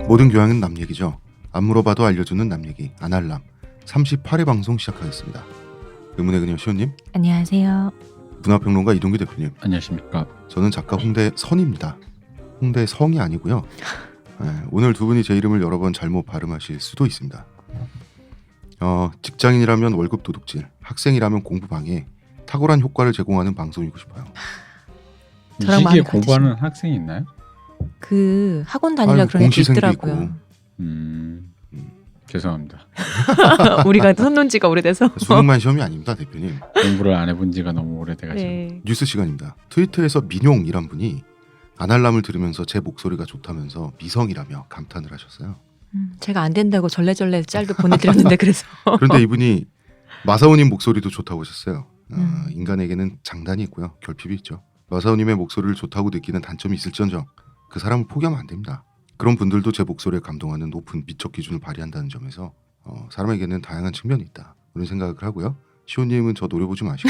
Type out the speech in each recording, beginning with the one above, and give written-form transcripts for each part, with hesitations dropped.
모든 교양은 남 얘기죠. 안 물어봐도 알려주는 남 얘기 아날람 38회 방송 시작하겠습니다. 의문의 그녀 시온님, 안녕하세요. 문화평론가 이동규 대표님, 안녕하십니까. 저는 작가 홍대 선입니다. 홍대 성이 아니고요. 오늘 두 분이 제 이름을 여러 번 잘못 발음하실 수도 있습니다. 직장인이라면 월급 도둑질, 학생이라면 공부 방해, 탁월한 효과를 제공하는 방송이고 싶어요. 이 저랑 시기에 마음이 공부하는 학생이 있나요? 그 학원 다니려 아유, 그런 게 공시생도 있더라고요. 죄송합니다. 우리가 손 놓은 지가 오래돼서. 수능만 시험이 아닙니다, 대표님. 공부를 안 해본 지가 너무 오래돼가지고. 네. 뉴스 시간입니다. 트위터에서 민용이란 분이 아날람을 들으면서 제 목소리가 좋다면서 미성이라며 감탄을 하셨어요. 제가 안 된다고 절레절레 짤도 보내드렸는데 그래서. 그런데 이분이 마사오님 목소리도 좋다고 하셨어요. 음. 인간에게는 장단이 있고요, 결핍이 있죠. 마사오님의 목소리를 좋다고 느끼는 단점이 있을지언정 그 사람을 포기하면 안 됩니다. 그런 분들도 제 목소리에 감동하는 높은 미적 기준을 발휘한다는 점에서 사람에게는 다양한 측면이 있다, 그런 생각을 하고요. 시온님은 저 노려보지 마시고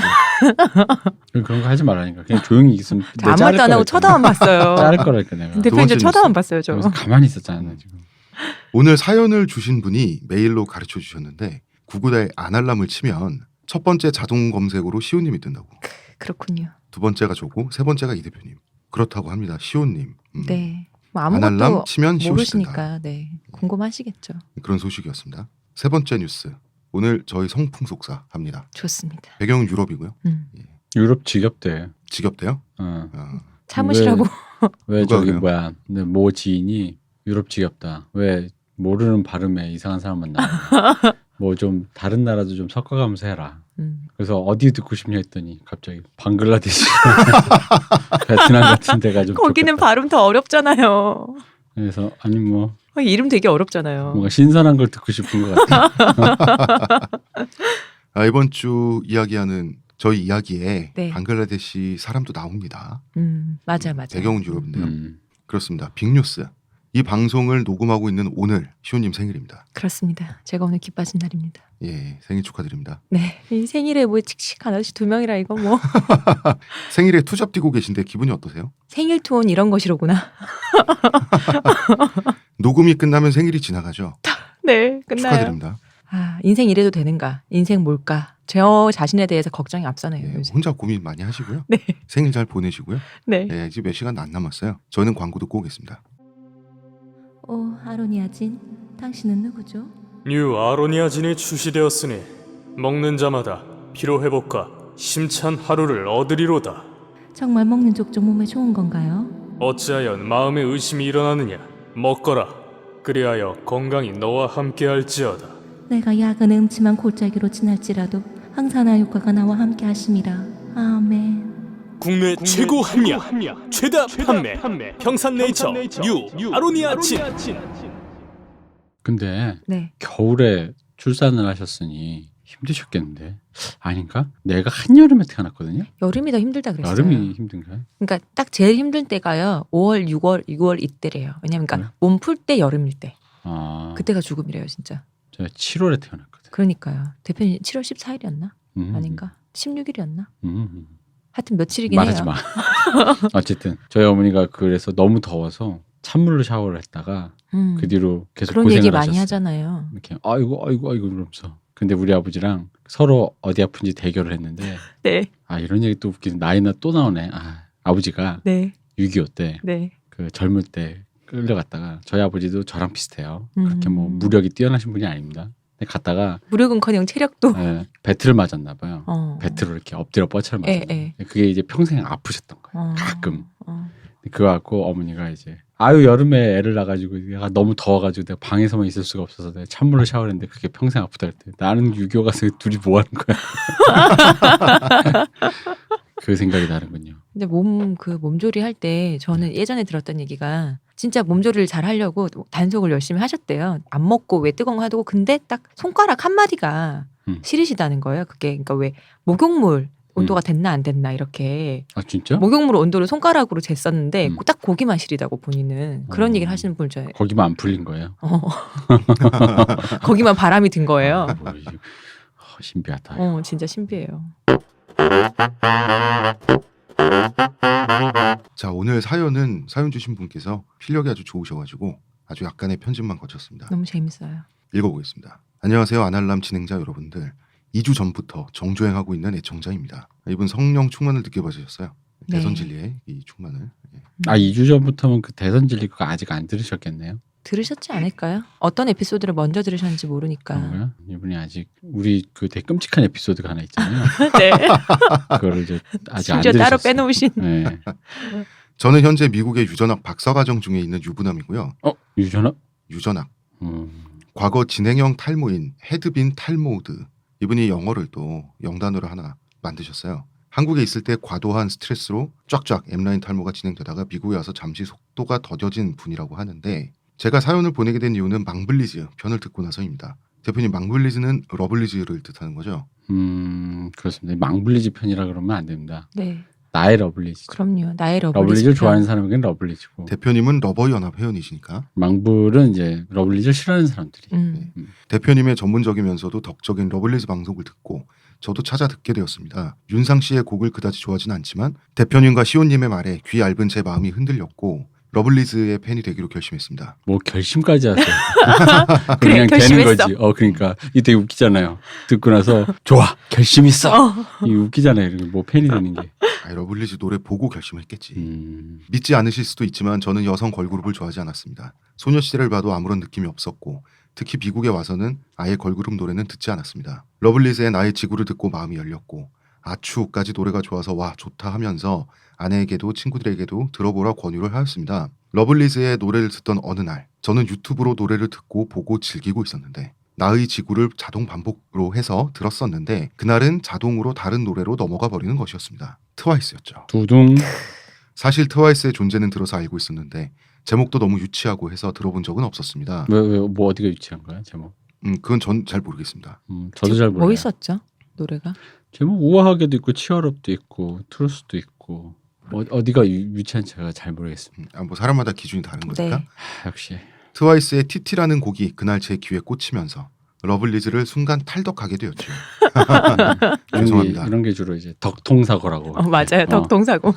그런 거 하지 말라니까. 그냥 조용히 있으면 아무 말도 안 하고 쳐다만 봤어요. 자를 거라니까 내가. 대표님 저 번째 쳐다만 뉴스. 봤어요 저. 그래서 가만히 있었잖아 지금. 오늘 사연을 주신 분이 메일로 가르쳐 주셨는데 구글에 아날람을 치면 첫 번째 자동 검색으로 시온님이 뜬다고. 그렇군요. 두 번째가 저고 세 번째가 이 대표님. 그렇다고 합니다. 시온님. 네. 뭐 아날람 아무것도 치면 시온이 뜬다. 모르시니까 네 궁금하시겠죠. 그런 소식이었습니다. 세 번째 뉴스. 오늘 저희 성풍속사 합니다. 좋습니다. 배경은 유럽이고요. 유럽 지겹대. 지겹대요? 어. 참으시라고. 왜 누가 저기 그래요? 뭐야? 근데 모 지인이 유럽 지겹다. 왜 모르는 발음에 이상한 사람 만나? 뭐 좀 다른 나라도 좀 섞어가면서 해라. 그래서 어디 듣고 싶냐 했더니 갑자기 방글라데시, 베트남 같은 데가 좀 거기는 좋겠다. 발음 더 어렵잖아요. 그래서 아니 뭐 이름 되게 어렵잖아요. 뭔가 신선한 걸 듣고 싶은 것 같아. 이번 주 이야기하는 저희 이야기에 네. 방글라데시 사람도 나옵니다. 맞아. 배경은 유럽인데요. 음. 그렇습니다. 빅뉴스. 이 방송을 녹음하고 있는 오늘 시온님 생일입니다. 그렇습니다. 제가 오늘 기뻐진 날입니다. 예, 생일 축하드립니다. 네. 이 생일에 뭐 칙칙한 아저씨 2명이라 이거 뭐 생일에 투잡 뛰고 계신데 기분이 어떠세요? 생일 투혼 이런 것이로구나. 녹음이 끝나면 생일이 지나가죠. 네. 끝나요. 축하드립니다. 인생 이래도 되는가? 인생 뭘까? 저 자신에 대해서 걱정이 앞서네요. 예, 요새. 혼자 고민 많이 하시고요. 네. 생일 잘 보내시고요. 네. 예, 이제 몇 시간 안 남았어요. 저희는 광고 듣고 오겠습니다. 아로니아진, 당신은 누구죠? 뉴 아로니아진이 출시되었으니 먹는 자마다 피로회복과 심찬 하루를 얻으리로다. 정말 먹는 족족 몸에 좋은 건가요? 어찌하여 마음에 의심이 일어나느냐. 먹거라. 그리하여 건강이 너와 함께할지어다. 내가 약은 음침한 골짜기로 지날지라도 항산화 효과가 나와 함께 하심이라. 아멘. 국내 최고 합리화, 최다 판매, 평산네이처 뉴 아로니아진. 근데 네. 겨울에 출산을 하셨으니 힘드셨겠는데 아닌가? 내가 한여름에 태어났거든요. 여름이 더 힘들다 그랬어요. 여름이 힘든가요? 그러니까 딱 제일 힘들 때가요. 5월, 6월 이때래요. 왜냐면 그러니까 몸 풀 때 여름일 때. 아, 그때가 죽음이래요, 진짜. 제가 7월에 태어났거든. 그러니까요. 대표님 7월 14일이었나? 아닌가? 16일이었나? 하여튼 며칠이긴 말하지 해요. 마. 어쨌든 저희 어머니가 그래서 너무 더워서 찬물로 샤워를 했다가 그 뒤로 계속 그런 고생을 얘기 많이 하셨어요. 하잖아요. 이렇게 아이고 그러면서. 근데 우리 아버지랑 서로 어디 아픈지 대결을 했는데 네. 이런 얘기 또 웃기는 나이나 또 나오네. 아버지가 네. 6.25 때 네. 그 젊을 때 끌려갔다가 저희 아버지도 저랑 비슷해요. 그렇게 뭐 음. 무력이 뛰어나신 분이 아닙니다. 근데 갔다가 무력은커녕 체력도. 배틀을 맞았나 봐요. 어. 배틀로 이렇게 엎드려 뻗쳐를 맞았나 예. 그게 이제 평생 아프셨던 거예요. 어. 가끔. 어. 그거 갖고 어머니가 이제 여름에 애를 낳아가지고 내가 너무 더워가지고 내가 방에서만 있을 수가 없어서 내가 찬물로 샤워했는데 그게 평생 아프다 그랬대. 나는 6.25 가서 둘이 뭐 하는 거야. 그 생각이 나는군요. 근데 몸조리 할 때 저는 예전에 들었던 얘기가 진짜 몸조리를 잘 하려고 단속을 열심히 하셨대요. 안 먹고 왜 뜨거운 거 하고 근데 딱 손가락 한 마디가 시리시다는 거예요. 그게 그러니까 왜 목욕물 온도가 됐나 안 됐나 이렇게 진짜? 목욕물 온도를 손가락으로 쟀었는데 딱 고기만 시리다고 본인은 그런 얘기를 하시는 분을 저 거기만 안 풀린 거예요. 거기만 바람이 든 거예요. 신비하다. 진짜 신비해요. 자, 오늘 사연 주신 분께서 필력이 아주 좋으셔가지고 아주 약간의 편집만 거쳤습니다. 너무 재밌어요. 읽어보겠습니다. 안녕하세요. 아날람 진행자 여러분들. 2주 전부터 정주행하고 있는 애청자입니다. 이분 성령 충만을 느껴봐주셨어요. 네. 대선 진리의 이 충만을. 예. 2주 전부터면 그 대선 진리 그거 아직 안 들으셨겠네요. 들으셨지 않을까요? 어떤 에피소드를 먼저 들으셨는지 모르니까. 그런가요? 이분이 아직 우리 그 되게 끔찍한 에피소드가 하나 있잖아요. 네. 그거를 이제 아직 안 심지어 따로 들으셨어요. 빼놓으신. 네. 저는 현재 미국의 유전학 박사과정 중에 있는 유부남이고요. 유전학? 유전학. 과거 진행형 탈모인 헤드빈 탈모드. 이분이 영어를 또 영단어를 하나 만드셨어요. 한국에 있을 때 과도한 스트레스로 쫙쫙 M라인 탈모가 진행되다가 미국에 와서 잠시 속도가 더뎌진 분이라고 하는데 제가 사연을 보내게 된 이유는 망블리즈 편을 듣고 나서입니다. 대표님, 망블리즈는 러블리즈를 뜻하는 거죠? 그렇습니다. 망블리즈 편이라 그러면 안 됩니다. 네. 나의 러블리즈. 그럼요. 나의 러블리즈. 러블리즈를 좋아하는 사람에겐 러블리즈고 대표님은 러버연합 회원이시니까 망블은 이제 러블리즈를 싫어하는 사람들이. 대표님의 전문적이면서도 덕적인 러블리즈 방송을 듣고 저도 찾아 듣게 되었습니다. 윤상 씨의 곡을 그다지 좋아하진 않지만 대표님과 시온님의 말에 귀 얇은 제 마음이 흔들렸고 러블리즈의 팬이 되기로 결심했습니다. 뭐 결심까지 하세요. 그래, 그냥 되는 결심했어. 거지. 그러니까 이게 되게 웃기잖아요. 듣고 나서 좋아 결심 있어. 이게 웃기잖아요. 이렇게 뭐 팬이 되는 게. 러블리즈 노래 보고 결심했겠지. 믿지 않으실 수도 있지만 저는 여성 걸그룹을 좋아하지 않았습니다. 소녀시대를 봐도 아무런 느낌이 없었고 특히 미국에 와서는 아예 걸그룹 노래는 듣지 않았습니다. 러블리즈의 나의 지구를 듣고 마음이 열렸고 아추까지 노래가 좋아서 와 좋다 하면서 아내에게도 친구들에게도 들어보라 권유를 하였습니다. 러블리즈의 노래를 듣던 어느 날 저는 유튜브로 노래를 듣고 보고 즐기고 있었는데 나의 지구를 자동 반복으로 해서 들었었는데 그날은 자동으로 다른 노래로 넘어가 버리는 것이었습니다. 트와이스였죠. 두둥. 사실 트와이스의 존재는 들어서 알고 있었는데 제목도 너무 유치하고 해서 들어본 적은 없었습니다. 왜 뭐 어디가 유치한 거야 제목? 그건 전 잘 모르겠습니다. 저도 잘 몰라요. 뭐 있었죠? 노래가? 제목 우아하게도 있고 치얼업도 있고 트루스도 있고 어디가 유치한 제가 잘 모르겠습니다. 뭐 사람마다 기준이 다른 거니까. 네. 역시 트와이스의 티티라는 곡이 그날 제 귀에 꽂히면서 러블리즈를 순간 탈덕하게 되었죠. 죄송합니다. 이런 게 주로 이제 덕통사고라고. 맞아요. 덕동사고.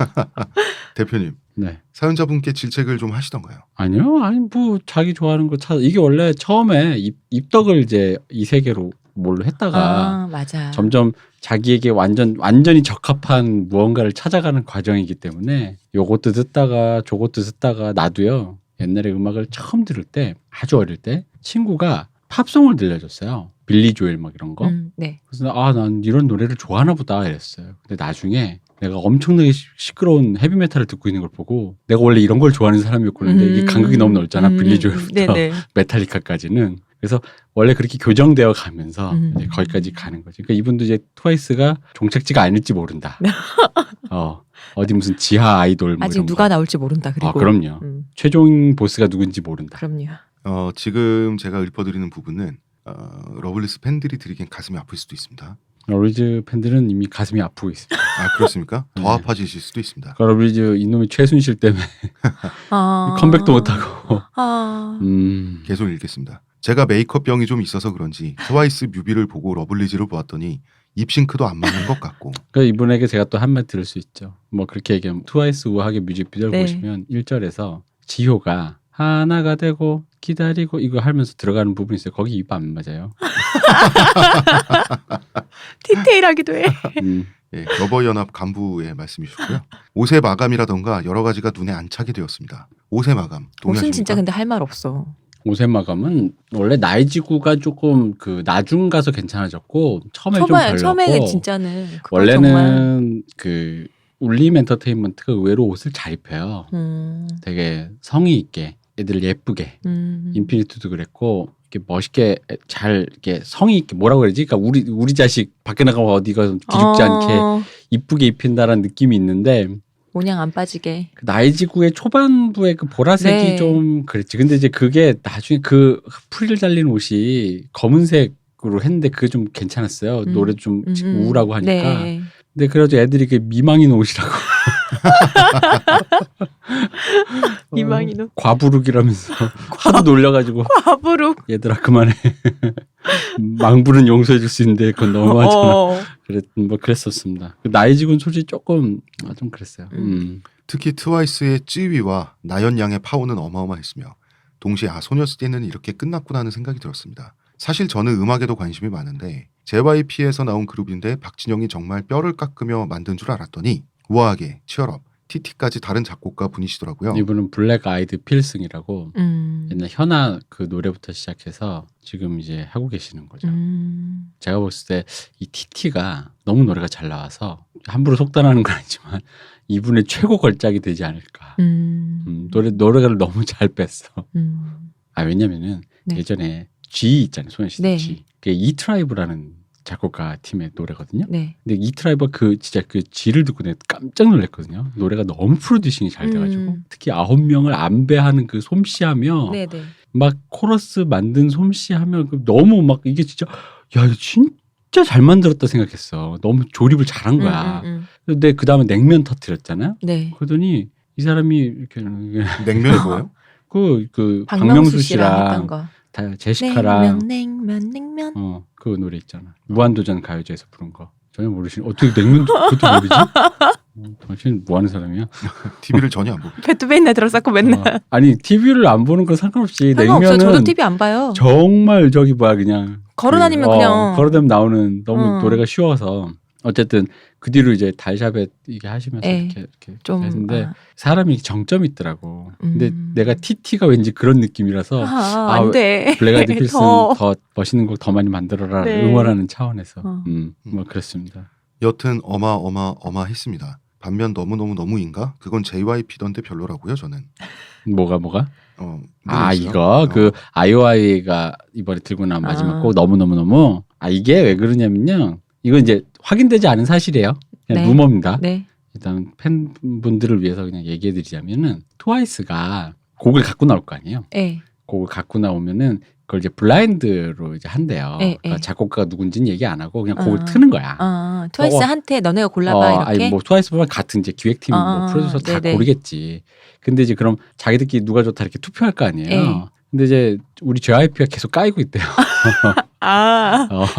대표님, 네. 사연자분께 질책을 좀 하시던가요? 아니요. 아니 뭐 자기 좋아하는 거 찾아. 이게 원래 처음에 입덕을 이제 이 세계로 뭘로 했다가 맞아. 점점 자기에게 완전히 적합한 무언가를 찾아가는 과정이기 때문에 요것도 듣다가 저것도 듣다가 나도요. 옛날에 음악을 처음 들을 때 아주 어릴 때 친구가 팝송을 들려줬어요. 빌리 조엘 막 이런 거. 네. 그래서 난 이런 노래를 좋아하나 보다 이랬어요. 근데 나중에 내가 엄청나게 시끄러운 헤비메탈을 듣고 있는 걸 보고 내가 원래 이런 걸 좋아하는 사람이었구나. 근데 이게 간극이 너무 넓잖아. 빌리 조엘부터 메탈리카까지는. 그래서 원래 그렇게 교정되어 가면서 이제 거기까지 가는 거지. 그러니까 이분도 이제 트와이스가 종착지가 아닐지 모른다. 어디 무슨 지하 아이돌 뭐 아직 이런 누가 거. 나올지 모른다. 그리고 그럼요. 최종 보스가 누군지 모른다. 그럼요. 지금 제가 읊어드리는 부분은 러블리즈 팬들이 들으기엔 가슴이 아플 수도 있습니다. 러블리즈 팬들은 이미 가슴이 아프고 있습니다. 그렇습니까? 더 네. 아파지실 수도 있습니다. 러블리즈 이놈의 최순실 때문에 컴백도 못하고. 계속 읽겠습니다. 제가 메이크업 병이 좀 있어서 그런지 트와이스 뮤비를 보고 러블리즈를 보았더니 입싱크도 안 맞는 것 같고. 그러니까 이분에게 제가 또 한마디 들을 수 있죠. 뭐 그렇게 얘기하면 트와이스 우아하게 뮤직비디오를 보시면 1절에서 지효가 하나가 되고 기다리고 이거 하면서 들어가는 부분이 있어요. 거기 입 안 맞아요. 디테일하기도 해. 러버연합 간부의 말씀이셨고요. 옷의 마감이라던가 여러 가지가 눈에 안 차게 되었습니다. 옷의 마감 동의하십니까? 옷은 진짜 근데 할 말 없어. 옷의 마감은 원래 나의 지구가 조금 그 나중 가서 괜찮아졌고 처음에 좀 별로고 처음에 진짜는 원래는 정말... 그 울림 엔터테인먼트가 의외로 옷을 잘 입혀요. 되게 성의 있게 애들 예쁘게 인피니트도 그랬고 이렇게 멋있게 잘 이렇게 성의 있게 뭐라고 그러지? 그러니까 우리 자식 밖에 나가면 어디가 기죽지 않게 이쁘게 입힌다라는 느낌이 있는데 모냥 안 빠지게. 나의 지구의 초반부의 그 보라색이 좀 그랬지. 근데 이제 그게 나중에 그 프릴 달린 옷이 검은색으로 했는데 그게 좀 괜찮았어요. 노래 좀 우울하고 하니까. 네. 근데 그래가지고 애들이 그 미망인 옷이라고. 미망인 옷. 과부룩이라면서 하도 놀려가지고. 과부룩. 얘들아 그만해. 망부는 용서해 줄 수 있는데 그건 너무하잖아. 그랬었습니다. 나의 지구는 솔직히 조금 좀 그랬어요. 특히 트와이스의 찌위와 나연 양의 파워는 어마어마했으며 동시에 소녀시대는 이렇게 끝났구나 하는 생각이 들었습니다. 사실 저는 음악에도 관심이 많은데 JYP에서 나온 그룹인데 박진영이 정말 뼈를 깎으며 만든 줄 알았더니 우아하게 치얼업, TT까지 다른 작곡가 분이시더라고요. 이분은 블랙 아이드 필승이라고 옛날 현아 그 노래부터 시작해서 지금 이제 하고 계시는 거죠. 제가 봤을 때 이 TT가 너무 노래가 잘 나와서 함부로 속단하는 건 아니지만 이분의 최고 걸작이 되지 않을까. 노래를 너무 잘 뺐어. 왜냐면은 네. 예전에 G 있잖아요. 소녀시대 네. G. 그게 이트라이브라는 작곡가 팀의 노래거든요. 네. 근데 이트라이브가 진짜 그 G를 듣고 내가 깜짝 놀랐거든요. 노래가 너무 프로듀싱이 잘 돼가지고 특히 9명을 안배하는 그 솜씨하며 네네. 막 코러스 만든 솜씨하며 너무 막 이게 진짜 야 이거 진짜 잘 만들었다 생각했어. 너무 조립을 잘한 거야. 근데 그 다음에 냉면 터뜨렸잖아요. 네. 그러더니 이 사람이 이렇게 냉면이 뭐예요? 그 박명수 씨랑 했던 거. 다 제시카랑 냉면. 그 노래 있잖아. 무한도전 가요제에서 부른 거. 전혀 모르시는 어떻게 냉면도 그것도 모르지? 당신 뭐 하는 사람이야? TV를 전혀 안 보고. 배트 맨날 들었었고 맨날. 아니 TV를 안 보는 건 상관없이 상관없어요. 냉면은 저도 TV 안 봐요. 정말 저기 뭐야 그냥 걸어다니면 그냥. 걸어다니면 나오는 너무 어. 노래가 쉬워서 어쨌든 그 뒤로 이제 달샤벳 이게 하시면서 에, 이렇게 좀, 했는데 사람이 정점이 있더라고. 근데 음. 내가 TT가 왠지 그런 느낌이라서 안 돼. 블랙아이드 필슨 더. 더 멋있는 곡 더 많이 만들어라 네. 응원하는 차원에서 어. 뭐 그렇습니다. 여튼 어마어마했습니다. 반면 너무인가? 그건 JYP던데 별로라고요 저는. 뭐가? 모르겠어요. 이거 그 아이오아이가 이번에 들고 나온 마지막 곡 너무 이게 왜 그러냐면요. 이건 이제 확인되지 않은 사실이에요. 그냥 네. 루머입니다. 네. 일단 팬분들을 위해서 그냥 얘기해드리자면은 트와이스가 곡을 갖고 나올 거 아니에요. 네. 곡을 갖고 나오면은 그걸 이제 블라인드로 이제 한대요. 네, 그러니까 네. 작곡가가 누군지는 얘기 안 하고 그냥 곡을 아. 트는 거야. 트와이스한테 너네가 골라봐 이렇게. 아니 뭐 트와이스보다 같은 이제 기획팀 뭐 프로듀서 다 네네. 고르겠지. 근데 이제 그럼 자기들끼리 누가 좋다 이렇게 투표할 거 아니에요. 네. 근데 이제 우리 JYP가 계속 까이고 있대요.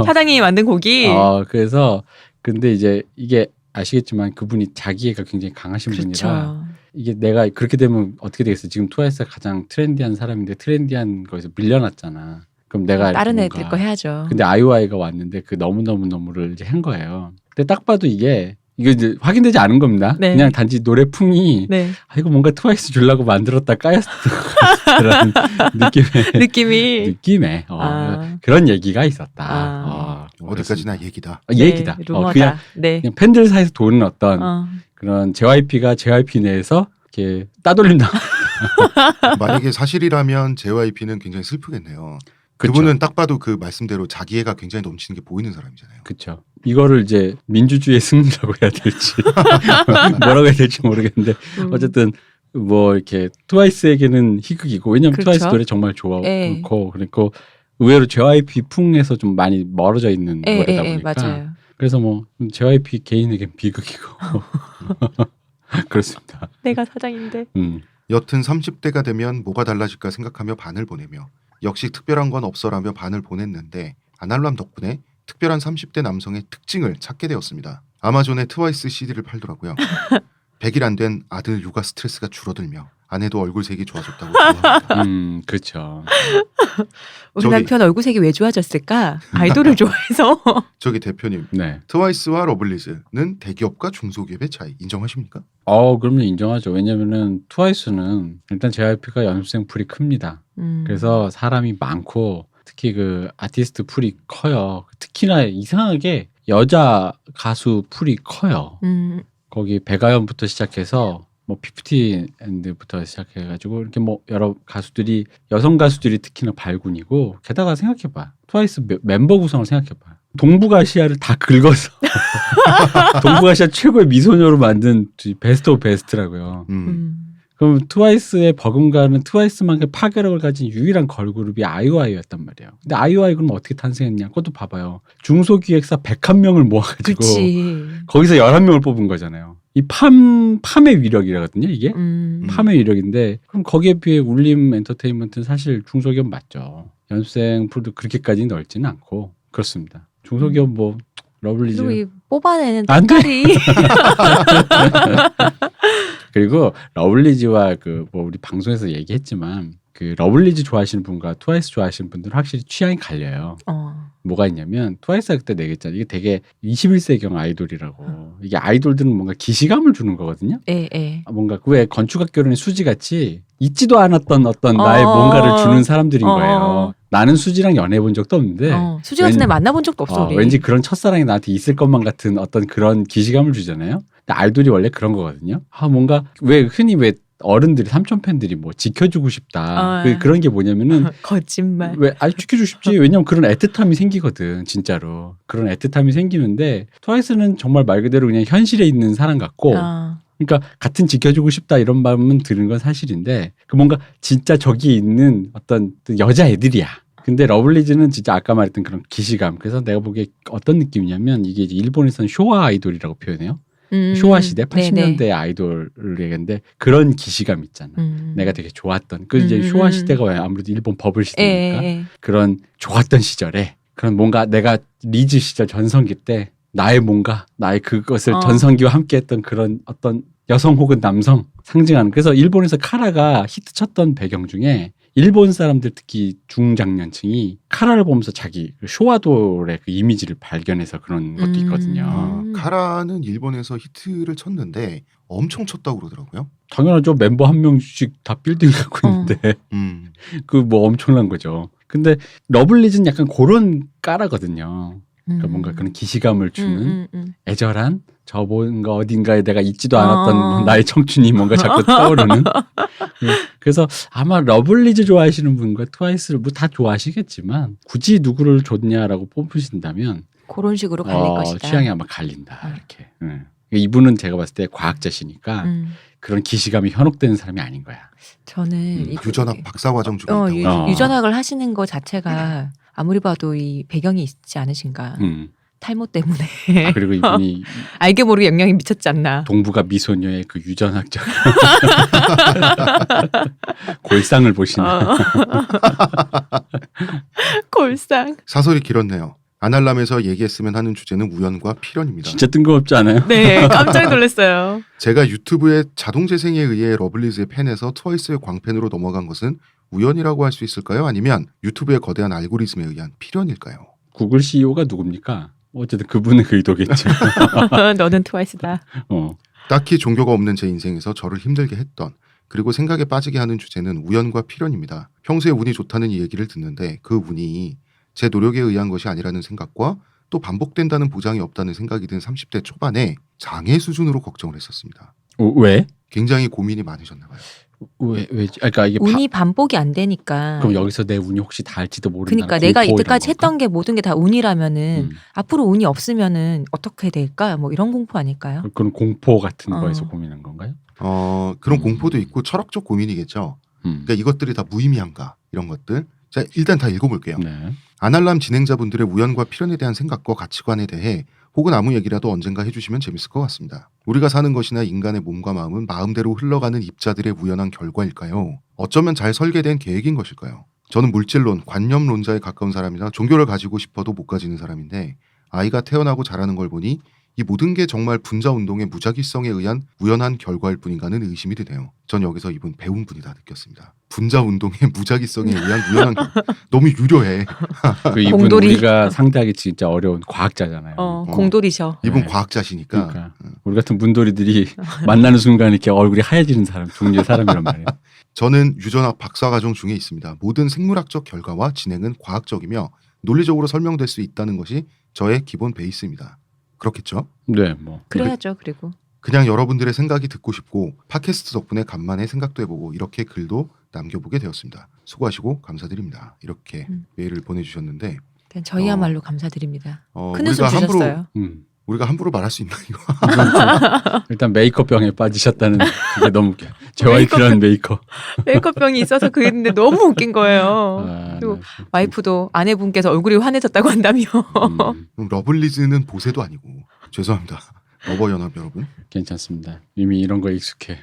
사장님이 만든 곡이. 그래서 근데 이제 이게 아시겠지만 그분이 자기애가 굉장히 강하신 분이라 그렇죠. 이게 내가 그렇게 되면 어떻게 되겠어? 지금 트와이스가 가장 트렌디한 사람인데 트렌디한 거에서 밀려났잖아. 그럼 내가 다른 뭔가- 애들 거 해야죠. 근데 아이오아이가 왔는데 그 너무를 이제 한 거예요. 근데 딱 봐도 이게 이제 확인되지 않은 겁니다. 네. 그냥 단지 노래풍이 네. 이거 뭔가 트와이스 주려고 만들었다 까였을 것 같은 느낌의 그런 얘기가 있었다. 어디까지나 얘기다. 얘기다. 루머다. 그냥 네. 팬들 사이에서 도는 어떤 그런 JYP가 JYP 내에서 이렇게 따돌린다. 만약에 사실이라면 JYP는 굉장히 슬프겠네요. 그쵸. 그분은 딱 봐도 그 말씀대로 자기애가 굉장히 넘치는 게 보이는 사람이잖아요. 그렇죠. 이거를 이제 민주주의의 승리라고 해야 될지 뭐라고 해야 될지 모르겠는데 어쨌든 뭐 이렇게 트와이스에게는 희극이고 왜냐면 그렇죠. 트와이스 노래 정말 좋아하고 네. 그리고 의외로 JYP 풍에서 좀 많이 멀어져 있는 노래다 보니까 맞아요. 그래서 뭐 JYP 개인에겐 비극이고 그렇습니다. 내가 사장인데. 여튼 30대가 되면 뭐가 달라질까 생각하며 반을 보내며 역시 특별한 건 없어라며 반을 보냈는데 아날람 덕분에 특별한 30대 남성의 특징을 찾게 되었습니다. 아마존에 트와이스 CD를 팔더라고요. 100일 안 된 아들 육아 스트레스가 줄어들며 아내도 얼굴색이 좋아졌다고 좋아합니다. 그렇죠. 우리 저기- 남편 얼굴색이 왜 좋아졌을까? 아이돌을 좋아해서. 저기 대표님, 네. 트와이스와 러블리즈는 대기업과 중소기업의 차이 인정하십니까? 그럼요 인정하죠. 왜냐면은 트와이스는 일단 JYP가 연습생 풀이 큽니다. 그래서 사람이 많고 특히 그 아티스트 풀이 커요. 특히나 이상하게 여자 가수 풀이 커요. 거기 백아연부터 시작해서 뭐 피프티앤드부터 시작해가지고 이렇게 뭐 여러 가수들이 여성 가수들이 특히나 발군이고 게다가 생각해봐 트와이스 멤버 구성을 생각해봐 동북아시아를 다 긁어서 동북아시아 최고의 미소녀로 만든 베스트 오브 베스트라고요. 그럼 트와이스의 버금가는 트와이스만큼 파괴력을 가진 유일한 걸그룹이 아이오아이였단 말이에요. 근데 아이오아이 그럼 어떻게 탄생했냐? 그것도 봐봐요. 중소기획사 101명을 모아가지고 그치. 거기서 11명을 뽑은 거잖아요. 이 팜의 위력이라거든요, 이게. 팜의 위력인데 그럼 거기에 비해 울림 엔터테인먼트는 사실 중소기업 맞죠. 연습생 풀도 그렇게까지 넓지는 않고 그렇습니다. 중소기업 뭐 러블리즈 그리고 이 뽑아내는 안 돼. 색깔이 그리고 러블리즈와 그 뭐 우리 방송에서 얘기했지만 그 러블리즈 좋아하시는 분과 트와이스 좋아하시는 분들은 확실히 취향이 갈려요. 뭐가 있냐면 트와이스가 그때 내겠잖아요. 이게 되게 21세기형 아이돌이라고. 이게 아이돌들은 뭔가 기시감을 주는 거거든요. 예. 뭔가 왜 건축학 결혼의 수지같이 있지도 않았던 어떤 나의 뭔가를 주는 사람들인 거예요. 나는 수지랑 연애해본 적도 없는데 수지 같은 애 만나본 적도 없어. 우리. 왠지 그런 첫사랑이 나한테 있을 것만 같은 어떤 그런 기시감을 주잖아요. 근데 아이돌이 원래 그런 거거든요. 뭔가 왜 흔히 왜 어른들이 삼촌 팬들이 뭐 지켜주고 싶다. 그런 게 뭐냐면은 거짓말. 왜 지켜주고 싶지? 왜냐면 그런 애틋함이 생기거든. 진짜로 그런 애틋함이 생기는데 트와이스는 정말 말 그대로 그냥 현실에 있는 사람 같고. 그러니까 같은 지켜주고 싶다 이런 마음은 드는 건 사실인데 그 뭔가 진짜 저기 있는 어떤 여자애들이야. 근데 러블리즈는 진짜 아까 말했던 그런 기시감. 그래서 내가 보기에 어떤 느낌이냐면 이게 이제 일본에서는 쇼와 아이돌이라고 표현해요. 쇼와 시대 80년대 아이돌을 얘기하는데 그런 기시감 있잖아. 내가 되게 좋았던 그 이제 쇼와 시대가 아무래도 일본 버블 시대니까 그런 좋았던 시절에 그런 뭔가 내가 리즈 시절 전성기 때 나의 뭔가 나의 그것을 전성기와 함께했던 그런 어떤 여성 혹은 남성 상징하는. 그래서 일본에서 카라가 히트쳤던 배경 중에 일본 사람들 특히 중장년층이 카라를 보면서 자기 쇼와돌의 그 이미지를 발견해서 그런 것도 있거든요. 카라는 일본에서 히트를 쳤는데 엄청 쳤다고 그러더라고요. 당연하죠. 멤버 한 명씩 다 빌딩 갖고 있는데 그 뭐 엄청난 거죠. 근데 러블리즈는 약간 그런 까라거든요. 그러니까 뭔가 그런 기시감을 주는 애절한 저 뭔가 어딘가에 내가 있지도 않았던 나의 청춘이 뭔가 자꾸 떠오르는. 그래서 아마 러블리즈 좋아하시는 분과 트와이스를 뭐 다 좋아하시겠지만 굳이 누구를 좋냐라고 뽑으신다면 그런 식으로 갈릴 것이다. 취향이 아마 갈린다. 이렇게. 이분은 제가 봤을 때 과학자시니까 그런 기시감이 현혹되는 사람이 아닌 거야. 저는 유전학 박사 과정 중에 있다고. 유전학을 하시는 것 자체가 아무리 봐도 이 배경이 있지 않으신가. 탈모 때문에. 그리고 이분이 알게 모르게 영향이 미쳤지 않나. 동북아 미소녀의 그 유전학적 골상을 보시는. 골상. 사설이 길었네요. 아날람에서 얘기했으면 하는 주제는 우연과 필연입니다. 진짜 뜬금없지 않아요? 네, 깜짝 놀랐어요. 제가 유튜브에 자동 재생에 의해 러블리즈의 팬에서 트와이스의 광팬으로 넘어간 것은 우연이라고 할 수 있을까요? 아니면 유튜브의 거대한 알고리즘에 의한 필연일까요? 구글 CEO가 누굽니까? 어쨌든 그분의 의도겠죠. 너는 트와이스다. 딱히 종교가 없는 제 인생에서 저를 힘들게 했던 그리고 생각에 빠지게 하는 주제는 우연과 필연입니다. 평소에 운이 좋다는 이 얘기를 듣는데 그 운이 제 노력에 의한 것이 아니라는 생각과 또 반복된다는 보장이 없다는 생각이 든 30대 초반에 장애 수준으로 걱정을 했었습니다. 왜? 굉장히 고민이 많으셨나 봐요. 왜? 그러니까 이게 운이 반복이 안 되니까. 그럼 여기서 내 운이 혹시 닿을지도 모른다. 그러니까 내가 이때까지 했던 게 모든 게 다 운이라면은 앞으로 운이 없으면은 어떻게 될까? 뭐 이런 공포 아닐까요? 그런 공포 같은 거에서 고민한 건가요? 그런 공포도 있고 철학적 고민이겠죠. 그러니까 이것들이 다 무의미한가 이런 것들. 자, 일단 다 읽어볼게요. 네. 아날람 진행자분들의 우연과 필연에 대한 생각과 가치관에 대해 혹은 아무 얘기라도 언젠가 해주시면 재밌을 것 같습니다. 우리가 사는 것이나 인간의 몸과 마음은 마음대로 흘러가는 입자들의 우연한 결과일까요? 어쩌면 잘 설계된 계획인 것일까요? 저는 물질론, 관념론자에 가까운 사람이라 종교를 가지고 싶어도 못 가지는 사람인데 아이가 태어나고 자라는 걸 보니 이 모든 게 정말 분자운동의 무작위성에 의한 우연한 결과일 뿐인가는 의심이 드네요. 전 여기서 이분 배운 분이다 느꼈습니다. 분자운동의 무작위성에 의한 우연한 너무 유려해. 그 이분 공돌이. 우리가 상대하기 진짜 어려운 과학자잖아요. 공돌이셔. 이분 네. 과학자시니까. 그러니까 우리 같은 문돌이들이 만나는 순간 이렇게 얼굴이 하얘지는 사람, 종류의 사람이란 말이에요. 저는 유전학 박사과정 중에 있습니다. 모든 생물학적 결과와 진행은 과학적이며 논리적으로 설명될 수 있다는 것이 저의 기본 베이스입니다. 그렇겠죠? 네, 뭐. 그래야죠. 그리고 그냥 여러분들의 생각이 듣고 싶고 팟캐스트 덕분에 간만에 생각도 해보고 이렇게 글도 남겨보게 되었습니다. 수고하시고 감사드립니다. 이렇게 메일을 보내주셨는데 저희야말로 감사드립니다. 큰 우리가 웃음 주셨어요. 우리가 함부로 말할 수 있나 이거? 일단 메이크업병에 빠지셨다는 그게 너무 웃겨요. JYP라는 메이크업. 메이크업병이 있어서 그랬는데 너무 웃긴 거예요. 그리고 네. 와이프도 아내분께서 얼굴이 환해졌다고 한다며. 러블리즈는 보세도 아니고 죄송합니다. 러버연합 여러분. 괜찮습니다. 이미 이런 거 익숙해.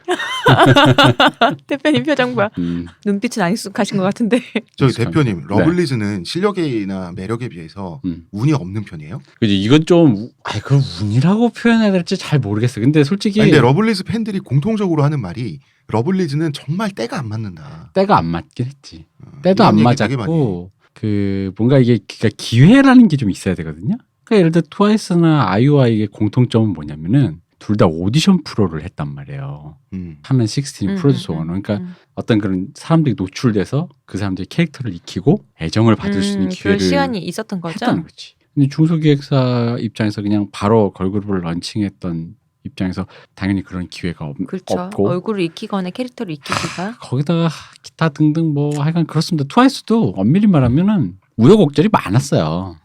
대표님 표정 봐. 음. 눈빛은 안 익숙하신 것 같은데. 저기 그렇죠. 대표님 네. 러블리즈는 실력이나 매력에 비해서 운이 없는 편이에요? 그죠. 이건 좀 그걸 운이라고 표현해야 될지 잘 모르겠어요. 근데 솔직히 아니, 근데 러블리즈 팬들이 공통적으로 하는 말이 러블리즈는 정말 때가 안 맞는다. 때가 안 맞긴 했지. 때도 이런 안 얘기 되게 많이 해요. 맞았고 그 뭔가 이게 그러니까 기회라는 게 좀 있어야 되거든요. 그러니까 예를 들어 트와이스나 아이오아이의 공통점은 뭐냐면은 둘 다 오디션 프로를 했단 말이에요. 하는 16 프로듀서 원은 그러니까 어떤 그런 사람들이 노출돼서 그 사람들이 캐릭터를 익히고 애정을 받을 수 있는 그런 기회를 시간이 있었던 거죠. 했다는 거지. 근데 중소기획사 입장에서 그냥 바로 걸그룹을 런칭했던 입장에서 당연히 그런 기회가 그렇죠. 없고 얼굴을 익히거나 캐릭터를 익히기가. 거기다가 기타 등등 뭐 하여간 그렇습니다. 트와이스도 엄밀히 말하면은 우여곡절이 많았어요.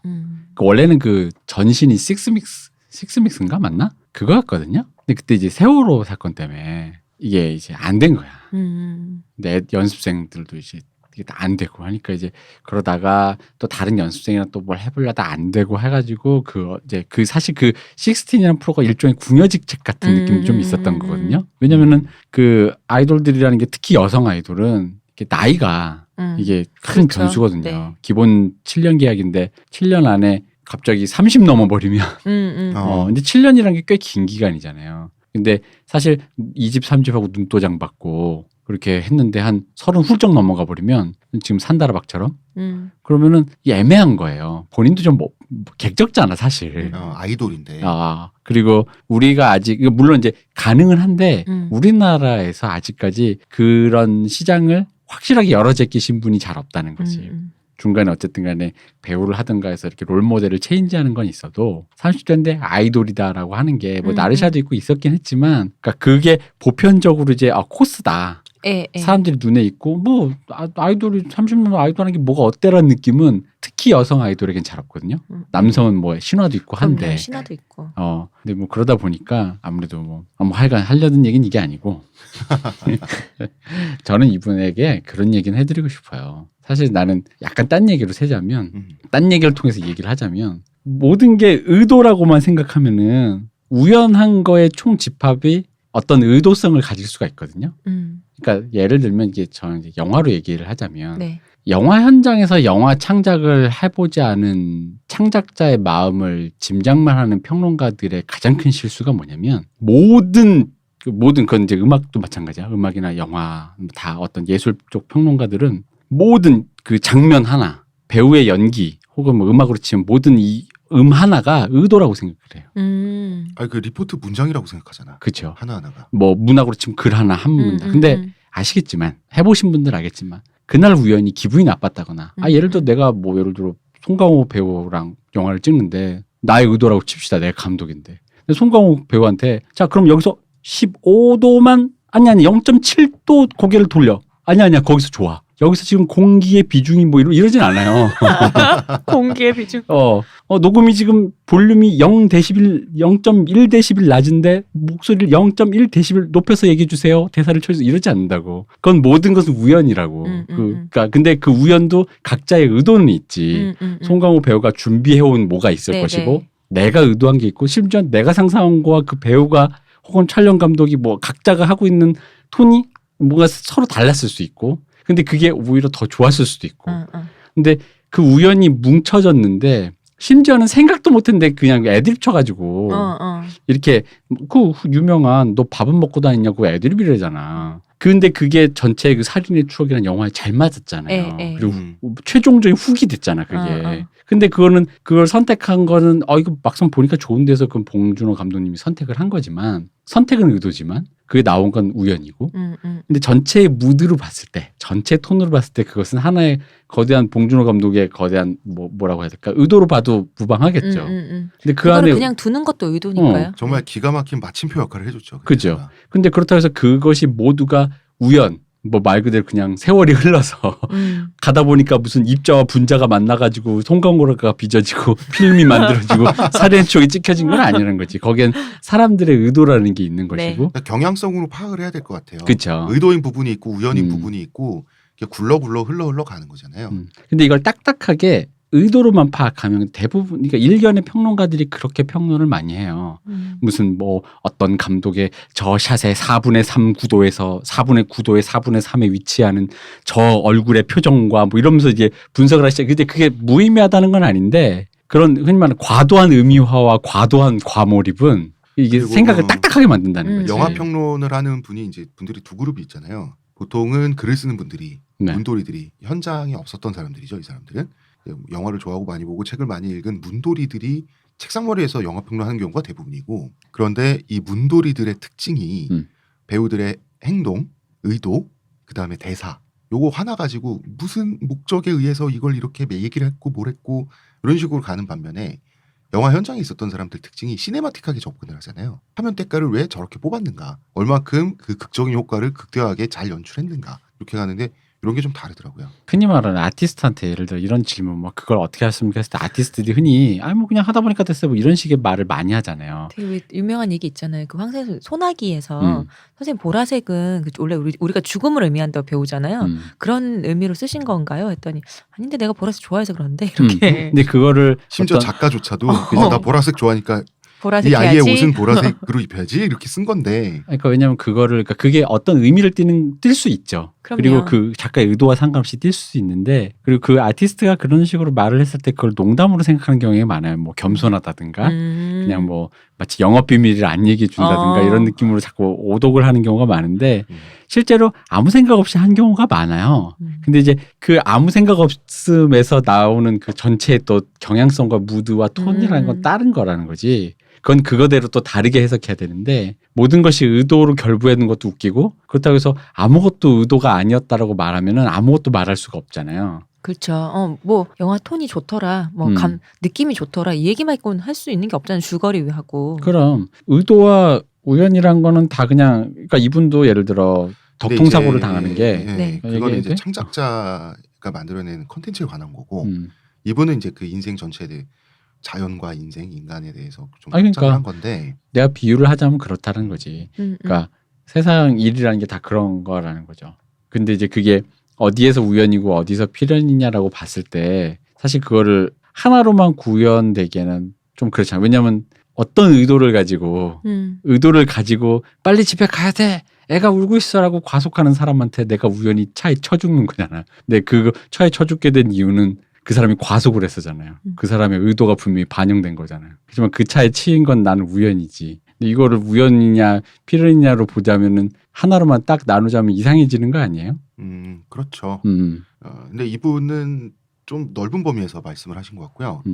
그 원래는 그 전신이 식스믹스인가 맞나? 그거였거든요. 근데 그때 이제 세월호 사건 때문에 이게 이제 안 된 거야. 근데 연습생들도 이제 이게 다 안 되고 하니까 이제 그러다가 또 다른 연습생이랑 또 뭘 해보려다 안 되고 해가지고 그 이제 그 사실 그 16이라는 프로가 일종의 궁여직책 같은 느낌이 좀 있었던 거거든요. 왜냐면은 그 아이돌들이라는 게 특히 여성 아이돌은 이게 나이가 이게 큰 그렇죠. 변수거든요. 네. 기본 7년 계약인데 7년 안에 갑자기 30 넘어버리면 근데 7년이라는 게 꽤 긴 기간이잖아요. 근데 사실 2집 3집하고 눈도장 받고 그렇게 했는데 한 30 훌쩍 넘어가 버리면 지금 산다라박처럼 그러면은 애매한 거예요. 본인도 좀 객적잖아 사실. 아이돌인데. 그리고 우리가 아직 물론 이제 가능은 한데 우리나라에서 아직까지 그런 시장을 확실하게 열어제끼신 분이 잘 없다는 거지. 중간에 어쨌든 간에 배우를 하든가 해서 이렇게 롤모델을 체인지하는 건 있어도 30대인데 아이돌이다라고 하는 게 뭐 나르샤도 있고 있었긴 했지만 그러니까 그게 보편적으로 이제 코스다. 사람들이 눈에 있고 뭐 아이돌이 30년 아이돌하는 게 뭐가 어때라는 느낌은 특히 여성 아이돌에겐 잘 없거든요. 남성은 뭐 신화도 있고 한데 신화도 있고. 근데 뭐 그러다 보니까 아무래도 뭐 하여간 하려는 얘기는 이게 아니고 저는 이분에게 그런 얘기는 해드리고 싶어요. 사실 나는 약간 딴 얘기로 세자면 딴 얘기를 통해서 얘기를 하자면 모든 게 의도라고만 생각하면은 우연한 거의 총 집합이 어떤 의도성을 가질 수가 있거든요. 그러니까 예를 들면 이게 저는 이제 영화로 얘기를 하자면 네. 영화 현장에서 영화 창작을 해보지 않은 창작자의 마음을 짐작만 하는 평론가들의 가장 큰 실수가 뭐냐면 모든 그건 이제 음악도 마찬가지야. 음악이나 영화 다 어떤 예술 쪽 평론가들은 모든 그 장면 하나, 배우의 연기 혹은 뭐 음악으로 치면 모든 이 하나가 의도라고 생각을 해요. 아니 그 리포트 문장이라고 생각하잖아. 그렇죠. 하나하나가. 뭐 문학으로 치면 글 하나 한 문장. 근데 아시겠지만 해보신 분들 알겠지만 그날 우연히 기분이 나빴다거나 예를 들어 내가 뭐 예를 들어 송강호 배우랑 영화를 찍는데 나의 의도라고 칩시다. 내가 감독인데. 근데 송강호 배우한테 자 그럼 여기서 15도만 아니 0.7도 고개를 돌려. 아니야 거기서 좋아. 여기서 지금 공기의 비중이 뭐 이러진 않아요. 공기의 비중. 녹음이 지금 볼륨이 0.1데시벨 낮은데 목소리를 0.1데시벨 높여서 얘기해 주세요. 대사를 쳐서 이러지 않는다고. 그건 모든 것은 우연이라고. 그러니까 근데 그 우연도 각자의 의도는 있지. 송강호 배우가 준비해온 뭐가 있을 네네. 것이고 내가 의도한 게 있고 심지어 내가 상상한 거와 그 배우가 혹은 촬영 감독이 뭐 각자가 하고 있는 톤이 뭔가 서로 달랐을 수 있고 근데 그게 오히려 더 좋았을 수도 있고 근데 그 우연히 뭉쳐졌는데 심지어는 생각도 못했는데 그냥 애드립 쳐가지고 이렇게 그 유명한 너 밥은 먹고 다니냐고 애드립이래잖아. 근데 그게 전체 그 살인의 추억이라는 영화에 잘 맞았잖아요. 그리고 최종적인 훅이 됐잖아 그게. 근데 그걸 선택한 거는 이거 막상 보니까 좋은 데서 그건 봉준호 감독님이 선택을 한 거지만 선택은 의도지만 그게 나온 건 우연이고. 근데 전체의 무드로 봤을 때 전체 톤으로 봤을 때 그것은 하나의 거대한 봉준호 감독의 거대한 뭐라고 해야 될까 의도로 봐도 무방하겠죠. 근데 그 안에 그냥 두는 것도 의도니까요. 정말 기가 막힌 마침표 역할을 해줬죠. 그죠. 근데 그렇다고 해서 그것이 모두가 우연 뭐 말 그대로 그냥 세월이 흘러서 가다 보니까 무슨 입자와 분자가 만나가지고 송강호가 빚어지고 필름이 만들어지고 살인의 추억이 찍혀진 건 아니라는 거지. 거기엔 사람들의 의도라는 게 있는 것이고. 그러니까 경향성으로 파악을 해야 될 것 같아요. 그렇죠. 의도인 부분이 있고 우연인 부분이 있고 굴러 흘러 가는 거잖아요. 근데 이걸 딱딱하게 의도로만 파악하면 대부분 그러니까 일견의 평론가들이 그렇게 평론을 많이 해요. 무슨 뭐 어떤 감독의 저 샷의 4분의 3 구도에서 4분의 9도의 4분의 3에 위치하는 저 얼굴의 표정과 뭐 이러면서 이제 분석을 하시죠. 근데 그게 무의미하다는 건 아닌데 그런 흔히 말하는 과도한 의미화와 과도한 과몰입은 이게 그리고 생각을 딱딱하게 만든다는 거지. 영화 평론을 하는 분이 이제 분들이 두 그룹이 있잖아요. 보통은 글을 쓰는 분들이 네. 문돌이들이 현장에 없었던 사람들이죠. 이 사람들은 영화를 좋아하고 많이 보고 책을 많이 읽은 문돌이들이 책상머리에서 영화 평론하는 경우가 대부분이고 그런데 이 문돌이들의 특징이 배우들의 행동, 의도, 그다음에 대사 요거 하나 가지고 무슨 목적에 의해서 이걸 이렇게 얘기를 했고 뭘 했고 이런 식으로 가는 반면에 영화 현장에 있었던 사람들 특징이 시네마틱하게 접근을 하잖아요. 화면 때깔을 왜 저렇게 뽑았는가, 얼마큼 그 극적인 효과를 극대화하게 잘 연출했는가 이렇게 가는데 이런 게 좀 다르더라고요. 흔히 말하는 아티스트한테 예를 들어 이런 질문 뭐 그걸 어떻게 하셨습니까 했을 때 아티스트들이 흔히 뭐 그냥 하다 보니까 됐어요 뭐 이런 식의 말을 많이 하잖아요. 되게 왜 유명한 얘기 있잖아요. 그 황새 소나기에서 선생님 보라색은 원래 우리가 죽음을 의미한다고 배우잖아요. 그런 의미로 쓰신 건가요? 했더니 아닌데 내가 보라색 좋아해서 그런데 이렇게. 근데 그거를 심지어 어떤 작가조차도 나 보라색 좋아하니까 보라색 이 아이의 해야지. 옷은 보라색으로 입혀야지 이렇게 쓴 건데 그러니까 왜냐하면 그러니까 그게 어떤 의미를 띌 수 있죠. 그럼요. 그리고 그 작가의 의도와 상관없이 띌 수 있는데 그리고 그 아티스트가 그런 식으로 말을 했을 때 그걸 농담으로 생각하는 경우가 많아요. 뭐 겸손하다든가 그냥 뭐 마치 영업 비밀을 안 얘기해 준다든가 이런 느낌으로 자꾸 오독을 하는 경우가 많은데 실제로 아무 생각 없이 한 경우가 많아요. 근데 이제 그 아무 생각 없음에서 나오는 그 전체의 또 경향성과 무드와 톤이라는 건 다른 거라는 거지. 그건 그거대로 또 다르게 해석해야 되는데 모든 것이 의도로 결부하는 것도 웃기고 그렇다고 해서 아무것도 의도가 아니었다라고 말하면은 아무것도 말할 수가 없잖아요. 그렇죠. 뭐 영화 톤이 좋더라, 뭐 느낌이 좋더라 이 얘기만 있고는 할 수 있는 게 없잖아요. 줄거리 하고. 그럼 의도와 우연이란 거는 다 그냥 그러니까 이분도 예를 들어 덕통사고를 당하는 게 네. 그거는 이제 돼? 창작자가 만들어내는 콘텐츠에 관한 거고 이분은 이제 그 인생 전체에 대해 자연과 인생, 인간에 대해서 좀 그러니까 창작을 한 건데 내가 비유를 하자면 그렇다는 거지. 그러니까 세상 일이라는 게 다 그런 거라는 거죠. 근데 이제 그게 어디에서 우연이고 어디서 필연이냐라고 봤을 때 사실 그거를 하나로만 구현되기에는 좀 그렇잖아요. 왜냐하면 어떤 의도를 가지고 빨리 집에 가야 돼. 애가 울고 있어라고 과속하는 사람한테 내가 우연히 차에 쳐 죽는 거잖아. 근데 그 차에 쳐 죽게 된 이유는 그 사람이 과속을 했었잖아요. 그 사람의 의도가 분명히 반영된 거잖아요. 하지만 그 차에 치인 건 나는 우연이지. 근데 이거를 우연이냐 필연이냐로 보자면은 하나로만 딱 나누자면 이상해지는 거 아니에요? 그렇죠. 근데 이분은 좀 넓은 범위에서 말씀을 하신 것 같고요.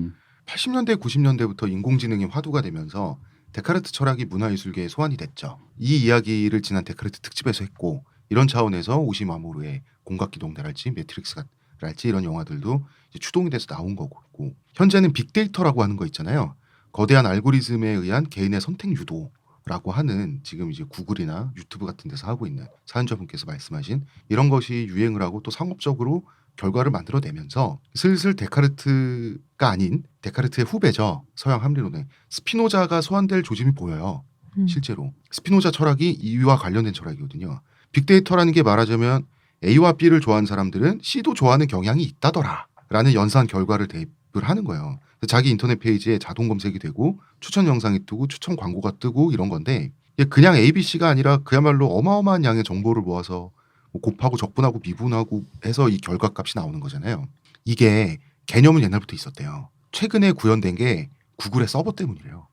80년대, 90년대부터 인공지능이 화두가 되면서 데카르트 철학이 문화예술계에 소환이 됐죠. 이 이야기를 지난 데카르트 특집에서 했고 이런 차원에서 오시마모루의 공각기동대랄지 매트릭스랄지 이런 영화들도 이제 추동이 돼서 나온 거고 현재는 빅데이터라고 하는 거 있잖아요. 거대한 알고리즘에 의한 개인의 선택 유도라고 하는 지금 이제 구글이나 유튜브 같은 데서 하고 있는 사연자분께서 말씀하신 이런 것이 유행을 하고 또 상업적으로 결과를 만들어내면서 슬슬 데카르트가 아닌 데카르트의 후배죠. 서양 합리론의 스피노자가 소환될 조짐이 보여요. 실제로 스피노자 철학이 이와 관련된 철학이거든요. 빅데이터라는 게 말하자면 A와 B를 좋아하는 사람들은 C도 좋아하는 경향이 있다더라 라는 연산 결과를 대입을 하는 거예요. 자기 인터넷 페이지에 자동 검색이 되고 추천 영상이 뜨고 추천 광고가 뜨고 이런 건데 그냥 A, B, C가 아니라 그야말로 어마어마한 양의 정보를 모아서 곱하고 적분하고 미분하고 해서 이 결과값이 나오는 거잖아요. 이게 개념은 옛날부터 있었대요. 최근에 구현된 게 구글의 서버 때문이래요.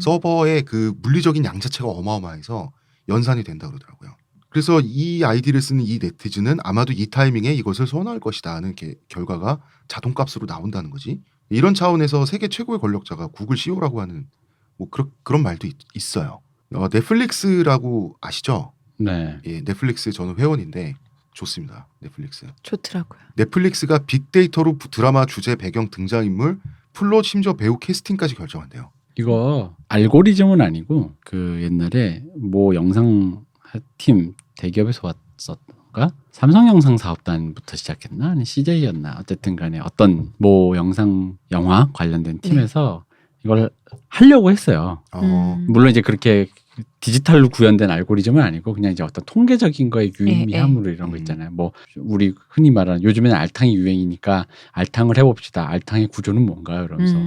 서버의 그 물리적인 양 자체가 어마어마해서 연산이 된다 그러더라고요. 그래서 이 아이디를 쓰는 이 네티즌은 아마도 이 타이밍에 이것을 소환할 것이다 하는 결과가 자동값으로 나온다는 거지. 이런 차원에서 세계 최고의 권력자가 구글 CEO라고 하는 뭐 그런 말도 있어요. 넷플릭스라고 아시죠? 네. 예, 넷플릭스 저는 회원인데 좋습니다. 넷플릭스. 좋더라고요. 넷플릭스가 빅데이터로 드라마 주제, 배경, 등장인물, 플롯, 심지어 배우 캐스팅까지 결정한대요. 이거 알고리즘은 아니고 그 옛날에 뭐 영상 팀 대기업에서 왔었던가 삼성 영상 사업단부터 시작했나 아니 CJ였나 어쨌든 간에 어떤 뭐 영화 관련된 팀에서 이걸 하려고 했어요. 물론 이제 그렇게 디지털로 구현된 알고리즘은 아니고 그냥 이제 어떤 통계적인 거에 유의미함으로 이런 거 있잖아요. 뭐 우리 흔히 말하는 요즘에는 알탕이 유행이니까 알탕을 해봅시다. 알탕의 구조는 뭔가요? 이러면서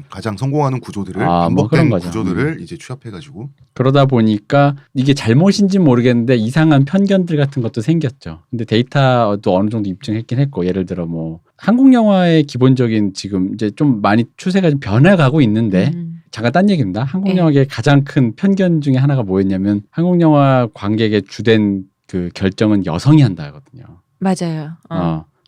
가장 성공하는 구조들을 뭐 그런 반복된 거죠. 구조들을 이제 취합해가지고 그러다 보니까 이게 잘못인지 모르겠는데 이상한 편견들 같은 것도 생겼죠. 근데 데이터도 어느 정도 입증했긴 했고 예를 들어 뭐 한국 영화의 기본적인 지금 이제 좀 많이 추세가 좀 변해가고 있는데 잠깐 딴 얘기입니다. 한국 영화의 가장 큰 편견 중에 하나가 뭐였냐면 한국 영화 관객의 주된 그 결정은 여성이 한다거든요. 맞아요.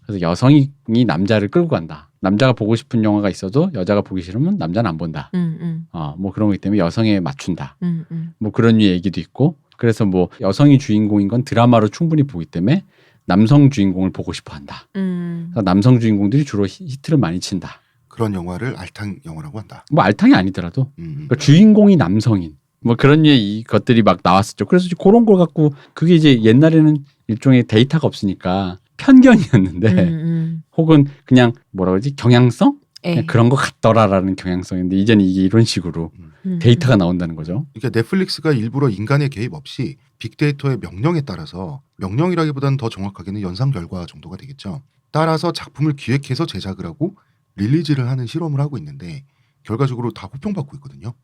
그래서 여성이 남자를 끌고 간다. 남자가 보고 싶은 영화가 있어도 여자가 보기 싫으면 남자는 안 본다. 뭐 그런 거기 때문에 여성에 맞춘다. 뭐 그런 얘기도 있고 그래서 뭐 여성이 주인공인 건 드라마로 충분히 보기 때문에 남성 주인공을 보고 싶어 한다. 그래서 남성 주인공들이 주로 히트를 많이 친다. 그런 영화를 알탕 영화라고 한다. 뭐 알탕이 아니더라도 그러니까 주인공이 남성인 뭐 그런 류의 것들이 막 나왔었죠. 그래서 그런 걸 갖고 그게 이제 옛날에는 일종의 데이터가 없으니까 편견이었는데 혹은 그냥 뭐라 그러지 경향성? 그냥 그런 것 같더라라는 경향성인데 이제는 이게 이런 식으로 데이터가 나온다는 거죠. 그러니까 넷플릭스가 일부러 인간의 개입 없이 빅데이터의 명령에 따라서 명령이라기보다는 더 정확하게는 연상 결과 정도가 되겠죠. 따라서 작품을 기획해서 제작을 하고 릴리즈를 하는 실험을 하고 있는데 결과적으로 다 호평받고 있거든요.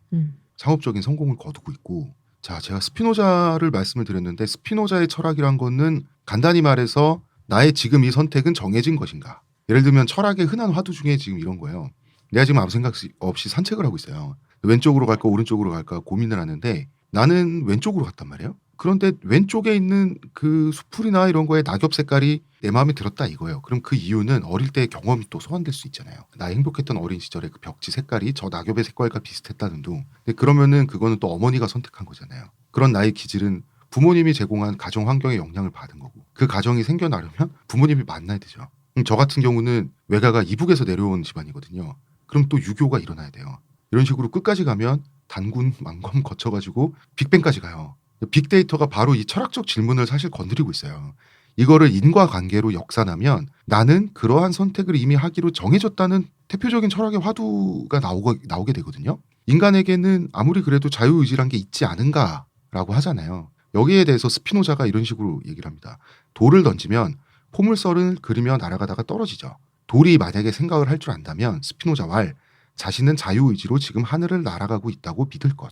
상업적인 성공을 거두고 있고 자 제가 스피노자를 말씀을 드렸는데 스피노자의 철학이란 거는 간단히 말해서 나의 지금 이 선택은 정해진 것인가. 예를 들면 철학의 흔한 화두 중에 지금 이런 거예요. 내가 지금 아무 생각 없이 산책을 하고 있어요. 왼쪽으로 갈까 오른쪽으로 갈까 고민을 하는데 나는 왼쪽으로 갔단 말이에요. 그런데 왼쪽에 있는 그 수풀이나 이런 거에 낙엽 색깔이 내 마음에 들었다 이거예요. 그럼 그 이유는 어릴 때의 경험이 또 소환될 수 있잖아요. 나 행복했던 어린 시절에 그 벽지 색깔이 저 낙엽의 색깔과 비슷했다는 둥. 근데 그러면은 그거는 또 어머니가 선택한 거잖아요. 그런 나의 기질은 부모님이 제공한 가정 환경의 영향을 받은 거고 그 가정이 생겨나려면 부모님이 만나야 되죠. 저 같은 경우는 외가가 이북에서 내려온 집안이거든요. 그럼 또 유교가 일어나야 돼요. 이런 식으로 끝까지 가면 단군, 만검 거쳐가지고 빅뱅까지 가요. 빅데이터가 바로 이 철학적 질문을 사실 건드리고 있어요. 이거를 인과관계로 역산하면 나는 그러한 선택을 이미 하기로 정해졌다는 대표적인 철학의 화두가 나오게 되거든요. 인간에게는 아무리 그래도 자유의지란 게 있지 않은가라고 하잖아요. 여기에 대해서 스피노자가 이런 식으로 얘기를 합니다. 돌을 던지면 포물선을 그리며 날아가다가 떨어지죠. 돌이 만약에 생각을 할 줄 안다면 스피노자 왈 자신은 자유의지로 지금 하늘을 날아가고 있다고 믿을 것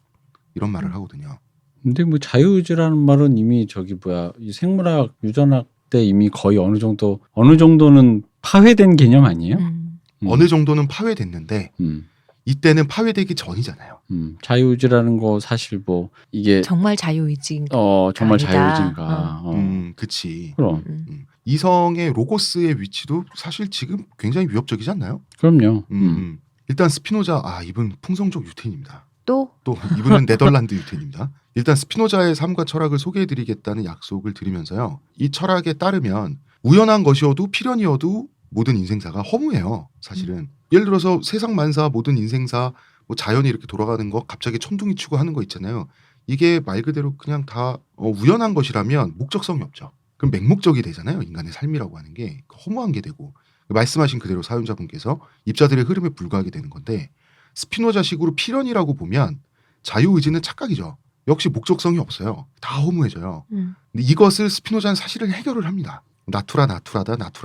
이런 말을 하거든요. 근데 뭐 자유의지라는 말은 이미 저기 뭐야 이 생물학 유전학 때 이미 거의 어느 정도는 파회된 개념 아니에요? 어느 정도는 파회됐는데 이때는 파회되기 전이잖아요. 자유의지라는 거 사실 뭐 이게 정말 자유의지인가? 정말 아니다. 자유의지인가? 그치. 그럼 이성의 로고스의 위치도 사실 지금 굉장히 위협적이지 않나요? 그럼요. 일단 스피노자 이분 풍성적 유태인입니다. 또 이분은 네덜란드 유태인입니다. 일단 스피노자의 삶과 철학을 소개해드리겠다는 약속을 드리면서요. 이 철학에 따르면 우연한 것이어도 필연이어도 모든 인생사가 허무해요. 사실은. 예를 들어서 세상 만사 모든 인생사 뭐 자연이 이렇게 돌아가는 거 갑자기 천둥이 치고 하는 거 있잖아요. 이게 말 그대로 그냥 다 우연한 것이라면 목적성이 없죠. 그럼 맹목적이 되잖아요. 인간의 삶이라고 하는 게 허무한 게 되고 말씀하신 그대로 사연자분께서 입자들의 흐름에 불과하게 되는 건데 스피노자식으로 필연이라고 보면 자유의지는 착각이죠. 역시 목적성이 없어요. 다 허무해져요. 근데 이것을 스피노자는 사실은 해결을 합니다. 나투라다,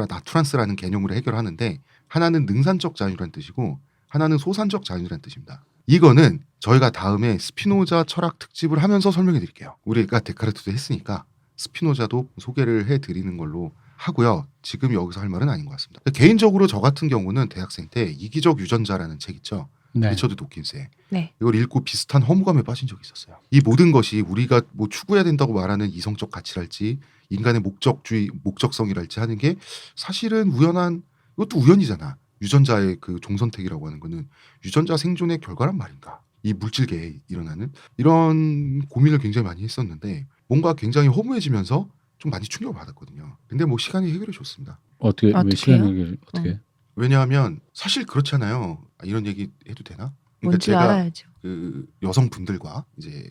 나투란스라는 개념으로 해결하는데 하나는 능산적 자유란 뜻이고 하나는 소산적 자유란 뜻입니다. 이거는 저희가 다음에 스피노자 철학 특집을 하면서 설명해 드릴게요. 우리가 데카르트도 했으니까 스피노자도 소개를 해드리는 걸로 하고요. 지금 여기서 할 말은 아닌 것 같습니다. 개인적으로 저 같은 경우는 대학생 때 이기적 유전자라는 책 있죠. 네. 리처드 도킨스의 네. 이걸 읽고 비슷한 허무감에 빠진 적이 있었어요. 이 모든 것이 우리가 뭐 추구해야 된다고 말하는 이성적 가치랄지 인간의 목적주의, 목적성이랄지 하는 게 사실은 이것도 우연이잖아. 유전자의 그 종선택이라고 하는 거는 유전자 생존의 결과란 말인가. 이 물질계에 일어나는 이런 고민을 굉장히 많이 했었는데 뭔가 굉장히 허무해지면서 좀 많이 충격을 받았거든요. 근데 뭐 시간이 해결해 줬습니다. 어떻게 어떡해요? 시간을 어떻게? 왜냐하면 사실 그렇잖아요. 이런 얘기 해도 되나? 뭔지 알아야죠. 그 여성분들과 이제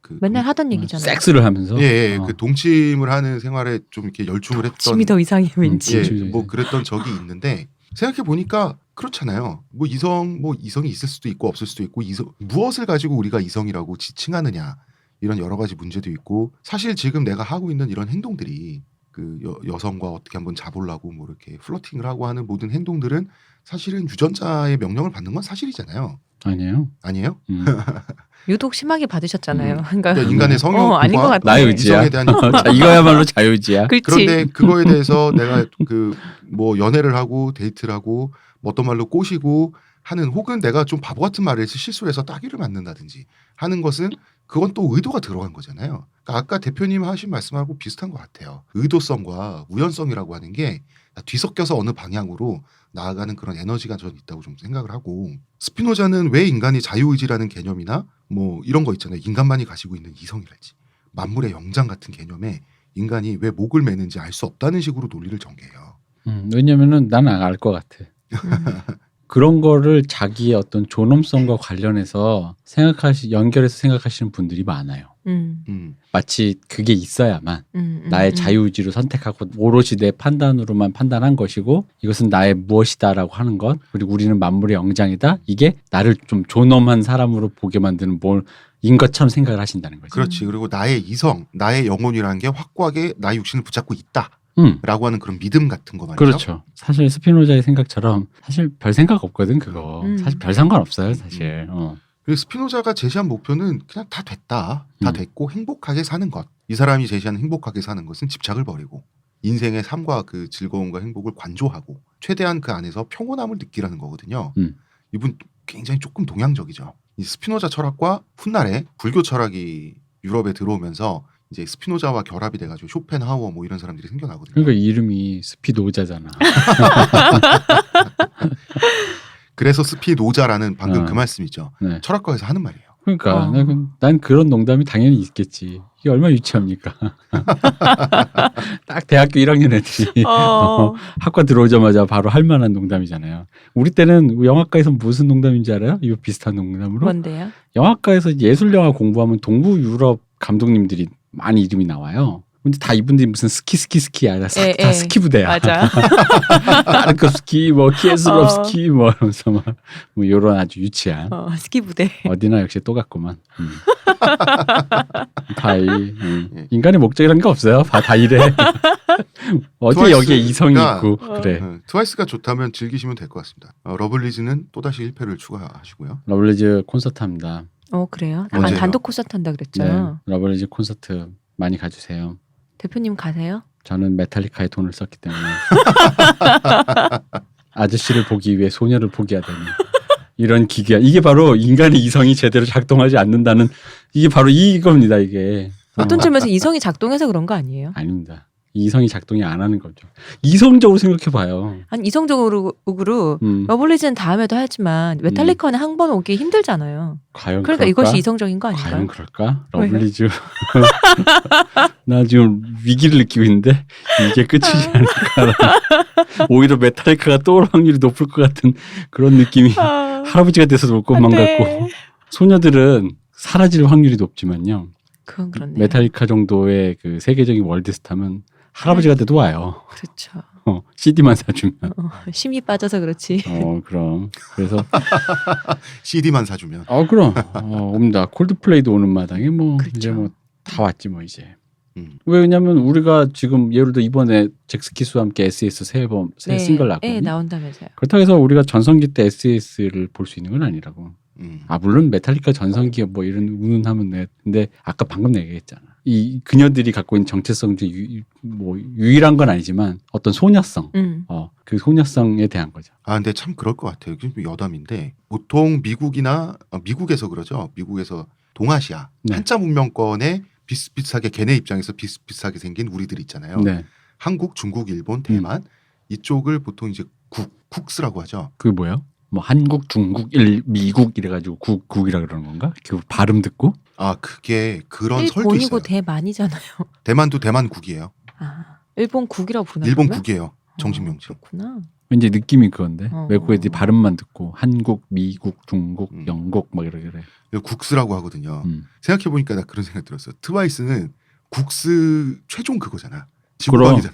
그 맨날 하던 얘기잖아요. 섹스를 하면서 그 동침을 하는 생활에 좀 이렇게 열중을 했던 침이 더 이상해 왠지. 뭐 그랬던 적이 있는데 생각해 보니까 그렇잖아요. 이성이 있을 수도 있고 없을 수도 있고 무엇을 가지고 우리가 이성이라고 지칭하느냐 이런 여러 가지 문제도 있고 사실 지금 내가 하고 있는 이런 행동들이 그 여성과 어떻게 한번 잡으려고 뭐 이렇게 플러팅을 하고 하는 모든 행동들은 사실은 유전자의 명령을 받는 건 사실이잖아요. 아니에요. 아니에요? 유독 심하게 받으셨잖아요. 그러니까 그러니까 인간의 성욕과 아닌 것 같아. 나의 의지야. 이성에 대한 자, 이거야말로 자유의지야. 그렇지. 그런데 그거에 대해서 내가 그 뭐 연애를 하고 데이트를 하고 뭐 어떤 말로 꼬시고 하는 혹은 내가 좀 바보 같은 말을 해서 실수를 해서 따귀를 맞는다든지 하는 것은 그건 또 의도가 들어간 거잖아요. 그러니까 아까 대표님 하신 말씀하고 비슷한 것 같아요. 의도성과 우연성이라고 하는 게 뒤섞여서 어느 방향으로 나아가는 그런 에너지가 저는 있다고 좀 생각을 하고 스피노자는 왜 인간이 자유의지라는 개념이나 뭐 이런 거 있잖아요. 인간만이 가지고 있는 이성이랄지 만물의 영장 같은 개념에 인간이 왜 목을 매는지 알 수 없다는 식으로 논리를 전개해요. 왜냐면은 나는 알 것 같아. 그런 거를 자기의 어떤 존엄성과 관련해서 연결해서 생각하시는 분들이 많아요. 마치 그게 있어야만 나의 자유의지로 선택하고 오롯이 내 판단으로만 판단한 것이고 이것은 나의 무엇이다라고 하는 것 그리고 우리는 만물의 영장이다. 이게 나를 좀 존엄한 사람으로 보게 만드는 인 것처럼 생각을 하신다는 거죠. 그렇지. 그리고 나의 이성, 나의 영혼이라는 게 확고하게 나의 육신을 붙잡고 있다. 라고 하는 그런 믿음 같은 거 말이죠. 그렇죠. 사실 스피노자의 생각처럼 사실 별 생각 없거든 그거. 사실 별 상관없어요 사실. 그리고 스피노자가 제시한 목표는 그냥 다 됐다. 다 됐고 행복하게 사는 것. 이 사람이 제시하는 행복하게 사는 것은 집착을 버리고 인생의 삶과 그 즐거움과 행복을 관조하고 최대한 그 안에서 평온함을 느끼라는 거거든요. 이분 굉장히 조금 동양적이죠. 이 스피노자 철학과 훗날에 불교 철학이 유럽에 들어오면서 이제 스피노자와 결합이 돼가지고 쇼펜하우어 뭐 이런 사람들이 생겨나거든요. 그러니까 이름이 스피노자잖아. 그래서 스피노자라는 방금 그 말씀이죠. 네. 철학과에서 하는 말이에요. 그러니까 난 그런 농담이 당연히 있겠지. 이게 얼마나 유치합니까? 딱 대학교 1학년 애들이 학과 들어오자마자 바로 할 만한 농담이잖아요. 우리 때는 영화과에서 무슨 농담인지 알아요? 이거 비슷한 농담으로. 뭔데요? 영화과에서 예술영화 공부하면 동부 유럽 감독님들이 많이 이름이 나와요. 근데 다 이분들이 무슨 스키 아니라 다 스키 부대야. 맞아. 타르코프스키, 뭐 키에슬롭스키, 뭐 이러면서 뭐 이런 아주 유치한. 스키 부대. 어디나 역시 똑같구만. 인간의 목적이라는 게 없어요. 다 이래. 어디 여기에 이성이 있고 그래. 트와이스가 좋다면 즐기시면 될 것 같습니다. 러블리즈는 또다시 1패를 추가하시고요. 러블리즈 콘서트 합니다. 그래요? 언제요? 단독 콘서트 한다 그랬죠. 네, 러블리즈 콘서트 많이 가주세요. 대표님 가세요? 저는 메탈리카에 돈을 썼기 때문에 아저씨를 보기 위해 소녀를 포기하다니 이런 기괴한 이게 바로 인간의 이성이 제대로 작동하지 않는다는 이게 바로 이겁니다. 이게 어떤 점에서 이성이 작동해서 그런 거 아니에요? 아닙니다. 이성이 작동이 안 하는 거죠. 이성적으로 생각해봐요. 아니 이성적으로 러블리즈는 다음에도 하지만 메탈리카는 한 번 오기 힘들잖아요. 과연 그러니까 그럴까? 이것이 이성적인 거 아닌가요? 과연 그럴까? 러블리즈 나 지금 위기를 느끼고 있는데 이게 끝이지 않을까. 오히려 메탈리카가 떠오를 확률이 높을 것 같은 그런 느낌이 할아버지가 돼서 올 것만 같고 소녀들은 사라질 확률이 높지만요. 그건 그렇네요. 메탈리카 정도의 그 세계적인 월드스타면 할아버지가 돼도 와요. 그렇죠. CD만 사주면. 심이 빠져서 그렇지. 그럼. 그래서. CD만 사주면. 그럼. 옵니다. 콜드플레이도 오는 마당에 뭐, 그렇죠. 이제 뭐, 다 왔지 뭐, 이제. 왜냐면 우리가 지금 예를 들어 이번에 잭스키스와 함께 SES 새 싱글 나왔거든요. 네, 나온다면서요. 그렇다고 해서 우리가 전성기 때 SES를 볼 수 있는 건 아니라고. 물론 메탈리카 전성기 뭐 이런 운운하면 근데 아까 방금 얘기했잖아. 이 그녀들이 갖고 있는 정체성 중 유일한 건 아니지만 어떤 소녀성, 그 소녀성에 대한 거죠. 근데 참 그럴 것 같아요. 여담인데 보통 미국에서 그러죠. 미국에서 동아시아 한자 문명권에 비슷비슷하게 걔네 입장에서 비슷비슷하게 생긴 우리들 있잖아요. 네. 한국, 중국, 일본, 대만 이쪽을 보통 이제 국스라고 하죠. 그게 뭐예요? 뭐 한국, 중국, 미국 이래가지고 국이라 그러는 건가? 그 발음 듣고? 그게 그런 설도 일본이고 있어요. 대만이잖아요. 대만도 대만국이에요. 일본 국이라고 부르나요? 일본국이에요. 정식명칭. 그렇구나. 왠지 느낌이 그건데 외국 애들이 발음만 듣고 한국, 미국, 중국, 영국 막 이러게 그래. 국스라고 하거든요. 생각해보니까 나 그런 생각 들었어요. 트와이스는 국스 최종 그거잖아. 지구방이잖아.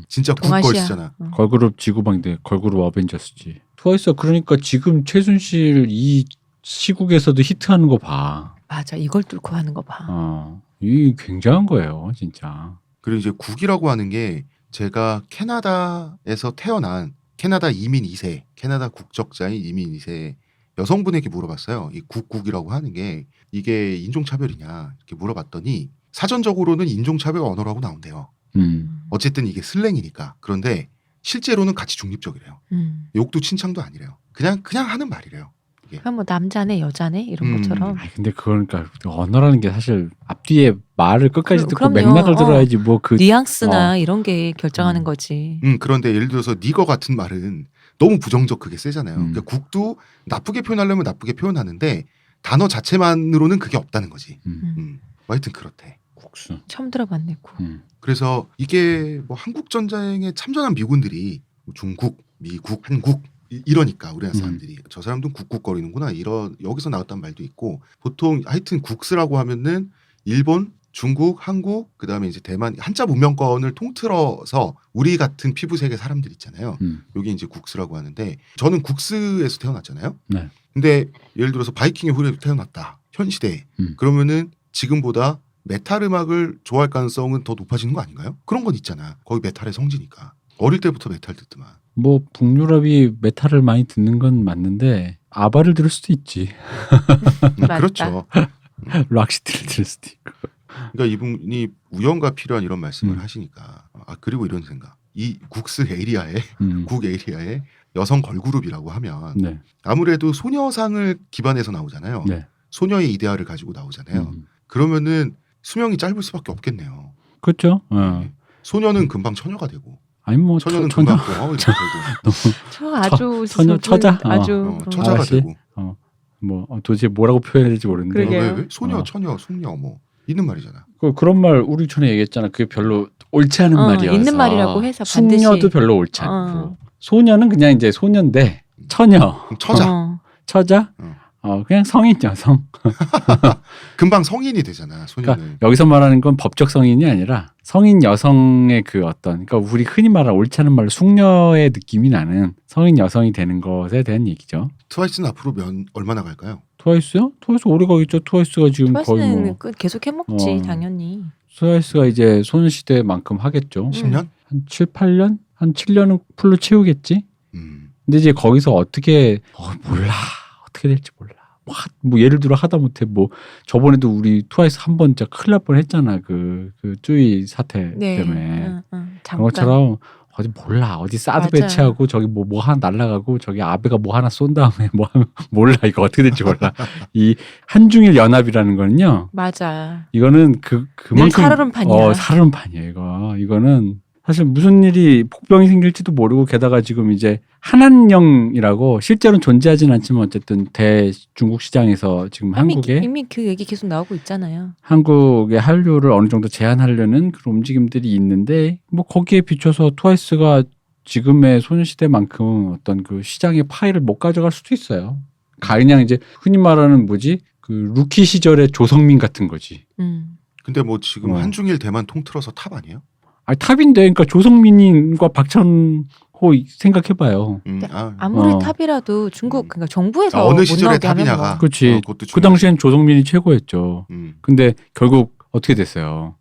진짜 국걸스잖아. 걸그룹 지구방인데 걸그룹 어벤져스지. 트와이스가 그러니까 지금 최순실 이 시국에서도 히트하는 거 봐. 맞아. 이걸 뚫고 하는 거 봐. 이 굉장한 거예요, 진짜. 그리고 이제 국이라고 하는 게 제가 캐나다에서 태어난 캐나다 이민 2세, 캐나다 국적자인 이민 2세 여성분에게 물어봤어요. 이 국이라고 하는 게 이게 인종차별이냐 이렇게 물어봤더니 사전적으로는 인종차별 언어라고 나온대요. 어쨌든 이게 슬랭이니까. 그런데 실제로는 같이 중립적이래요. 욕도 칭찬도 아니래요. 그냥 하는 말이래요. 그냥 뭐 남자네 여자네 이런 것처럼. 근데 그러니까 언어라는 게 사실 앞뒤에 말을 끝까지 듣고 그럼요. 맥락을 들어야지 뭐 그 뉘앙스나 이런 게 결정하는 거지. 그런데 예를 들어서 니거 같은 말은 너무 부정적 그게 세잖아요. 그러니까 국도 나쁘게 표현하려면 나쁘게 표현하는데 단어 자체만으로는 그게 없다는 거지. 하여튼 그렇대. 국수. 처음 들어봤네. 국. 그래서 이게 뭐 한국 전쟁에 참전한 미군들이 중국, 미국, 한국 이러니까 우리나라 사람들이 저 사람들은 국국거리는구나 여기서 나왔단 말도 있고 보통 하여튼 국스라고 하면은 일본, 중국, 한국 그다음에 이제 대만 한자 문명권을 통틀어서 우리 같은 피부색의 사람들 있잖아요. 여기 이제 국스라고 하는데 저는 국스에서 태어났잖아요. 네. 근데 예를 들어서 바이킹의 후예로 태어났다. 현 시대에. 그러면은 지금보다 메탈 음악을 좋아할 가능성은 더 높아지는 거 아닌가요? 그런 건 있잖아. 거기 메탈의 성지니까. 어릴 때부터 메탈 듣더만. 뭐 북유럽이 메탈을 많이 듣는 건 맞는데 아바를 들을 수도 있지. 그렇죠. 락시티를 들을 수도 있고. 그러니까 이분이 우연과 필요한 이런 말씀을 하시니까 그리고 이런 생각. 이 국스 에리아에 국 에리아에 여성 걸그룹이라고 하면 네. 아무래도 소녀상을 기반해서 나오잖아요. 네. 소녀의 이데아를 가지고 나오잖아요. 그러면은 수명이 짧을 수밖에 없겠네요. 그렇죠. 네. 소녀는 금방 처녀가 되고 아니 뭐 처녀는 처녀 금방 공허가 되고 저 아주 처녀 처자 아주 처자가 아가씨? 되고 뭐 도대체 뭐라고 표현해야 될지 모르는데 그러게요. 왜? 소녀, 처녀, 숙녀 뭐 있는 말이잖아. 그런 말 우리 전에 얘기했잖아. 그게 별로 옳지 않은 말이어서 있는 말이라고 해서 반드시 숙녀도 별로 옳지 않고 소녀는 그냥 이제 소녀인데 처녀, 처자. 처자, 그냥 성인 여성. 금방 성인이 되잖아. 소녀는. 그러니까 여기서 말하는 건 법적 성인이 아니라 성인 여성의 그 어떤 그러니까 우리 흔히 말하는 옳지 않은 말로 숙녀의 느낌이 나는 성인 여성이 되는 것에 대한 얘기죠. 트와이스는 앞으로 얼마나 갈까요? 트와이스요? 트와이스 오래 가겠죠. 트와이스가 지금 거의 트와이스는 뭐 계속 해먹지 당연히. 트와이스가 이제 소녀시대만큼 하겠죠. 10년? 한 7, 8년? 한 7년은 풀로 채우겠지. 근데 이제 거기서 어떻게 몰라. 어떻게 될지 몰라. 뭐 예를 들어 하다못해 뭐 저번에도 우리 트와이스 한 번 진짜 큰일 날 뻔했잖아. 그 쭈이 사태 때문에. 그런 것처럼 어디 몰라. 어디 사드 맞아. 배치하고 저기 뭐 하나 날라가고 저기 아베가 뭐 하나 쏜 다음에 뭐 하면 몰라. 이거 어떻게 될지 몰라. 이 한중일 연합이라는 거는요. 맞아. 이거는 그만큼 살얼음판이야. 살얼음판이에요. 이거는 사실 무슨 일이 폭병이 생길지도 모르고 게다가 지금 이제 한한령이라고 실제로는 존재하진 않지만 어쨌든 대중국 시장에서 지금 한국에 이미 그 얘기 계속 나오고 있잖아요. 한국의 한류를 어느 정도 제한하려는 그런 움직임들이 있는데 뭐 거기에 비춰서 트와이스가 지금의 소녀시대만큼 어떤 그 시장의 파이를 못 가져갈 수도 있어요. 그냥 이제 흔히 말하는 그 루키 시절의 조성민 같은 거지. 근데 뭐 지금 한중일 대만 통틀어서 탑 아니에요? 아니 탑인데 그러니까 조성민과 박찬호 생각해봐요. 아무리 탑이라도 중국 그러니까 정부에서 어느 못 시절에 나오게 하면 탑이냐가. 그렇지. 그것도 그 당시엔 조성민이 최고였죠. 음. 근데 결국 어떻게 됐어요.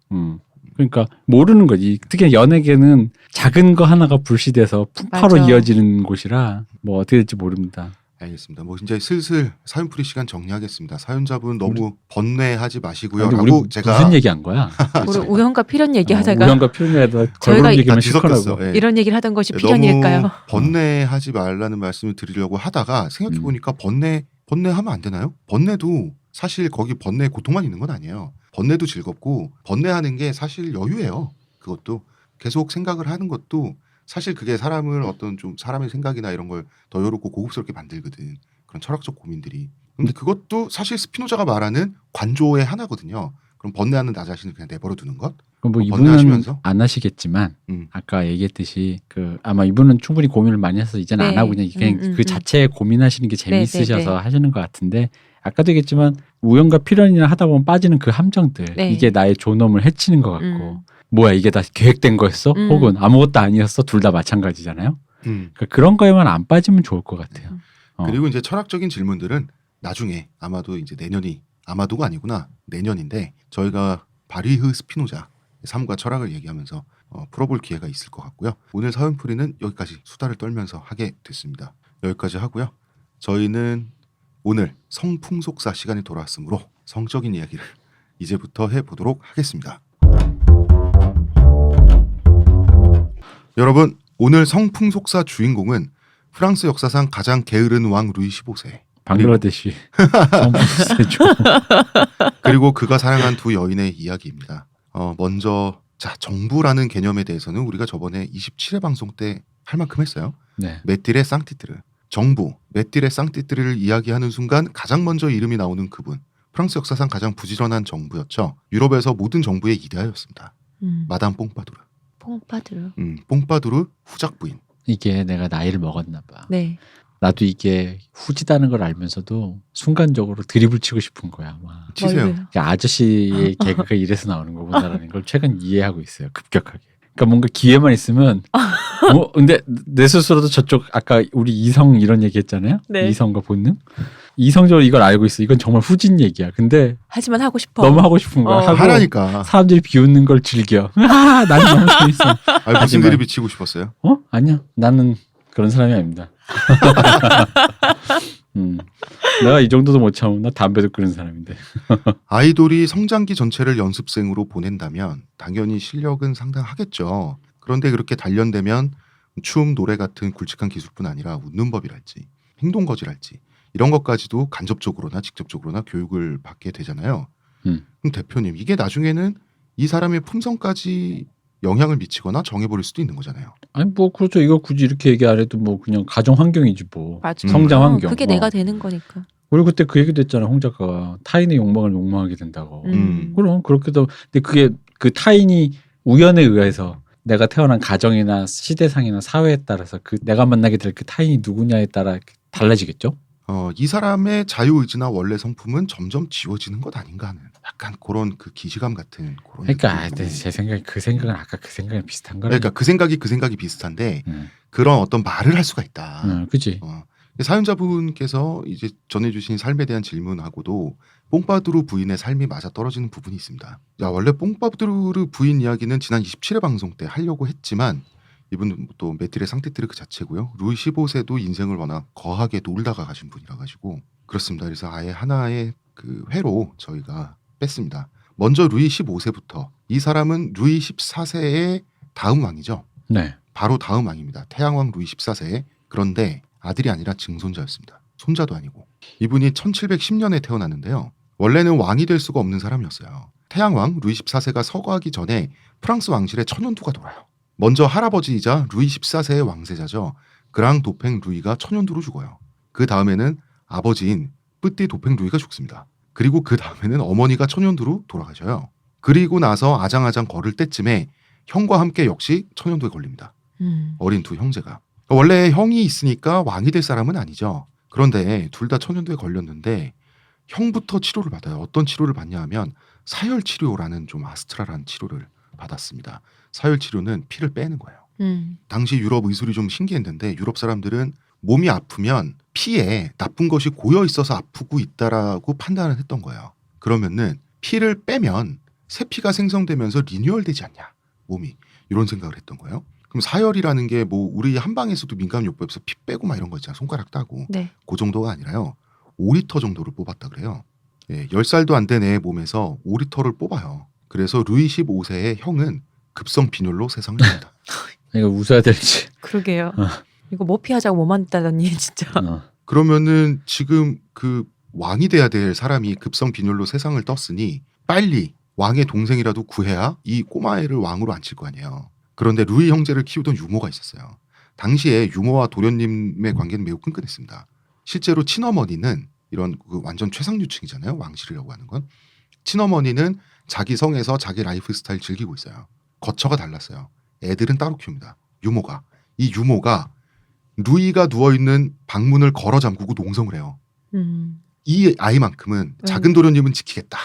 그러니까 모르는 거지. 특히 연예계는 작은 거 하나가 불씨돼서 풍파로 맞아. 이어지는 곳이라 뭐 어떻게 될지 모릅니다. 알겠습니다. 뭐 이제 슬슬 사연풀이 시간 정리하겠습니다. 사연자분 너무 번뇌하지 마시고요. 아니, 라고 우리 제가 무슨 얘기한 거야? 우리 우연과 필연 얘기하다가 우연과 필연에다 저희가 걸그룹 얘기만 다 실컷하고. 뒤섞였어. 예. 이런 얘기를 하던 것이 너무 필연일까요? 번뇌하지 말라는 말씀을 드리려고 하다가 생각해 보니까 번뇌하면 안 되나요? 번뇌도 사실 거기 번뇌의 고통만 있는 건 아니에요. 번뇌도 즐겁고 번뇌하는 게 사실 여유예요. 그것도 계속 생각을 하는 것도 사실 그게 사람을 어떤 좀 사람의 생각이나 이런 걸 더 여롭고 고급스럽게 만들거든. 그런 철학적 고민들이. 근데 그것도 사실 스피노자가 말하는 관조의 하나거든요. 그럼 번뇌하는 나 자신을 그냥 내버려 두는 것? 뭐 이분은 번뇌하시면서? 안 하시겠지만 아까 얘기했듯이 아마 이분은 충분히 고민을 많이 해서 이제는 네. 안 하고 그냥 그 자체에 고민하시는 게 재미있으셔서 하시는 것 같은데 아까도 얘기했지만 우연과 필연이나 하다 보면 빠지는 그 함정들 이게 나의 존엄을 해치는 것 같고 뭐야 이게 다 계획된 거였어? 혹은 아무것도 아니었어? 둘 다 마찬가지잖아요. 그러니까 그런 거에만 안 빠지면 좋을 것 같아요. 그리고 이제 철학적인 질문들은 나중에 아마도 이제 내년이 아마도가 아니구나. 내년인데 저희가 바리흐 스피노자 삶과 철학을 얘기하면서 풀어볼 기회가 있을 것 같고요. 오늘 사연풀이는 여기까지 수다를 떨면서 하게 됐습니다. 여기까지 하고요. 저희는 오늘 성풍속사 시간이 돌아왔으므로 성적인 이야기를 이제부터 해보도록 하겠습니다. 여러분, 오늘 성풍속사 주인공은 프랑스 역사상 가장 게으른 왕 루이 15세 방글라데시 성풍세죠. 그리고 그가 사랑한 두 여인의 이야기입니다. 먼저 자, 정부라는 개념에 대해서는 우리가 저번에 27회 방송 때 할 만큼 했어요. 네. 메띠레 쌍티트르. 정부, 메띠레 쌍티트르를 이야기하는 순간 가장 먼저 이름이 나오는 그분. 프랑스 역사상 가장 부지런한 정부였죠. 유럽에서 모든 정부의 이데아였습니다. 마담 뽕파두르. 뽕파두르. 뽕파두르 후작 부인. 이게 내가 나이를 먹었나 봐. 네. 나도 이게 후지다는 걸 알면서도 순간적으로 드립을 치고 싶은 거야. 막. 치세요. 뭘로요? 아저씨의 개그가 이래서 나오는 거구나라는 걸 최근 이해하고 있어요. 급격하게. 그러니까 뭔가 기회만 있으면 근데 내 스스로도 저쪽 아까 우리 이성 이런 얘기 했잖아요. 네. 이성과 본능. 이성적으로 이걸 알고 있어. 이건 정말 후진 얘기야. 근데 하지만 하고 싶어. 너무 하고 싶은 거야. 하고 하라니까. 사람들이 비웃는 걸 즐겨. 나는 너무 재밌어. 무슨 하지만- 드립이 치고 싶었어요? 아니야. 나는 그런 사람이 아닙니다. 내가 이 정도도 못 참으면 나 담배도 끊는 사람인데. 아이돌이 성장기 전체를 연습생으로 보낸다면 당연히 실력은 상당하겠죠. 그런데 그렇게 단련되면 춤, 노래 같은 굵직한 기술뿐 아니라 웃는 법이랄지 행동거지랄지 이런 것까지도 간접적으로나 직접적으로나 교육을 받게 되잖아요. 그럼 대표님, 이게 나중에는 이 사람의 품성까지 영향을 미치거나 정해버릴 수도 있는 거잖아요. 아니 뭐 그렇죠. 이거 굳이 이렇게 얘기 안 해도 뭐 그냥 가정 환경이지 뭐. 맞아. 성장 환경. 그게 내가 되는 거니까. 그리고 그때 그 얘기도 했잖아. 홍 작가가 타인의 욕망을 욕망하게 된다고. 그럼 그렇게도 근데 그게 그 타인이 우연에 의해서 내가 태어난 가정이나 시대상이나 사회에 따라서 그 내가 만나게 될 그 타인이 누구냐에 따라 달라지겠죠. 이 사람의 자유의지나 원래 성품은 점점 지워지는 것 아닌가 하는 약간 그런 그 기시감 같은 그런. 그러니까 느낌이 제 생각 그 생각은 아까 그 생각이랑 비슷한 거야. 그러니까 그 생각이 비슷한데 그런 어떤 말을 할 수가 있다. 그렇지. 사연자분께서 이제 전해주신 삶에 대한 질문하고도 뽕파두르 부인의 삶이 맞아 떨어지는 부분이 있습니다. 원래 뽕파두르 부인 이야기는 지난 27회 방송 때 하려고 했지만 이분은 또 메티레 상티트르 그 자체고요. 루이 15세도 인생을 워낙 거하게 놀다가 가신 분이라 가지고 그렇습니다. 그래서 아예 하나의 그 회로 저희가 뺐습니다. 먼저 루이 15세부터 이 사람은 루이 14세의 다음 왕이죠. 네. 바로 다음 왕입니다. 태양왕 루이 14세. 그런데 아들이 아니라 증손자였습니다. 손자도 아니고. 이분이 1710년에 태어났는데요. 원래는 왕이 될 수가 없는 사람이었어요. 태양왕 루이 14세가 서거하기 전에 프랑스 왕실에 천연두가 돌아요. 먼저 할아버지이자 루이 14세의 왕세자죠. 그랑 도팽 루이가 천연두로 죽어요. 그 다음에는 아버지인 뿌띠 도팽 루이가 죽습니다. 그리고 그 다음에는 어머니가 천연두로 돌아가셔요. 그리고 나서 아장아장 걸을 때쯤에 형과 함께 역시 천연두에 걸립니다. 어린 두 형제가. 원래 형이 있으니까 왕이 될 사람은 아니죠. 그런데 둘 다 천연두에 걸렸는데 형부터 치료를 받아요. 어떤 치료를 받냐 하면 사열 치료라는 좀 아스트랄한 치료를 받았습니다. 사열 치료는 피를 빼는 거예요. 당시 유럽 의술이 좀 신기했는데 유럽 사람들은 몸이 아프면 피에 나쁜 것이 고여 있어서 아프고 있다라고 판단을 했던 거예요. 그러면은 피를 빼면 새 피가 생성되면서 리뉴얼되지 않냐 몸이 이런 생각을 했던 거예요. 그럼 사열이라는 게 뭐 우리 한방에서도 민간요법에서 피 빼고 막 이런 거 있잖아요. 손가락 따고 네. 그 정도가 아니라요. 5리터 정도를 뽑았다 그래요. 10살도 안 된 애의 몸에서 5리터를 뽑아요. 그래서 루이 15세의 형은 급성 빈혈로 세상을 냅니다. 이거 웃어야 될지. 그러게요. 이거 모피하자고 뭐 만다더니 진짜. 그러면은 지금 그 왕이 돼야 될 사람이 급성 빈혈로 세상을 떴으니 빨리 왕의 동생이라도 구해야 이 꼬마애를 왕으로 앉힐 거 아니에요. 그런데 루이 형제를 키우던 유모가 있었어요. 당시에 유모와 도련님의 관계는 매우 끈끈했습니다. 실제로 친어머니는 이런 그 완전 최상류층이잖아요. 왕실이라고 하는 건. 친어머니는 자기 성에서 자기 라이프 스타일 즐기고 있어요. 거처가 달랐어요. 애들은 따로 키웁니다. 유모가. 이 유모가 루이가 누워있는 방문을 걸어 잠그고 농성을 해요. 이 아이만큼은 작은 도련님은 지키겠다.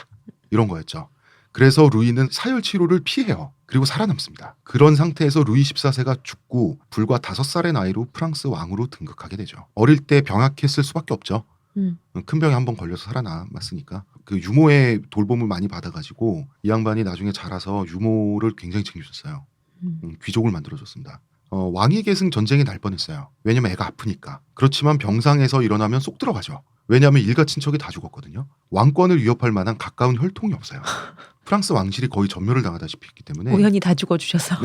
이런 거였죠. 그래서 루이는 사열 치료를 피해요. 그리고 살아남습니다. 그런 상태에서 루이 14세가 죽고 불과 5살의 나이로 프랑스 왕으로 등극하게 되죠. 어릴 때 병약했을 수밖에 없죠. 큰 병에 한번 걸려서 살아남았으니까. 그 유모의 돌봄을 많이 받아가지고 이 양반이 나중에 자라서 유모를 굉장히 챙겨줬어요. 귀족을 만들어줬습니다. 왕위 계승 전쟁이 날 뻔했어요. 왜냐면 애가 아프니까. 그렇지만 병상에서 일어나면 쏙 들어가죠. 왜냐하면 일가 친척이 다 죽었거든요. 왕권을 위협할 만한 가까운 혈통이 없어요. 프랑스 왕실이 거의 전멸을 당하다시피 했기 때문에 우연히 다 죽어주셔서.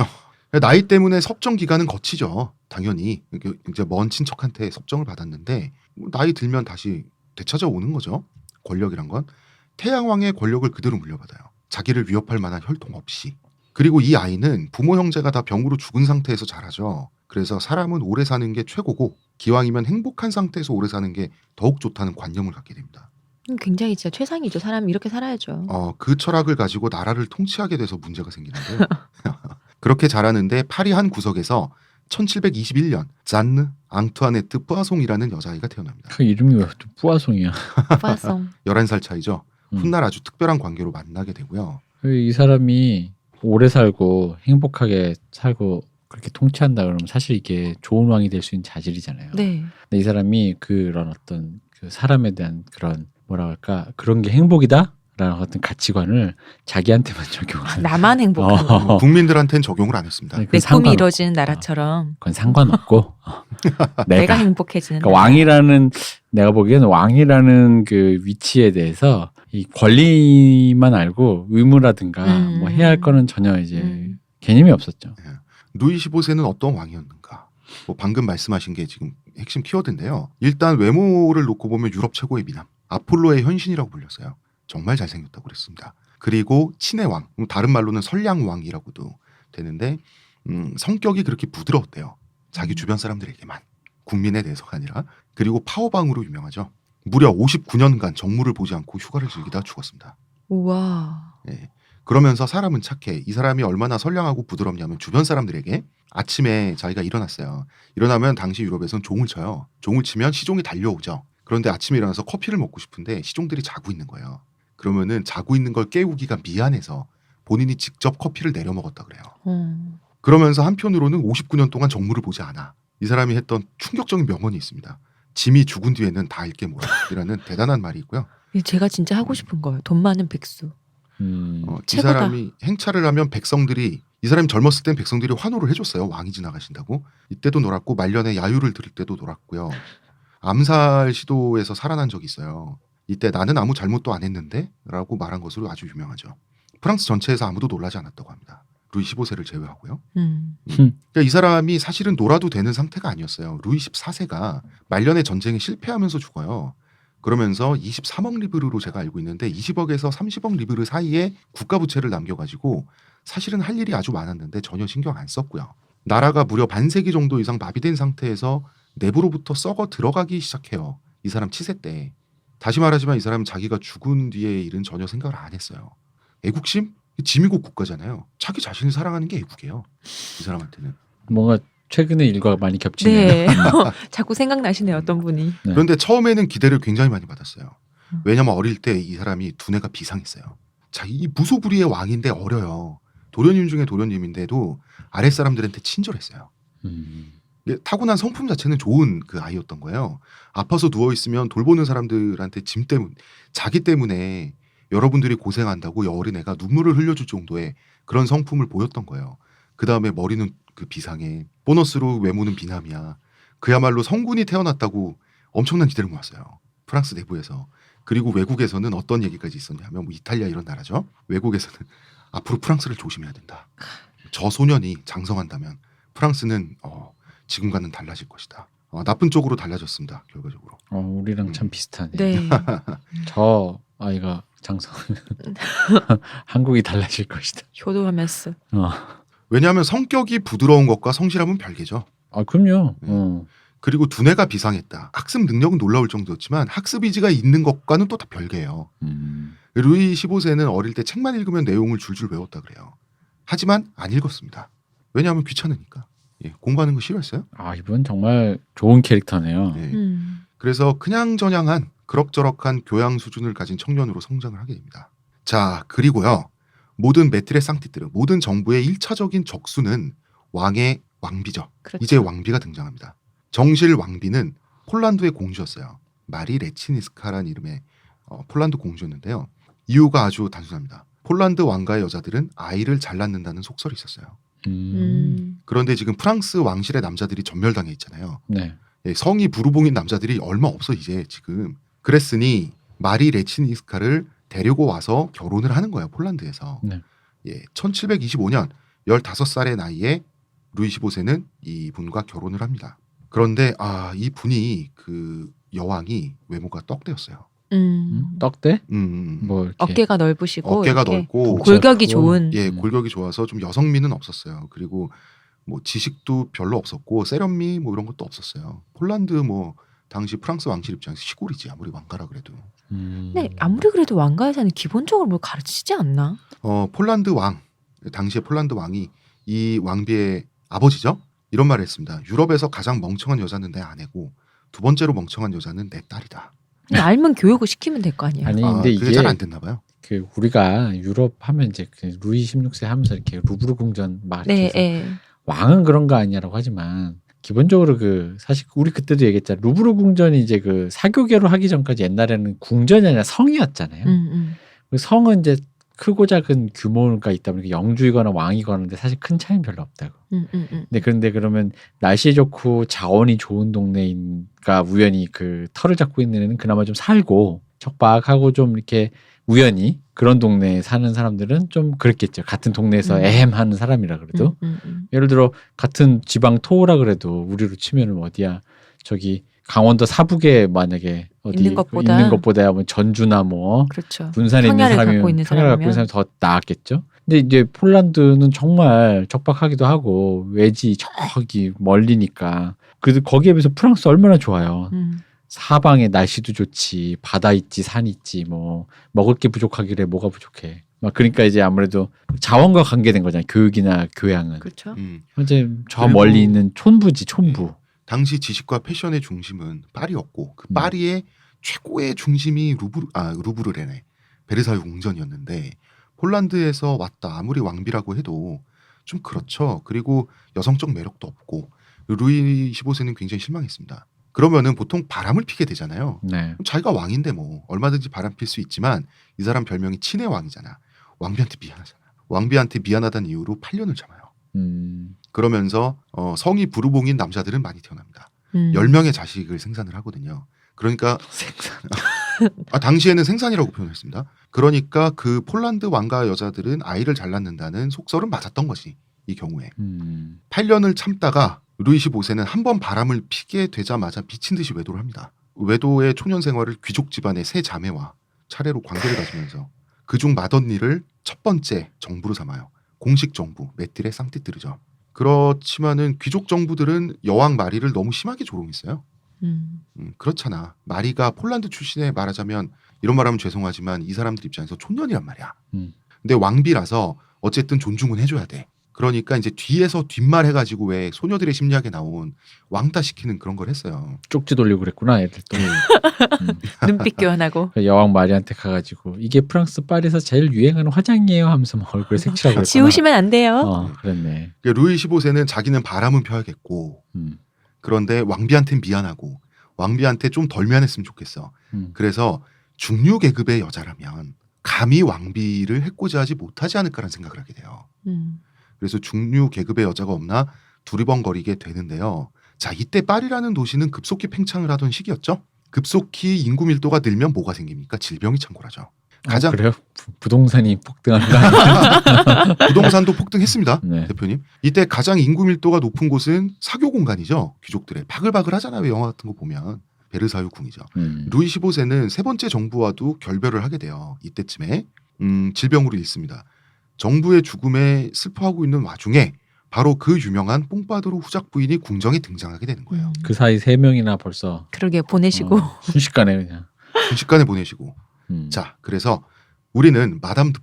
나이 때문에 섭정 기간은 거치죠. 당연히 이제 먼 친척한테 섭정을 받았는데 나이 들면 다시 되찾아오는 거죠. 권력이란 건 태양왕의 권력을 그대로 물려받아요. 자기를 위협할 만한 혈통 없이. 그리고 이 아이는 부모 형제가 다 병으로 죽은 상태에서 자라죠. 그래서 사람은 오래 사는 게 최고고 기왕이면 행복한 상태에서 오래 사는 게 더욱 좋다는 관념을 갖게 됩니다. 굉장히 진짜 최상이죠. 사람이 이렇게 살아야죠. 그 철학을 가지고 나라를 통치하게 돼서 문제가 생기는데요. 그렇게 자라는데 파리 한 구석에서 1721년 잔느 앙투아네트 뿌아송이라는 여자아이가 태어납니다. 그 이름이 왜 또 뿌아송이야? 파송. 11살 차이죠. 훗날 아주 특별한 관계로 만나게 되고요. 이 사람이 오래 살고 행복하게 살고 그렇게 통치한다 그러면 사실 이게 좋은 왕이 될 수 있는 자질이잖아요. 네. 근데 이 사람이 그런 어떤 그 사람에 대한 그런 뭐라 할까 그런 게 행복이다? 라는 어떤 가치관을 자기한테만 적용하는. 나만 행복한 거. 국민들한테는 적용을 안 했습니다. 네, 내 그건 꿈이 상관없고. 이루어지는 나라처럼 그건 상관없고 내가 행복해지는 그러니까 왕이라는 내가 보기에는 왕이라는 그 위치에 대해서 이 권리만 알고 의무라든가 뭐 해야 할 거는 전혀 이제 개념이 없었죠. 루이 15세는 어떤 왕이었는가? 뭐 방금 말씀하신 게 지금 핵심 키워드인데요. 일단 외모를 놓고 보면 유럽 최고의 미남, 아폴로의 현신이라고 불렸어요. 정말 잘생겼다고 그랬습니다. 그리고 친의 왕, 다른 말로는 선량왕이라고도 되는데 성격이 그렇게 부드러웠대요. 자기 주변 사람들에게만, 국민에 대해서가 아니라. 그리고 파워방으로 유명하죠. 무려 59년간 정무를 보지 않고 휴가를 즐기다 죽었습니다. 우와. 예. 그러면서 사람은 착해. 이 사람이 얼마나 선량하고 부드럽냐면 주변 사람들에게 아침에 자기가 일어났어요. 일어나면 당시 유럽에서는 종을 쳐요. 종을 치면 시종이 달려오죠. 그런데 아침에 일어나서 커피를 먹고 싶은데 시종들이 자고 있는 거예요. 그러면은 자고 있는 걸 깨우기가 미안해서 본인이 직접 커피를 내려 먹었다 그래요. 그러면서 한편으로는 59년 동안 정무를 보지 않아. 이 사람이 했던 충격적인 명언이 있습니다. 짐이 죽은 뒤에는 다 읽게 뭐라 이라는 대단한 말이 있고요. 제가 진짜 하고 싶은 거예요. 돈 많은 백수. 이 최고다. 사람이 행차를 하면 백성들이 이 사람이 젊었을 땐 백성들이 환호를 해줬어요. 왕이 지나가신다고. 이때도 놀았고 말년에 야유를 들을 때도 놀았고요. 암살 시도에서 살아난 적이 있어요. 이때 나는 아무 잘못도 안 했는데 라고 말한 것으로 아주 유명하죠. 프랑스 전체에서 아무도 놀라지 않았다고 합니다. 루이 15세를 제외하고요. 그러니까 이 사람이 사실은 놀아도 되는 상태가 아니었어요. 루이 14세가 말년에 전쟁에 실패하면서 죽어요. 그러면서 23억 리브르로 제가 알고 있는데 20억에서 30억 리브르 사이에 국가부채를 남겨가지고 사실은 할 일이 아주 많았는데 전혀 신경 안 썼고요. 나라가 무려 반세기 정도 이상 마비된 상태에서 내부로부터 썩어 들어가기 시작해요. 이 사람 치세 때. 다시 말하지만 이 사람은 자기가 죽은 뒤의 일은 전혀 생각을 안 했어요. 애국심? 지미국 국가잖아요. 자기 자신을 사랑하는 게 애국이에요. 이 사람한테는. 뭔가 최근의 일과 많이 겹치네요. 네. 자꾸 생각나시네요. 어떤 분이. 네. 그런데 처음에는 기대를 굉장히 많이 받았어요. 왜냐면 어릴 때 이 사람이 두뇌가 비상했어요. 자, 이 무소불위의 왕인데 어려요. 도련님 중에 도련님인데도 아랫사람들한테 친절했어요. 타고난 성품 자체는 좋은 그 아이였던 거예요. 아파서 누워있으면 돌보는 사람들한테 자기 때문에 여러분들이 고생한다고 이 어린애가 눈물을 흘려줄 정도의 그런 성품을 보였던 거예요. 그 다음에 머리는 그 비상해. 보너스로 외모는 미남이야. 그야말로 성군이 태어났다고 엄청난 기대를 모았어요. 프랑스 내부에서. 그리고 외국에서는 어떤 얘기까지 있었냐면 뭐 이탈리아 이런 나라죠. 외국에서는 앞으로 프랑스를 조심해야 된다. 저 소년이 장성한다면 프랑스는 지금과는 달라질 것이다. 나쁜 쪽으로 달라졌습니다. 결과적으로. 우리랑 참 비슷하네. 네. 저 아이가 장성하면 한국이 달라질 것이다. 효도하면서. 왜냐하면 성격이 부드러운 것과 성실함은 별개죠. 그럼요. 그리고 두뇌가 비상했다. 학습 능력은 놀라울 정도였지만 학습 의지가 있는 것과는 또 다 별개예요. 루이 15세는 어릴 때 책만 읽으면 내용을 줄줄 외웠다 그래요. 하지만 안 읽었습니다. 왜냐하면 귀찮으니까. 공부하는 거 싫어했어요. 이분 정말 좋은 캐릭터네요. 그래서 그냥저냥한 그럭저럭한 교양 수준을 가진 청년으로 성장을 하게 됩니다. 자, 그리고요. 모든 메트레 상티뜨르, 모든 정부의 1차적인 적수는 왕의 왕비죠. 그렇죠. 이제 왕비가 등장합니다. 정실 왕비는 폴란드의 공주였어요. 마리 레치니스카라는 이름의 폴란드 공주였는데요. 이유가 아주 단순합니다. 폴란드 왕가의 여자들은 아이를 잘 낳는다는 속설이 있었어요. 그런데 지금 프랑스 왕실의 남자들이 전멸당해 있잖아요. 네. 예, 성이 부르봉인 남자들이 얼마 없어 이제 지금. 그랬으니 마리 레치니스카를 데리고 와서 결혼을 하는 거예요. 폴란드에서. 네. 예, 1725년 15살의 나이에 루이 15세는 이분과 결혼을 합니다. 그런데 이 분이 그 여왕이 외모가 떡대였어요. 떡대? 음. 뭐 이렇게. 어깨가 넓으시고 어깨가 이렇게 넓고 골격이 좋은. 예, 골격이 좋아서 좀 여성미는 없었어요. 그리고 뭐 지식도 별로 없었고 세련미 뭐 이런 것도 없었어요. 폴란드 뭐 당시 프랑스 왕실 입장에서 시골이지 아무리 왕가라 그래도. 근데 아무리 그래도 왕가에서는 기본적으로 뭘 가르치지 않나? 폴란드 왕 당시에 폴란드 왕이 이 왕비의 아버지죠. 이런 말을 했습니다. 유럽에서 가장 멍청한 여자는 내 아내고 두 번째로 멍청한 여자는 내 딸이다. 그냥 알면 교육을 시키면 될 거 아니에요. 아니 근데 그게 이게 잘 안 됐나 봐요. 그 우리가 유럽 하면 이제 그 루이 16세 하면서 이렇게 루브르 궁전 막 이렇게 네, 해서 예. 왕은 그런 거 아니냐라고 하지만 기본적으로 그 사실 우리 그때도 얘기했잖아요. 루브르 궁전이 이제 그 사교계로 하기 전까지 옛날에는 궁전이 아니라 성이었잖아요. 그 성은 이제 크고 작은 규모가 있다 보니까 영주이거나 왕이거나 하는데 사실 큰 차이는 별로 없다고. 근데 그런데 그러면 날씨 좋고 자원이 좋은 동네인가 우연히 그 터를 잡고 있는 애는 그나마 좀 살고 척박하고 좀 이렇게 우연히 그런 동네에 사는 사람들은 좀 그랬겠죠. 같은 동네에서 애헴하는 사람이라 그래도 예를 들어 같은 지방 토우라 그래도 우리로 치면은 어디야 저기 강원도 사북에 만약에 어디 있는 것보다 뭐 전주나 뭐 그렇죠. 군산에 있는 평야를 사람이 갖고 있는 평야를 갖고 있는 사람이 더 나았겠죠. 근데 이제 폴란드는 정말 척박하기도 하고 외지 저기 멀리니까 그래도 거기에 비해서 프랑스 얼마나 좋아요. 사방에 날씨도 좋지, 바다 있지, 산 있지, 뭐 먹을 게 부족하길래 뭐가 부족해. 막 그러니까 이제 아무래도 자원과 관계된 거잖아요. 교육이나 교양은. 그렇죠. 이제 저 그리고- 멀리 있는 촌부지, 촌부. 당시 지식과 패션의 중심은 파리였고 그 파리의 최고의 중심이 루브르레네 베르사유 궁전이었는데 폴란드에서 왔다 아무리 왕비라고 해도 좀 그렇죠. 그리고 여성적 매력도 없고 루이 15세는 굉장히 실망했습니다. 그러면은 보통 바람을 피게 되잖아요. 네. 그럼 자기가 왕인데 뭐 얼마든지 바람 필 수 있지만 이 사람 별명이 친의 왕이잖아. 왕비한테 미안하잖아. 왕비한테 미안하다는 이유로 8년을 참아요. 그러면서 성이 부르봉인 남자들은 많이 태어납니다. 10명의 자식을 생산을 하거든요. 그러니까 당시에는 생산이라고 표현했습니다. 그러니까 그 폴란드 왕가 여자들은 아이를 잘 낳는다는 속설은 맞았던 거지. 이 경우에. 8년을 참다가 루이 15세는 한 번 바람을 피게 되자마자 미친 듯이 외도를 합니다. 외도의 초년 생활을 귀족 집안의 세 자매와 차례로 관계를 가지면서 그중 맏언니를 첫 번째 정부로 삼아요. 공식 정부, 메띠레 상티뜨르죠. 그렇지만은 귀족 정부들은 여왕 마리를 너무 심하게 조롱했어요. 그렇잖아. 마리가 폴란드 출신에 말하자면 이런 말하면 죄송하지만 이 사람들 입장에서 촌년이란 말이야. 근데 왕비라서 어쨌든 존중은 해줘야 돼. 그러니까 이제 뒤에서 뒷말 해가지고 왜 소녀들의 심리학에 나온 왕따 시키는 그런 걸 했어요. 쪽지 돌리고 그랬구나 애들 또. 눈빛 교환하고 여왕 마리한테 가가지고 이게 프랑스 파리에서 제일 유행하는 화장이에요 하면서 막 얼굴에 색칠하고 그랬구나. 지우시면 안 돼요. 그랬네. 그러니까 루이 15세는 자기는 바람은 펴야겠고 그런데 왕비한테는 미안하고 왕비한테 좀 덜 미안했으면 좋겠어. 그래서 중류 계급의 여자라면 감히 왕비를 해코지 하지 못하지 않을까라는 생각을 하게 돼요. 그래서 중류 계급의 여자가 없나 두리번거리게 되는데요. 자, 이때 파리라는 도시는 급속히 팽창을 하던 시기였죠. 급속히 인구 밀도가 늘면 뭐가 생깁니까? 질병이 창궐하죠. 가장 그래요? 부동산이 폭등하는 거 아니에요? 부동산도 폭등했습니다. 네. 대표님. 이때 가장 인구 밀도가 높은 곳은 사교 공간이죠. 귀족들의 바글바글 하잖아요. 영화 같은 거 보면. 베르사유 궁이죠. 루이 15세는 세 번째 정부와도 결별을 하게 돼요. 이때쯤에 질병으로 잃습니다. 정부의 죽음에 슬퍼하고 있는 와중에 바로 그 유명한 뽕바드로 후작 부인이 궁정에 등장하게 되는 거예요. 그 사이 3명이나 벌써 그러게 보내시고 순식간에 그냥. 순식간에 보내시고. 자, 그래서 우리는 마담 드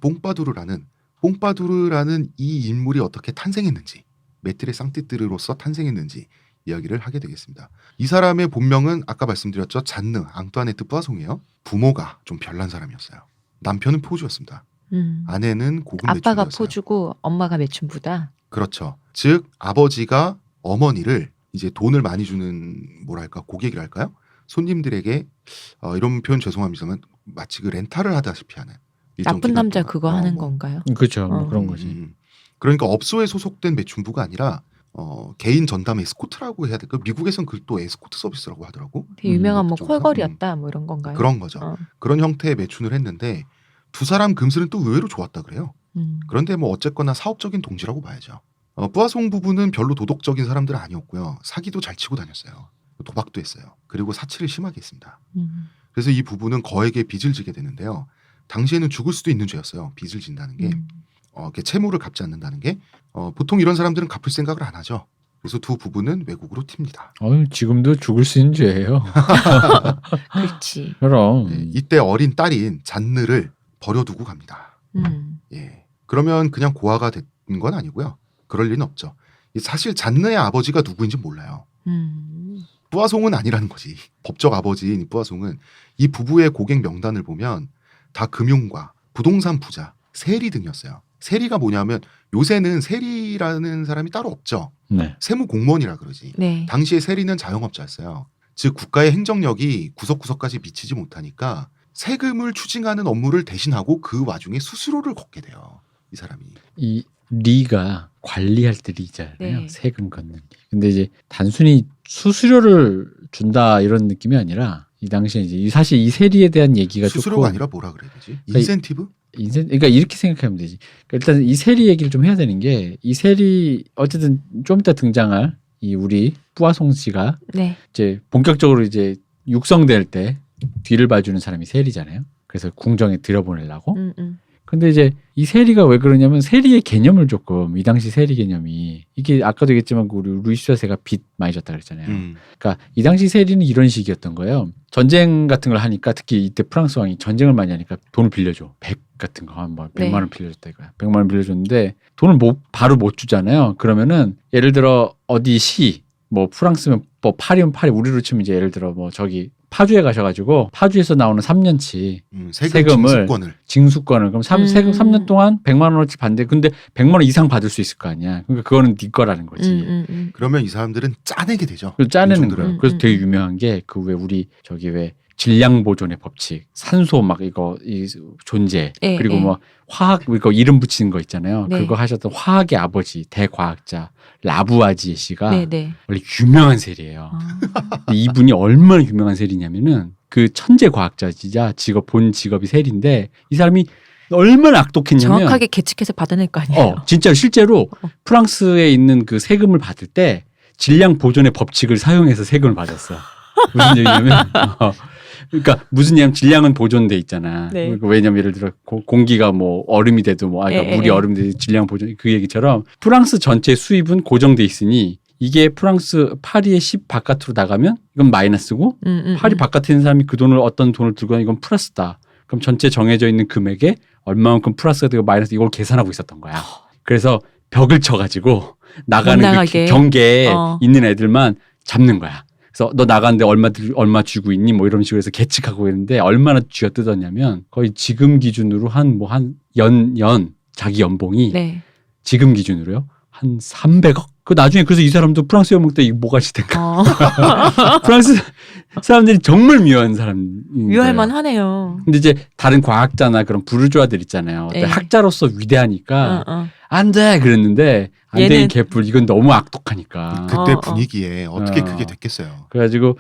뽕바두르라는 이 인물이 어떻게 탄생했는지, 메트레 상티뜨르로서 탄생했는지 이야기를 하게 되겠습니다. 이 사람의 본명은 아까 말씀드렸죠. 잔느 앙뚜아네트 뿌아송이에요. 부모가 좀 별난 사람이었어요. 남편은 포주였습니다. 아내는 고급 아빠가 매춘부였어요. 포주고 엄마가 매춘부다. 그렇죠. 즉 아버지가 어머니를 이제 돈을 많이 주는 뭐랄까 고객이랄까요? 손님들에게 이런 표현 죄송합니다만 마치 그 렌탈을 하다시피 하는 일정 나쁜 기간 남자 동안. 그거 하는 뭐. 건가요? 그렇죠. 뭐 어. 그런 거지. 그러니까 업소에 소속된 매춘부가 아니라 개인 전담 에스코트라고 해야 될까? 미국에선 그걸 또 에스코트 서비스라고 하더라고. 되게 유명한 뭐 그쪽에서? 콜걸이었다 뭐 이런 건가요? 그런 거죠. 어. 그런 형태의 매춘을 했는데 두 사람 금슬은 또 의외로 좋았다 그래요. 음. 그런데 뭐 어쨌거나 사업적인 동지라고 봐야죠. 뿌아송 부부는 별로 도덕적인 사람들은 아니었고요. 사기도 잘 치고 다녔어요. 도박도 했어요. 그리고 사치를 심하게 했습니다. 그래서 이 부부는 거액의 빚을 지게 되는데요. 당시에는 죽을 수도 있는 죄였어요. 빚을 진다는 게. 이렇게 채무를 갚지 않는다는 게 보통 이런 사람들은 갚을 생각을 안 하죠. 그래서 두 부부는 외국으로 튑니다. 지금도 죽을 수 있는 죄예요. 그렇지. 그럼. 이때 어린 딸인 잔느를 버려두고 갑니다. 예. 그러면 그냥 고아가 된 건 아니고요. 그럴 리는 없죠. 사실 잔느의 아버지가 누구인지 몰라요. 뿌아송은 아니라는 거지. 법적 아버지인 뿌아송은 이 부부의 고객 명단을 보면 다 금융과 부동산 부자, 세리 등이었어요. 세리가 뭐냐면 요새는 세리라는 사람이 따로 없죠. 네. 세무 공무원이라 그러지. 네. 당시에 세리는 자영업자였어요. 즉 국가의 행정력이 구석구석까지 미치지 못하니까 세금을 추징하는 업무를 대신하고 그 와중에 수수료를 걷게 돼요. 이 사람이. 이 리가 관리할 때 리잖아요. 네. 세금 걷는 리. 근데 이제 단순히 수수료를 준다 이런 느낌이 아니라 이 당시에 이제 사실 이 세리에 대한 얘기가 수수료가 조금 아니라 뭐라 그래야 되지? 인센티브? 그러니까 이렇게 생각하면 되지. 그러니까 일단 이 세리 얘기를 좀 해야 되는 게 이 세리 어쨌든 좀 이따 등장할 이 우리 뿌아송 씨가 네. 이제 본격적으로 이제 육성될 때 뒤를 봐주는 사람이 세리잖아요. 그래서 궁정에 들여보내려고. 근데 이제 이 세리가 왜 그러냐면 세리의 개념을 조금 이 당시 세리 개념이 이게 아까도 얘기했지만 우리 루이스 4세가 빚 많이 졌다 그랬잖아요. 그러니까 이 당시 세리는 이런 식이었던 거예요. 전쟁 같은 걸 하니까 특히 이때 프랑스 왕이 전쟁을 많이 하니까 돈을 빌려줘. 100 같은 거 한 번 100만 원 빌려줬다 이거야. 100만 원 빌려줬는데 돈을 바로 못 주잖아요. 그러면은 예를 들어 어디 시 뭐 프랑스면 뭐 파리면 파리 우리로 치면 이제 예를 들어 뭐 저기 파주에 가셔가지고 파주에서 나오는 3년치 세금을 징수권을 그럼 세금 3년 동안 100만 원어치 받는데 근데 100만 원 이상 받을 수 있을 거 아니야. 그러니까 그거는 네 거라는 거지. 그러면 이 사람들은 짜내게 되죠. 짜내는 거예요. 그래서 되게 유명한 게 그 왜 우리 저기 왜 질량 보존의 법칙, 산소 막 이거 이 존재 그리고 뭐 화학 이거 이름 붙이는 거 있잖아요. 네. 그거 하셨던 화학의 아버지 대과학자 라부아지에 씨가 네. 원래 유명한 세리예요. 근데 이분이 얼마나 유명한 세리냐면은 그 천재 과학자이자 본 직업이 세리인데 이 사람이 얼마나 악독했냐면 정확하게 계측해서 받아낼 거 아니에요. 진짜 실제로 프랑스에 있는 그 세금을 받을 때 질량 보존의 법칙을 사용해서 세금을 받았어. 무슨 얘기냐면 그러니까 무슨 얘기냐면 질량은 보존돼 있잖아. 네. 그러니까 왜냐면 예를 들어 공기가 뭐 얼음이 돼도 뭐 그러니까 물이 얼음이 돼도 질량 보존 그 얘기처럼 프랑스 전체 수입은 고정돼 있으니 이게 프랑스 파리의 10 바깥으로 나가면 이건 마이너스고 파리 바깥에 있는 사람이 그 돈을 어떤 돈을 들고 가면 이건 플러스다. 그럼 전체 정해져 있는 금액에 얼마만큼 플러스가 되고 마이너스 이걸 계산하고 있었던 거야. 그래서 벽을 쳐가지고 나가는 그 경계에 있는 애들만 잡는 거야. 그래서 너 나가는데 얼마 쥐고 있니? 뭐 이런 식으로 해서 계측하고 있는데 얼마나 쥐어 뜯었냐면 거의 지금 기준으로 한 연 자기 연봉이 지금 기준으로요 한 300억. 그 나중에 그래서 이 사람도 프랑스 영국 때 뭐가 시대가 프랑스 사람들이 정말 미워하는 사람. 미워할만 하네요. 근데 이제 다른 과학자나 그런 부르주아들 있잖아요. 학자로서 위대하니까 안 돼 그랬는데 안 되는 개뿔 이건 너무 악독하니까. 그때 분위기에 어떻게 그게 됐겠어요. 그래가지고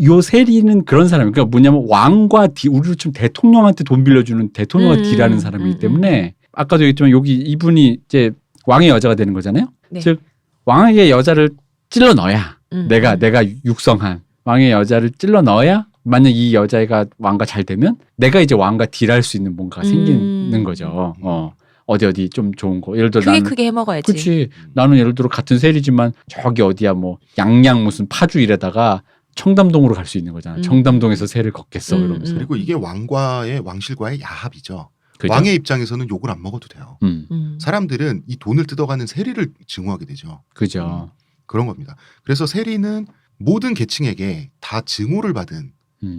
요 세리는 그런 사람이에요. 그러니까 뭐냐면 왕과 우리로 치면 대통령한테 돈 빌려주는 대통령과 딜하는 사람이기 때문에 아까도 얘기했지만 여기 이분이 이제 왕의 여자가 되는 거잖아요. 네. 즉 왕에게 여자를 찔러 넣어야 내가 육성한 왕의 여자를 찔러 넣어야 만약 이 여자애가 왕과 잘 되면 내가 이제 왕과 딜할 수 있는 뭔가가 생기는 거죠. 어디 좀 좋은 거. 예를 들어 나는 크게 해먹어야지. 그렇지. 나는 예를 들어 같은 세리지만 저기 어디야 뭐 양양 무슨 파주 이래다가 청담동으로 갈 수 있는 거잖아. 청담동에서 세를 걷겠어 이러면서. 그리고 이게 왕실과의 야합이죠. 그죠? 왕의 입장에서는 욕을 안 먹어도 돼요. 사람들은 이 돈을 뜯어가는 세리를 증오하게 되죠. 그죠. 그런 겁니다. 그래서 세리는 모든 계층에게 다 증오를 받은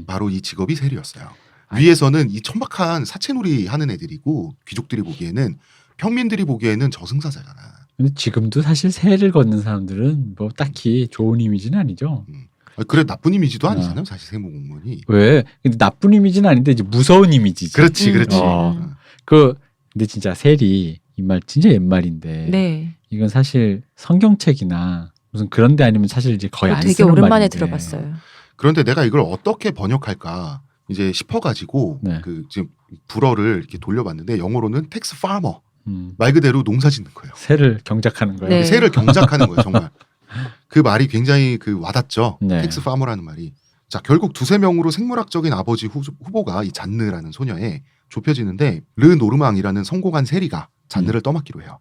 바로 이 직업이 세리였어요. 위에서는 이 천박한 사채놀이 하는 애들이고 귀족들이 보기에는 평민들이 보기에는 저승사자잖아. 근데 지금도 사실 세를 걷는 사람들은 뭐 딱히 좋은 이미지는 아니죠. 그래 나쁜 이미지도 아니잖아요. 사실 세무공무원이. 왜? 근데 나쁜 이미지는 아닌데 이제 무서운 이미지지. 그렇지, 그렇지. 근데 진짜 셀이 이 말 진짜 옛말인데 네. 이건 사실 성경책이나 무슨 그런 데 아니면 사실 이제 거의 안 되게 쓰는 오랜만에 말인데. 들어봤어요. 그런데 내가 이걸 어떻게 번역할까 이제 싶어가지고 네. 그 지금 불어를 이렇게 돌려봤는데 영어로는 텍스 파머 음, 말 그대로 농사 짓는 거예요. 새를 경작하는 거예요. 네. 새를 경작하는 거예요, 정말. 그 말이 굉장히 그 와닿죠. 네. 텍스 파머라는 말이. 자, 결국 두세 명으로 생물학적인 아버지 후보가 이 잔느라는 소녀에 좁혀지는데 르 노르망이라는 성공한 세리가 잔느를 떠맡기로 해요.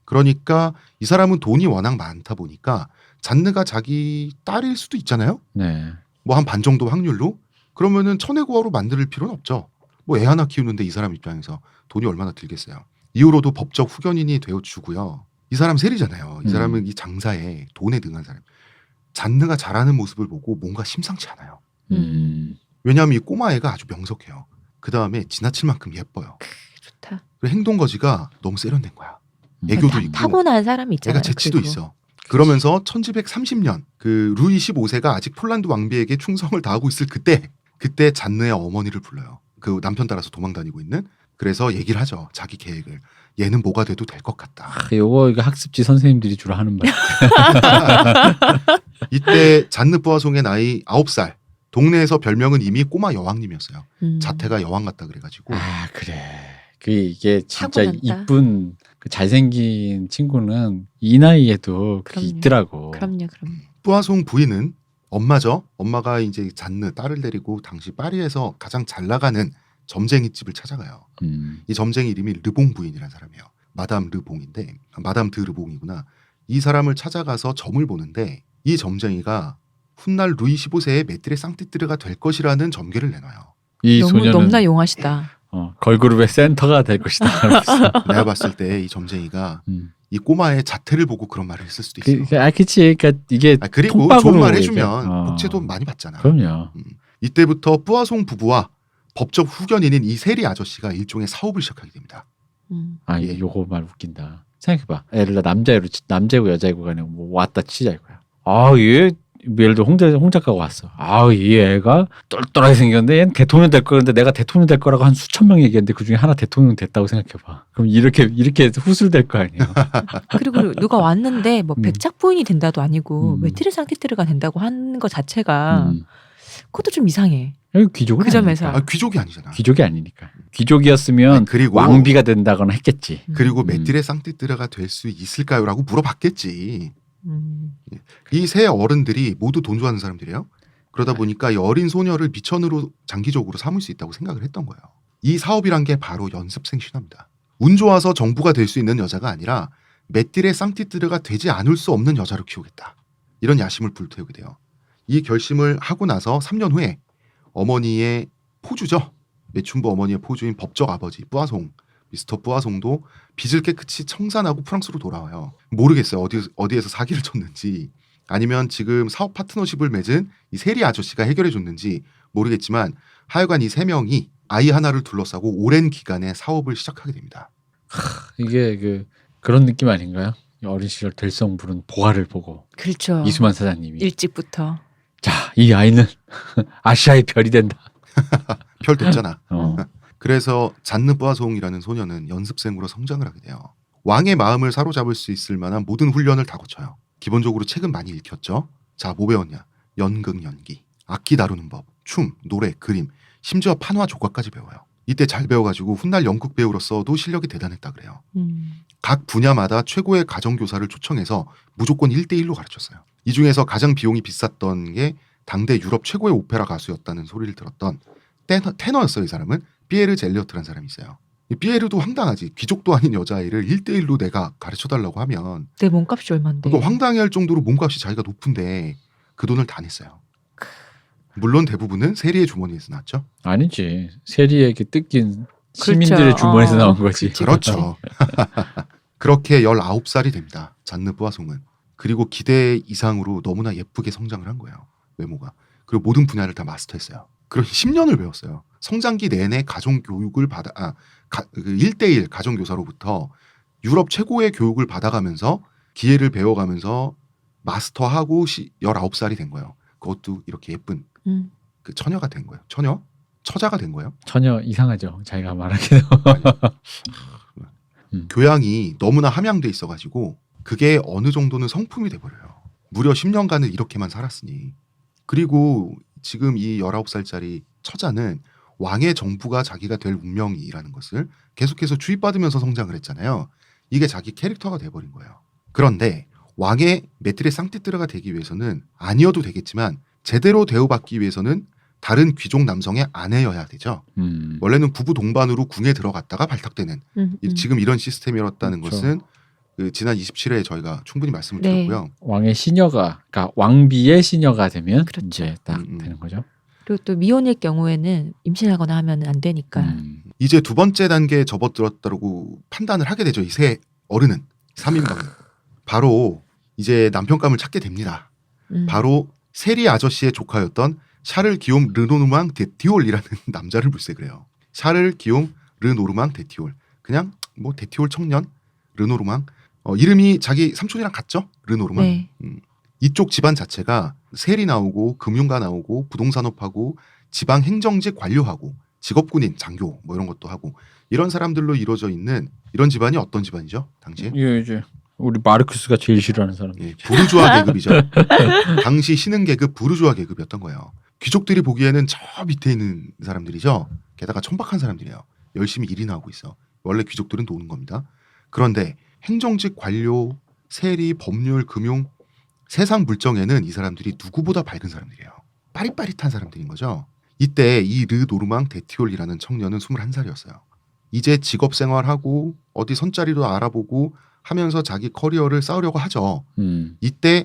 그러니까 이 사람은 돈이 워낙 많다 보니까 잔느가 자기 딸일 수도 있잖아요. 네. 뭐 한 반 정도 확률로. 그러면은 천혜고아로 만들 필요는 없죠. 뭐 애 하나 키우는데 이 사람 입장에서 돈이 얼마나 들겠어요. 이후로도 법적 후견인이 되어주고요. 이 사람 세리잖아요. 이 사람은 이 장사에 돈에 능한 사람. 잔느가 잘하는 모습을 보고 뭔가 심상치 않아요. 왜냐하면 이 꼬마애가 아주 명석해요. 그 다음에 지나칠 만큼 예뻐요. 좋다. 그리고 행동거지가 너무 세련된 거야. 애교도 있고 타고난 사람이 있잖아요. 애가 재치도 그리고. 있어. 그러면서 1130년 그 루이 15세가 아직 폴란드 왕비에게 충성을 다하고 있을 그때 잔느의 어머니를 불러요. 그 남편 따라서 도망 다니고 있는. 그래서 얘기를 하죠. 자기 계획을. 얘는 뭐가 돼도 될 것 같다. 이거 학습지 선생님들이 주로 하는 말. 이때 잔느 뿌아송의 나이 9살. 동네에서 별명은 이미 꼬마 여왕님이었어요. 자태가 여왕 같다 그래가지고. 아 그래. 이게 진짜 타고난다. 이쁜 그 잘생긴 친구는 이 나이에도 그게 그럼요. 있더라고. 그럼요. 뿌아송 부인은 엄마죠. 엄마가 이제 잔느 딸을 데리고 당시 파리에서 가장 잘 나가는 점쟁이 집을 찾아가요. 이 점쟁이 이름이 르봉 부인이라는 사람이에요. 마담 르봉인데 마담 드 르봉이구나. 이 사람을 찾아가서 점을 보는데 이 점쟁이가 훗날 루이 15세의 메트레 상티뜨르가 될 것이라는 점괘를 내놔요. 이 너무 소녀는 넘나 용하시다. 걸그룹의 센터가 될 것이다. 내가 봤을 때 이 점쟁이가 이 꼬마의 자태를 보고 그런 말을 했을 수도 있어. 그치. 그러니까 이게 그리고 통박으로 좋은 말 얘기해. 해주면 복채도 많이 받잖아. 그럼요. 이때부터 뿌아송 부부와 법적 후견인인 이 세리 아저씨가 일종의 사업을 시작하게 됩니다. 아, 예. 요거 말 웃긴다. 생각해봐. 예를 들어 남자이고 여자이고 간에 뭐 왔다 치자 이거야. 아, 얘 예를 들어 홍 작가가 왔어. 아, 이 애가 똘똘하게 생겼는데 얘는 대통령 될 거는데 내가 대통령 될 거라고 한 수천 명 얘기했는데 그 중에 하나 대통령 됐다고 생각해봐. 그럼 이렇게 후술될 거 아니야. 그리고 누가 왔는데 뭐 백작 부인이 된다도 아니고 음. 메트레 상티뜨르가 된다고 하는 것 자체가 그것도 좀 이상해. 귀족은 그 점에서. 아니니까. 귀족이 아니잖아. 귀족이 아니니까. 귀족이었으면 아니, 그리고 왕비가 된다거나 했겠지. 그리고 메트레 상티뜨르가 될 수 있을까요라고 물어봤겠지. 이 세 어른들이 모두 돈 좋아하는 사람들이에요. 그러다 보니까 이 어린 소녀를 미천으로 장기적으로 삼을 수 있다고 생각을 했던 거예요. 이 사업이란 게 바로 연습생 신화입니다. 운 좋아서 정부가 될 수 있는 여자가 아니라 메트레 상티뜨르가 되지 않을 수 없는 여자로 키우겠다. 이런 야심을 불태우게 돼요. 이 결심을 하고 나서 3년 후에 어머니의 포주죠. 매춘부 어머니의 포주인 법적 아버지 뿌아송, 미스터 뿌아송도 빚을 깨끗이 청산하고 프랑스로 돌아와요. 모르겠어요. 어디에서 사기를 쳤는지 아니면 지금 사업 파트너십을 맺은 이 세리 아저씨가 해결해 줬는지 모르겠지만 하여간 이 세 명이 아이 하나를 둘러싸고 오랜 기간에 사업을 시작하게 됩니다. 이게 그런 느낌 아닌가요? 어린 시절 될성 부른 보화를 보고 그렇죠. 이수만 사장님이 일찍부터. 자, 이 아이는 아시아의 별이 된다. 별 됐잖아. 어. 그래서 잔느 뿌아송이라는 소녀는 연습생으로 성장을 하게 돼요. 왕의 마음을 사로잡을 수 있을 만한 모든 훈련을 다 거쳐요. 기본적으로 책은 많이 읽혔죠. 자, 뭐 배웠냐? 연극 연기, 악기 다루는 법, 춤, 노래, 그림, 심지어 판화 조각까지 배워요. 이때 잘 배워가지고 훗날 연극 배우로서도 실력이 대단했다 그래요. 각 분야마다 최고의 가정교사를 초청해서 무조건 1대1로 가르쳤어요. 이 중에서 가장 비용이 비쌌던 게 당대 유럽 최고의 오페라 가수였다는 소리를 들었던 테너였어요. 이 사람은 피에르 젤리어트라는 사람이 있어요. 이 피에르도 황당하지. 귀족도 아닌 여자아이를 1대1로 내가 가르쳐달라고 하면 내 몸값이 얼만데. 그거 황당해할 정도로 몸값이 자기가 높은데 그 돈을 다 냈어요. 물론 대부분은 세리의 주머니에서 났죠. 아니지. 세리에게 뜯긴 시민들의 그렇죠. 주머니에서 나온 거지. 그치. 그렇죠. 그렇게 19살이 됩니다. 잔느 뿌아송은. 그리고 기대 이상으로 너무나 예쁘게 성장을 한 거예요. 외모가. 그리고 모든 분야를 다 마스터했어요. 그리고 10년을 배웠어요. 성장기 내내 가정교육을 1대1 가정교사로부터 유럽 최고의 교육을 받아가면서 기회를 배워가면서 마스터하고 19살이 된 거예요. 그것도 이렇게 예쁜 음. 그 처녀가 된 거예요. 처자가 된 거예요. 전혀 이상하죠. 자기가 말하기도. 교양이 너무나 함양돼 있어가지고 그게 어느 정도는 성품이 돼버려요. 무려 10년간을 이렇게만 살았으니. 그리고 지금 이 19살짜리 처자는 왕의 정부가 자기가 될 운명이라는 것을 계속해서 주입받으면서 성장을 했잖아요. 이게 자기 캐릭터가 돼버린 거예요. 그런데 왕의 메트레 상티뜨르가 되기 위해서는 아니어도 되겠지만 제대로 대우받기 위해서는 다른 귀족 남성의 아내여야 되죠. 원래는 부부 동반으로 궁에 들어갔다가 발탁되는 지금 이런 시스템이었다는 그렇죠. 것은 그 지난 27회에 저희가 충분히 말씀을 네. 드렸고요. 왕의 시녀가, 그러니까 왕비의 시녀가 되면 그렇죠. 이제 딱 되는 거죠. 그리고 또 미혼일 경우에는 임신하거나 하면 안 되니까. 이제 두 번째 단계에 접어들었다고 판단을 하게 되죠. 이 세 어른은 3인방은 바로 이제 남편감을 찾게 됩니다. 바로 세리 아저씨의 조카였던 샤를 기욤 르노르망 데티올이라는 남자를 물색을 해요. 샤를 기욤 르노르망 데티올. 그냥 뭐 데티올 청년 르노르망. 이름이 자기 삼촌이랑 같죠? 르노르망. 네. 이쪽 집안 자체가 세리 나오고 금융가 나오고 부동산업하고 지방 행정직 관료하고 직업군인 장교 뭐 이런 것도 하고 이런 사람들로 이루어져 있는 이런 집안이 어떤 집안이죠? 당시에? 예, 이제 우리 마르크스가 제일 싫어하는 사람. 예, 부르주아 계급이죠. 당시 신흥 계급 부르주아 계급이었던 거예요. 귀족들이 보기에는 저 밑에 있는 사람들이죠. 게다가 천박한 사람들이에요. 열심히 일이나 하고 있어. 원래 귀족들은 노는 겁니다. 그런데 행정직 관료, 세리, 법률, 금융 세상 물정에는 이 사람들이 누구보다 밝은 사람들이에요. 빠릿빠릿한 사람들인 거죠. 이때 이 르 노르망 데티올이라는 청년은 21살이었어요. 이제 직업 생활하고 어디 선자리도 알아보고 하면서 자기 커리어를 쌓으려고 하죠. 이때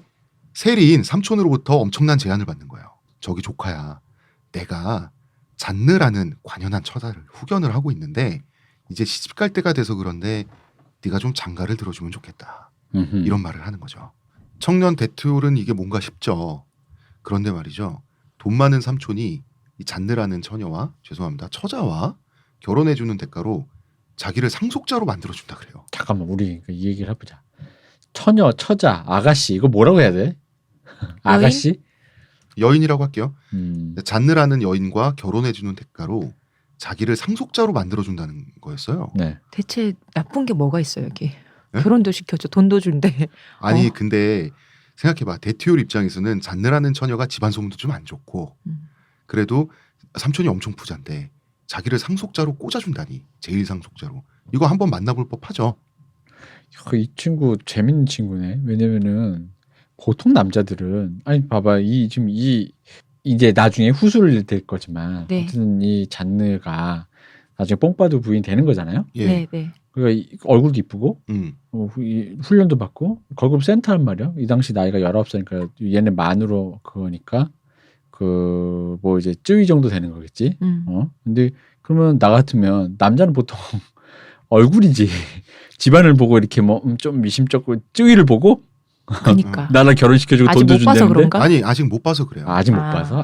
세리인 삼촌으로부터 엄청난 제안을 받는 거예요. 저기 조카야, 내가 잔느라는 관연한 처자를 후견을 하고 있는데 이제 시집 갈 때가 돼서 그런데 네가 좀 장가를 들어주면 좋겠다. 이런 말을 하는 거죠. 청년 데티올은 이게 뭔가 싶죠. 그런데 말이죠. 돈 많은 삼촌이 이 잔느라는 처자와 결혼해주는 대가로 자기를 상속자로 만들어준다 그래요. 잠깐만, 우리 이 얘기를 해보자. 처녀, 처자, 아가씨 이거 뭐라고 해야 돼? 아가씨? 여인이라고 할게요. 음. 잔느라는 여인과 결혼해주는 대가로 자기를 상속자로 만들어준다는 거였어요. 네. 대체 나쁜 게 뭐가 있어요 여기? 네? 결혼도 시켜줘, 돈도 준대. 아니 근데 생각해봐. 데티올 입장에서는 잔느라는 처녀가 집안 소문도 좀 안 좋고 그래도 삼촌이 엄청 부자인데 자기를 상속자로 꽂아준다니. 제일 상속자로. 이거 한번 만나볼 법하죠. 이 친구 재밌는 친구네. 왜냐면은 보통 남자들은 아니 봐봐 지금 이제 나중에 후술을 될 거지만 네. 어쨌든 이 잔느가 나중에 뽕빠두 부인 되는 거잖아요. 예. 네, 네. 그러니까 얼굴도 이쁘고 훈련도 받고 걸그룹 센터란 말이야. 이 당시 나이가 19살이니까 얘네 만으로 그거니까 그 뭐 이제 쯔위 정도 되는 거겠지. 근데 그러면 나 같으면 남자는 보통 얼굴이지 집안을 보고 이렇게 뭐 좀 미심쩍고 쯔위를 보고 그러니까 나랑 결혼시켜주고 아직 돈도 못 봐서 준다는데 그런가? 아니 아직 못 봐서 그래요. 아직 못 아. 봐서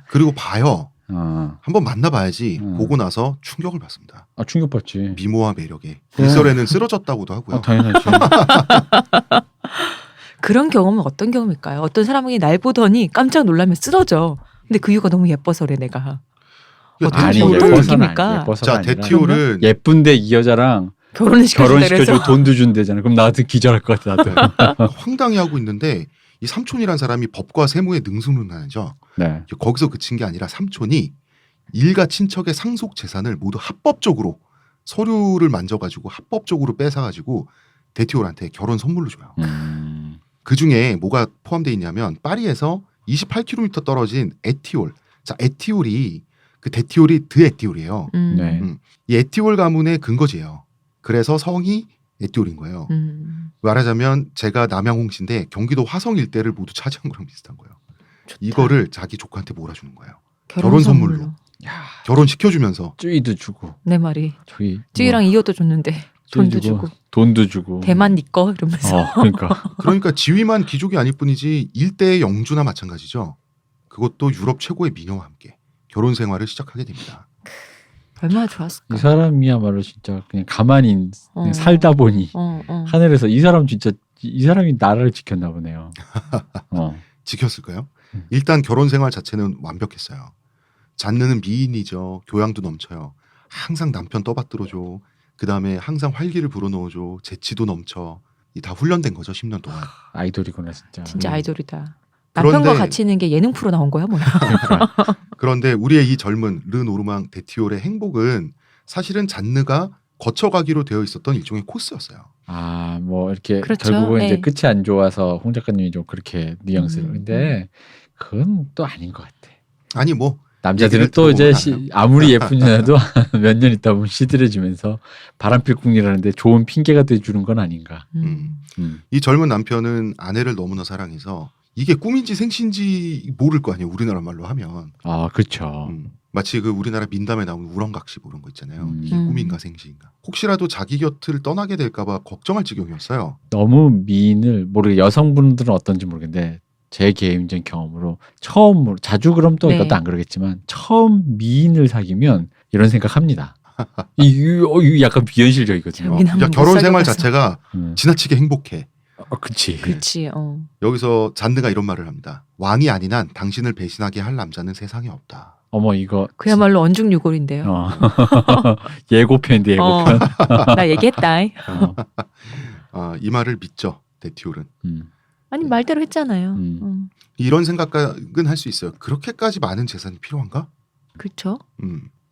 그리고 봐요. 아, 한번 만나봐야지. 음. 보고 나서 충격을 받습니다. 충격받지. 미모와 매력에. 네. 일설에는 쓰러졌다고도 하고요. 당연하지. 그런 경험은 어떤 경험일까요? 어떤 사람이 날 보더니 깜짝 놀라면 쓰러져. 근데 그 이유가 너무 예뻐서래 내가. 그러니까 아니, 데티올을- 어떤 느낌일까? 자 데티올은 예쁜데 이 여자랑 결혼을 시켜준다 결혼시켜주고 그래서. 돈도 준대잖아. 그럼 나 같은 기절할 것 같아 나도. 황당히 하고 있는데 이 삼촌이란 사람이 법과 세무에 능수능란하죠. 네. 거기서 그친 게 아니라 삼촌이 일가 친척의 상속 재산을 모두 합법적으로 서류를 만져가지고 합법적으로 뺏어가지고 데티올한테 결혼 선물로 줘요. 그 중에 뭐가 포함되어 있냐면 파리에서 28km 떨어진 에티올. 자 에티올이 그 데티올이 드 에티올이에요. 네. 이 에티올 가문의 근거지예요. 그래서 성이 에티올인 거예요. 말하자면 제가 남양홍씨인데 경기도 화성 일대를 모두 차지한 거랑 비슷한 거예요. 좋다. 이거를 자기 조카한테 몰아주는 거예요. 결혼 선물로. 선물로. 결혼시켜주면서. 쯔위도 주고 내 말이. 저기 찌랑 이어도 줬는데 돈도 주고. 돈도 주고 대만 니 거 이러면서. 그러니까 그러니까 지위만 귀족이 아닐 뿐이지 일대의 영주나 마찬가지죠. 그것도 유럽 최고의 미녀와 함께 결혼 생활을 시작하게 됩니다. 얼마나 좋았을까. 이 사람이야말로 진짜 그냥 가만히 그냥 어. 살다 보니 어. 하늘에서 이 사람 진짜 이 사람이 나라를 지켰나 보네요. 지켰을까요? 일단 결혼 생활 자체는 완벽했어요. 잔느는 미인이죠. 교양도 넘쳐요. 항상 남편 떠받들어줘. 그 다음에 항상 활기를 불어넣어줘. 재치도 넘쳐. 이 다 훈련된 거죠. 10년 동안. 아이돌이구나 진짜. 진짜 음. 아이돌이다. 남편과 그런데- 같이 있는 게 예능 프로 나온 거야 뭐야? 그러니까. 그런데 우리의 이 젊은 르노르망 데티올의 행복은 사실은 잔느가 거쳐가기로 되어 있었던 일종의 코스였어요. 뭐 이렇게 그렇죠. 결국은 이제 네. 끝이 안 좋아서 홍 작가님이 좀 그렇게 뉘앙스를. 음, 근데 그건 또 아닌 것 같아. 아니 뭐 남자들은 얘기를 또 이제 들어보면 아무리 예쁜 여자도 몇 년 있다 보면 시들해지면서 바람필궁이라는데 좋은 핑계가 돼주는 건 아닌가. 이 젊은 남편은 아내를 너무나 사랑해서 이게 꿈인지 생신지 모를 거 아니에요. 우리나라 말로 하면. 아 그렇죠. 마치 그 우리나라 민담에 나오는 우렁각시 보는 거 있잖아요. 음. 이게 꿈인가 생신인가. 혹시라도 자기 곁을 떠나게 될까 봐 걱정할 지경이었어요. 너무 미인을 모르게 여성분들은 어떤지 모르겠는데 제 개인적인 경험으로 처음으로 자주 그럼 또 네. 이것도 안 그러겠지만 처음 미인을 사귀면 이런 생각합니다. 이 약간 비현실적이거든요. 저기는 그러니까 못 결혼 생활 사귀어봐서. 자체가 지나치게 행복해. 그치. 그렇지. 여기서 잔느가 이런 말을 합니다. 왕이 아닌 한 당신을 배신하게 할 남자는 세상에 없다. 어머 이거 그야말로 언중유골인데요. 예고편인데 예고편. 나 얘기했다. 이 말을 믿죠. 데티올은. 아니 말대로 했잖아요. 이런 생각은 할 수 있어요. 그렇게까지 많은 재산이 필요한가? 그렇죠.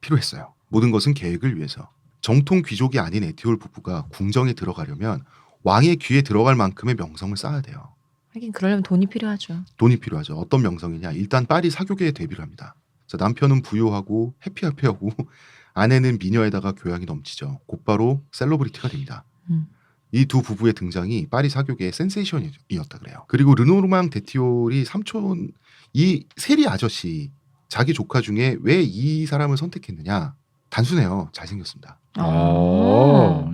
필요했어요. 모든 것은 계획을 위해서. 정통 귀족이 아닌 에티올 부부가 궁정에 들어가려면 왕의 귀에 들어갈 만큼의 명성을 쌓아야 돼요. 하긴 그러려면 돈이 필요하죠. 돈이 필요하죠. 어떤 명성이냐. 일단 파리 사교계에 데뷔를 합니다. 자, 남편은 부유하고 해피하고 아내는 미녀에다가 교양이 넘치죠. 곧바로 셀러브리티가 됩니다. 이 두 부부의 등장이 파리 사교계의 센세이션이었다 그래요. 그리고 르노르망 데티올이 삼촌 이 세리 아저씨 자기 조카 중에 왜 이 사람을 선택했느냐. 단순해요. 잘생겼습니다.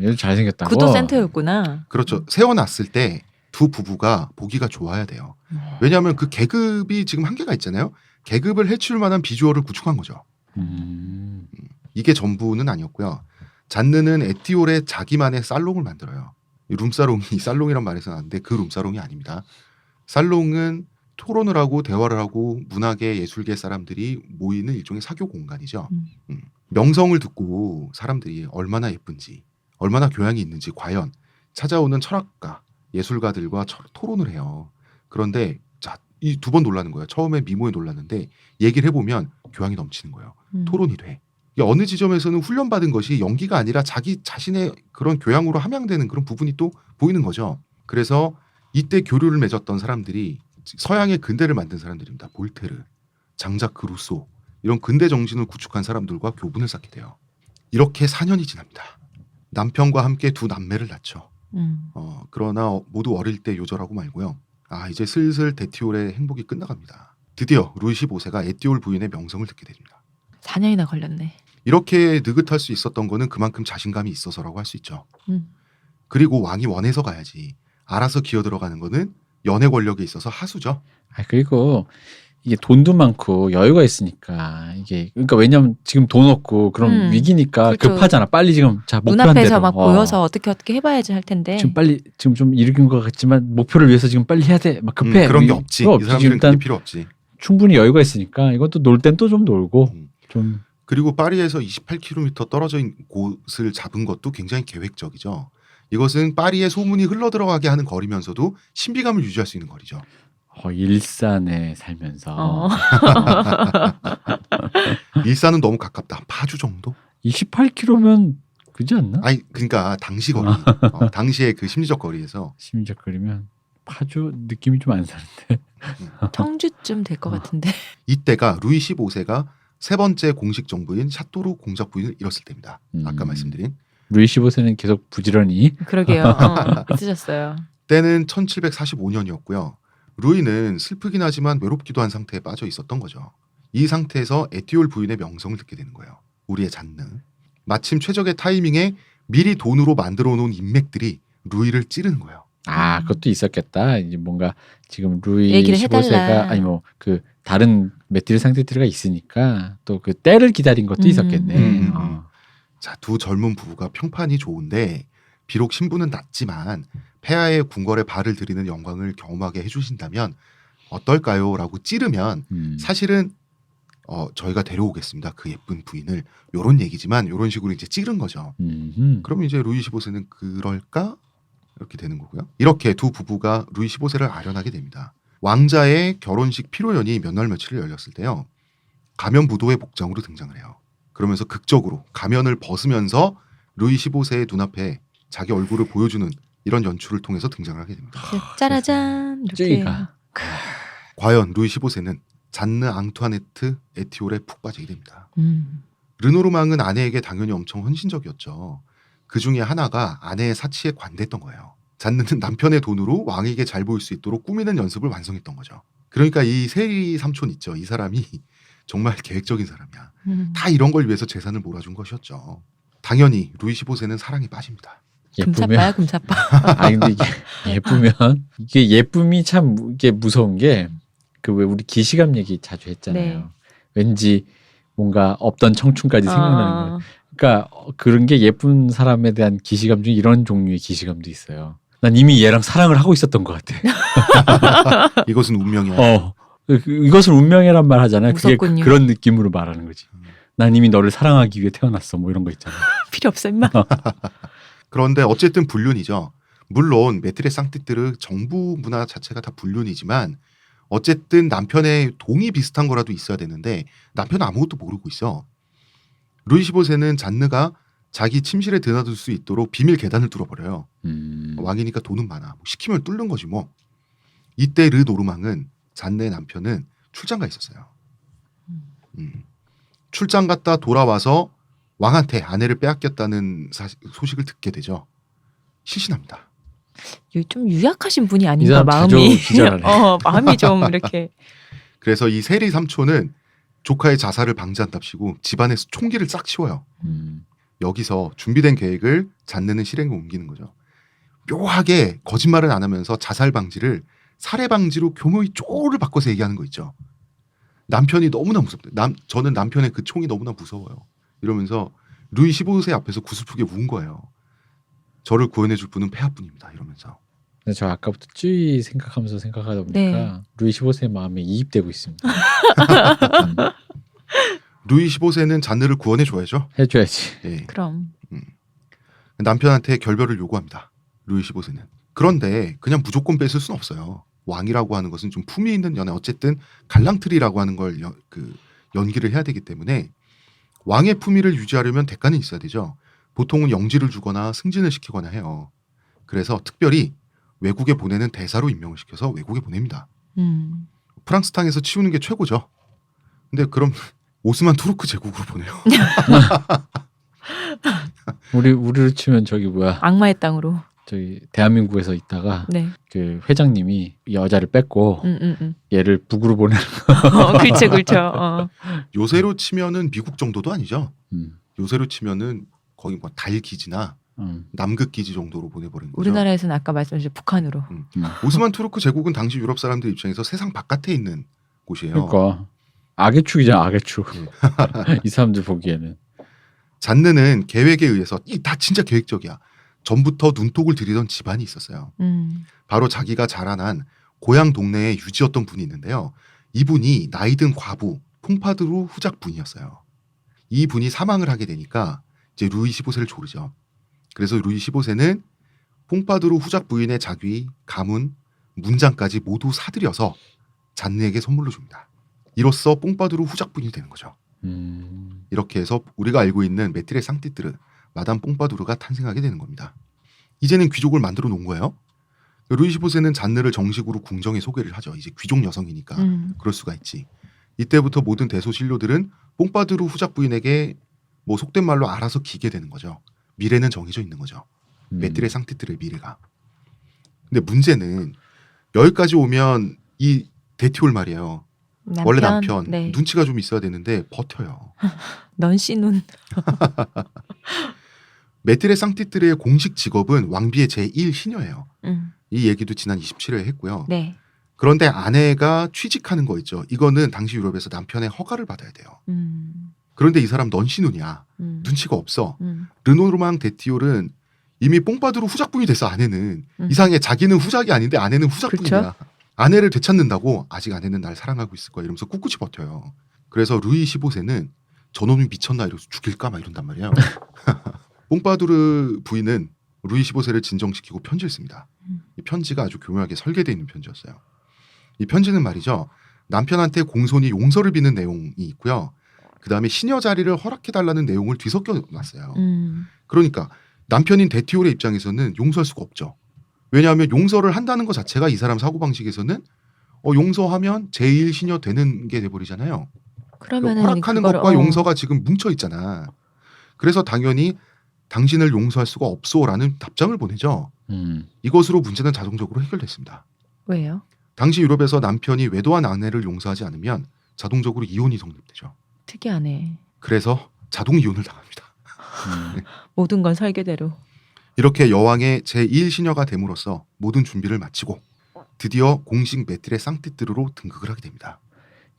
얘도 잘생겼다고. 구도 센터였구나. 그렇죠. 세워놨을 때 두 부부가 보기가 좋아야 돼요. 왜냐하면 그 계급이 지금 한계가 있잖아요. 계급을 해칠 만한 비주얼을 구축한 거죠. 이게 전부는 아니었고요. 잔느는 에티올의 자기만의 살롱을 만들어요. 이 룸사롱이 살롱이란 말에서 나왔는데 그 룸사롱이 아닙니다. 살롱은 토론을 하고 대화를 하고 문화계 예술계 사람들이 모이는 일종의 사교 공간이죠. 명성을 듣고 사람들이 얼마나 예쁜지 얼마나 교양이 있는지 과연 찾아오는 철학가 예술가들과 토론을 해요. 그런데 이 두 번 놀라는 거예요. 처음에 미모에 놀랐는데 얘기를 해보면 교양이 넘치는 거예요. 토론이 돼. 이게 어느 지점에서는 훈련받은 것이 연기가 아니라 자기 자신의 그런 교양으로 함양되는 그런 부분이 또 보이는 거죠. 그래서 이때 교류를 맺었던 사람들이 서양의 근대를 만든 사람들입니다. 볼테르, 장자크 루소 이런 근대 정신을 구축한 사람들과 교분을 쌓게 돼요. 이렇게 4년이 지납니다. 남편과 함께 두 남매를 낳죠. 그러나 모두 어릴 때 요절하고 말고요. 이제 슬슬 데티올의 행복이 끝나갑니다. 드디어 루이 15세가 에티올 부인의 명성을 듣게 됩니다. 4년이나 걸렸네. 이렇게 느긋할 수 있었던 거는 그만큼 자신감이 있어서라고 할 수 있죠. 그리고 왕이 원해서 가야지. 알아서 기어들어가는 거는 연애 권력에 있어서 하수죠. 그리고 이게 돈도 많고 여유가 있으니까 이게 그러니까 왜냐면 지금 돈 없고 그럼 위기니까 그렇죠. 급하잖아. 빨리 지금 목표한 눈앞에서 대로. 막 보여서 어떻게 해봐야지 할 텐데. 지금 빨리 지금 좀 이르긴 것 같지만 목표를 위해서 지금 빨리 해야 돼. 막 급해. 그런 게 없지. 그거 이 사람들은 일단 그게 필요 없지. 충분히 여유가 있으니까 이것도 놀 땐 또 좀 놀고 좀. 그리고 파리에서 28km 떨어져 있는 곳을 잡은 것도 굉장히 계획적이죠. 이것은 파리의 소문이 흘러들어가게 하는 거리면서도 신비감을 유지할 수 있는 거리죠. 일산에 살면서 일산은 너무 가깝다. 파주 정도? 28km면 그지 않나? 그러니까 당시 거리, 당시의 그 심리적 거리에서 심지어 그러면 파주 느낌이 좀 안 사는데. 청주쯤 될 것 같은데. 이때가 루이 15세가 세 번째 공식 정부인 샤토르 공작 부인을 잃었을 때입니다. 아까 말씀드린. 루이 15세는 계속 부지런히. 그러게요. 있으셨어요. 때는 1745년이었고요. 루이는 슬프긴 하지만 외롭기도 한 상태에 빠져 있었던 거죠. 이 상태에서 에티올 부인의 명성을 듣게 되는 거예요. 우리의 잔느. 마침 최적의 타이밍에 미리 돈으로 만들어 놓은 인맥들이 루이를 찌르는 거예요. 그것도 있었겠다. 이제 뭔가 지금 루이 얘기를 15세가 해달라. 아니 뭐 그 다른 메티르 상대들가 있으니까 또 그 때를 기다린 것도 있었겠네. 자, 두 젊은 부부가 평판이 좋은데 비록 신분은 낮지만 폐하의 궁궐에 발을 들이는 영광을 경험하게 해주신다면 어떨까요? 라고 찌르면 사실은 저희가 데려오겠습니다. 그 예쁜 부인을. 요런 얘기지만 요런 식으로 이제 찌른 거죠. 그러면 이제 루이 15세는 그럴까? 이렇게 되는 거고요. 이렇게 두 부부가 루이 15세를 아련하게 됩니다. 왕자의 결혼식 피로연이 몇 날 며칠을 열렸을 때요. 가면 부도의 복장으로 등장을 해요. 그러면서 극적으로 가면을 벗으면서 루이 15세의 눈앞에 자기 얼굴을 보여주는 이런 연출을 통해서 등장을 하게 됩니다. 짜라잔 이렇게. 찌가. 과연 루이 15세는 잔느 앙투아네트 에티올에 푹 빠지게 됩니다. 음. 르노르망은 아내에게 당연히 엄청 헌신적이었죠. 그 중에 하나가 아내의 사치에 관대했던 거예요. 잔느는 남편의 돈으로 왕에게 잘 보일 수 있도록 꾸미는 연습을 완성했던 거죠. 그러니까 이 세리 삼촌 있죠. 이 사람이 정말 계획적인 사람이야. 다 이런 걸 위해서 재산을 몰아준 것이었죠. 당연히 루이 15세는 사랑에 빠집니다. 금사빠야 금사빠. 아니 근데 이게 예쁘면 이게 예쁨이 참 이게 무서운 게 그 왜 우리 기시감 얘기 자주 했잖아요. 네. 왠지 뭔가 없던 청춘까지 생각나는 거예요. 그러니까 그런 게 예쁜 사람에 대한 기시감 중에 이런 종류의 기시감도 있어요. 난 이미 얘랑 사랑을 하고 있었던 것 같아. 이것은 운명이야. 이것은 운명이란 말 하잖아요. 그게 무섭군요. 그런 느낌으로 말하는 거지. 난 이미 너를 사랑하기 위해 태어났어. 뭐 이런 거 있잖아요. 필요 없어 임마. 그런데 어쨌든 불륜이죠. 물론 메트레 상티뜨르 정부 문화 자체가 다 불륜이지만 어쨌든 남편의 동의 비슷한 거라도 있어야 되는데 남편은 아무것도 모르고 있어. 루이 15세는 잔느가 자기 침실에 드나들 수 있도록 비밀 계단을 뚫어버려요. 왕이니까 돈은 많아. 뭐 시키면 뚫는 거지 뭐. 이때 르노르망은 잔느의 남편은 출장 가 있었어요. 출장 갔다 돌아와서 왕한테 아내를 빼앗겼다는 소식을 듣게 되죠. 실신합니다. 좀 유약하신 분이 이 아닌가 사람 마음이. 자조지절하네. 마음이 좀 이렇게. 그래서 이 세리 삼촌은 조카의 자살을 방지한답시고 집안에서 총기를 싹 치워요. 여기서 준비된 계획을 잔느는 실행에 옮기는 거죠. 묘하게 거짓말은 안 하면서 자살 방지를 살해 방지로 교묘히 쪼를 바꿔서 얘기하는 거 있죠. 남편이 너무나 무섭다. 저는 남편의 그 총이 너무나 무서워요. 이러면서 루이 15세 앞에서 구슬프게 운 거예요. 저를 구원해 줄 분은 폐하뿐입니다. 이러면서. 근데 저 아까부터 쭈이 생각하면서 생각하다 보니까 네. 루이 15세 마음에 이입되고 있습니다. 루이 15세는 잔느를 구원해 줘야죠. 해줘야지. 예. 그럼. 남편한테 결별을 요구합니다. 루이 15세는. 그런데 그냥 무조건 뺏을 수는 없어요. 왕이라고 하는 것은 좀 품위 있는 연애, 어쨌든 갈랑트리라고 하는 걸 연기를 해야 되기 때문에 왕의 품위를 유지하려면 대가는 있어야 되죠. 보통은 영지를 주거나 승진을 시키거나 해요. 그래서 특별히 외국에 보내는 대사로 임명을 시켜서 외국에 보냅니다. 프랑스 땅에서 치우는 게 최고죠. 근데 그럼 오스만 투르크 제국으로 보내요. 우리를 치면 저기 뭐야? 악마의 땅으로. 저기 대한민국에서 있다가 네. 그 회장님이 여자를 뺏고 얘를 북으로 보내는. 그렇죠, 그렇죠. 요새로 치면은 미국 정도도 아니죠. 음. 요새로 치면은 거의 뭐 달 기지나 남극 기지 정도로 보내버린 거죠. 우리나라에서는 아까 말씀하신 북한으로. 오스만 투르크 제국은 당시 유럽 사람들 입장에서 세상 바깥에 있는 곳이에요. 그러니까 악의 축이잖아, 악의 축. 이 사람들 보기에는. 잔느는 계획에 의해서 다 진짜 계획적이야. 전부터 눈독을 들이던 집안이 있었어요. 바로 자기가 자라난 고향 동네에 유지였던 분이 있는데요. 이분이 나이든 과부 퐁파드루 후작 부인이었어요. 이 분이 사망을 하게 되니까 이제 루이 15세를 조르죠. 그래서 루이 15세는 퐁파드루 후작 부인의 자귀, 가문, 문장까지 모두 사들여서 잔느에게 선물로 줍니다. 이로써 퐁파드루 후작 부인이 되는 거죠. 이렇게 해서 우리가 알고 있는 메트레 상티뜨르 마담 뽕파두르가 탄생하게 되는 겁니다. 이제는 귀족을 만들어 놓은 거예요. 루이 15세는 잔느를 정식으로 궁정에 소개를 하죠. 이제 귀족 여성이니까 그럴 수가 있지. 이때부터 모든 대소신료들은 뽕파두르 후작 부인에게 뭐 속된 말로 알아서 기게 되는 거죠. 미래는 정해져 있는 거죠. 메트레 상티뜨르의 미래가. 근데 문제는 여기까지 오면 이 데티올 말이에요. 원래 남편 네. 눈치가 좀 있어야 되는데 버텨요. 넌 씨눈. 메트레 상티뜨르의 공식 직업은 왕비의 제1시녀예요. 이 얘기도 지난 27회에 했고요. 네. 그런데 아내가 취직하는 거 있죠. 이거는 당시 유럽에서 남편의 허가를 받아야 돼요. 그런데 이 사람 넌시눈이야. 눈치가 없어. 르노르망 데티올은 이미 뽕파두르 후작분이 됐어. 아내는 이상해. 자기는 후작이 아닌데 아내는 후작분이야. 그렇죠? 아내를 되찾는다고 아직 아내는 날 사랑하고 있을 거야 이러면서 꿋꿋이 버텨요. 그래서 루이 15세는 저놈이 미쳤나 이러면서 죽일까 막 이런단 말이에요. 뽕바두르 부인은 루이 15세를 진정시키고 편지를 씁니다. 이 편지가 아주 교묘하게 설계되어 있는 편지였어요. 이 편지는 말이죠. 남편한테 공손히 용서를 비는 내용이 있고요. 그 다음에 시녀 자리를 허락해달라는 내용을 뒤섞여 놨어요. 그러니까 남편인 데티올의 입장에서는 용서할 수가 없죠. 왜냐하면 용서를 한다는 것 자체가 이 사람 사고방식에서는 용서하면 제1시녀 되는 게 돼버리잖아요. 그러면은 허락하는 그거를, 것과 용서가 지금 뭉쳐 있잖아. 그래서 당연히 당신을 용서할 수가 없소라는 답장을 보내죠. 이것으로 문제는 자동적으로 해결됐습니다. 왜요? 당시 유럽에서 남편이 외도한 아내를 용서하지 않으면 자동적으로 이혼이 성립되죠. 특이하네. 그래서 자동 이혼을 당합니다. 모든 건 설계대로. 이렇게 여왕의 제1시녀가 됨으로써 모든 준비를 마치고 드디어 공식 메트레 상티뜨르로 등극을 하게 됩니다.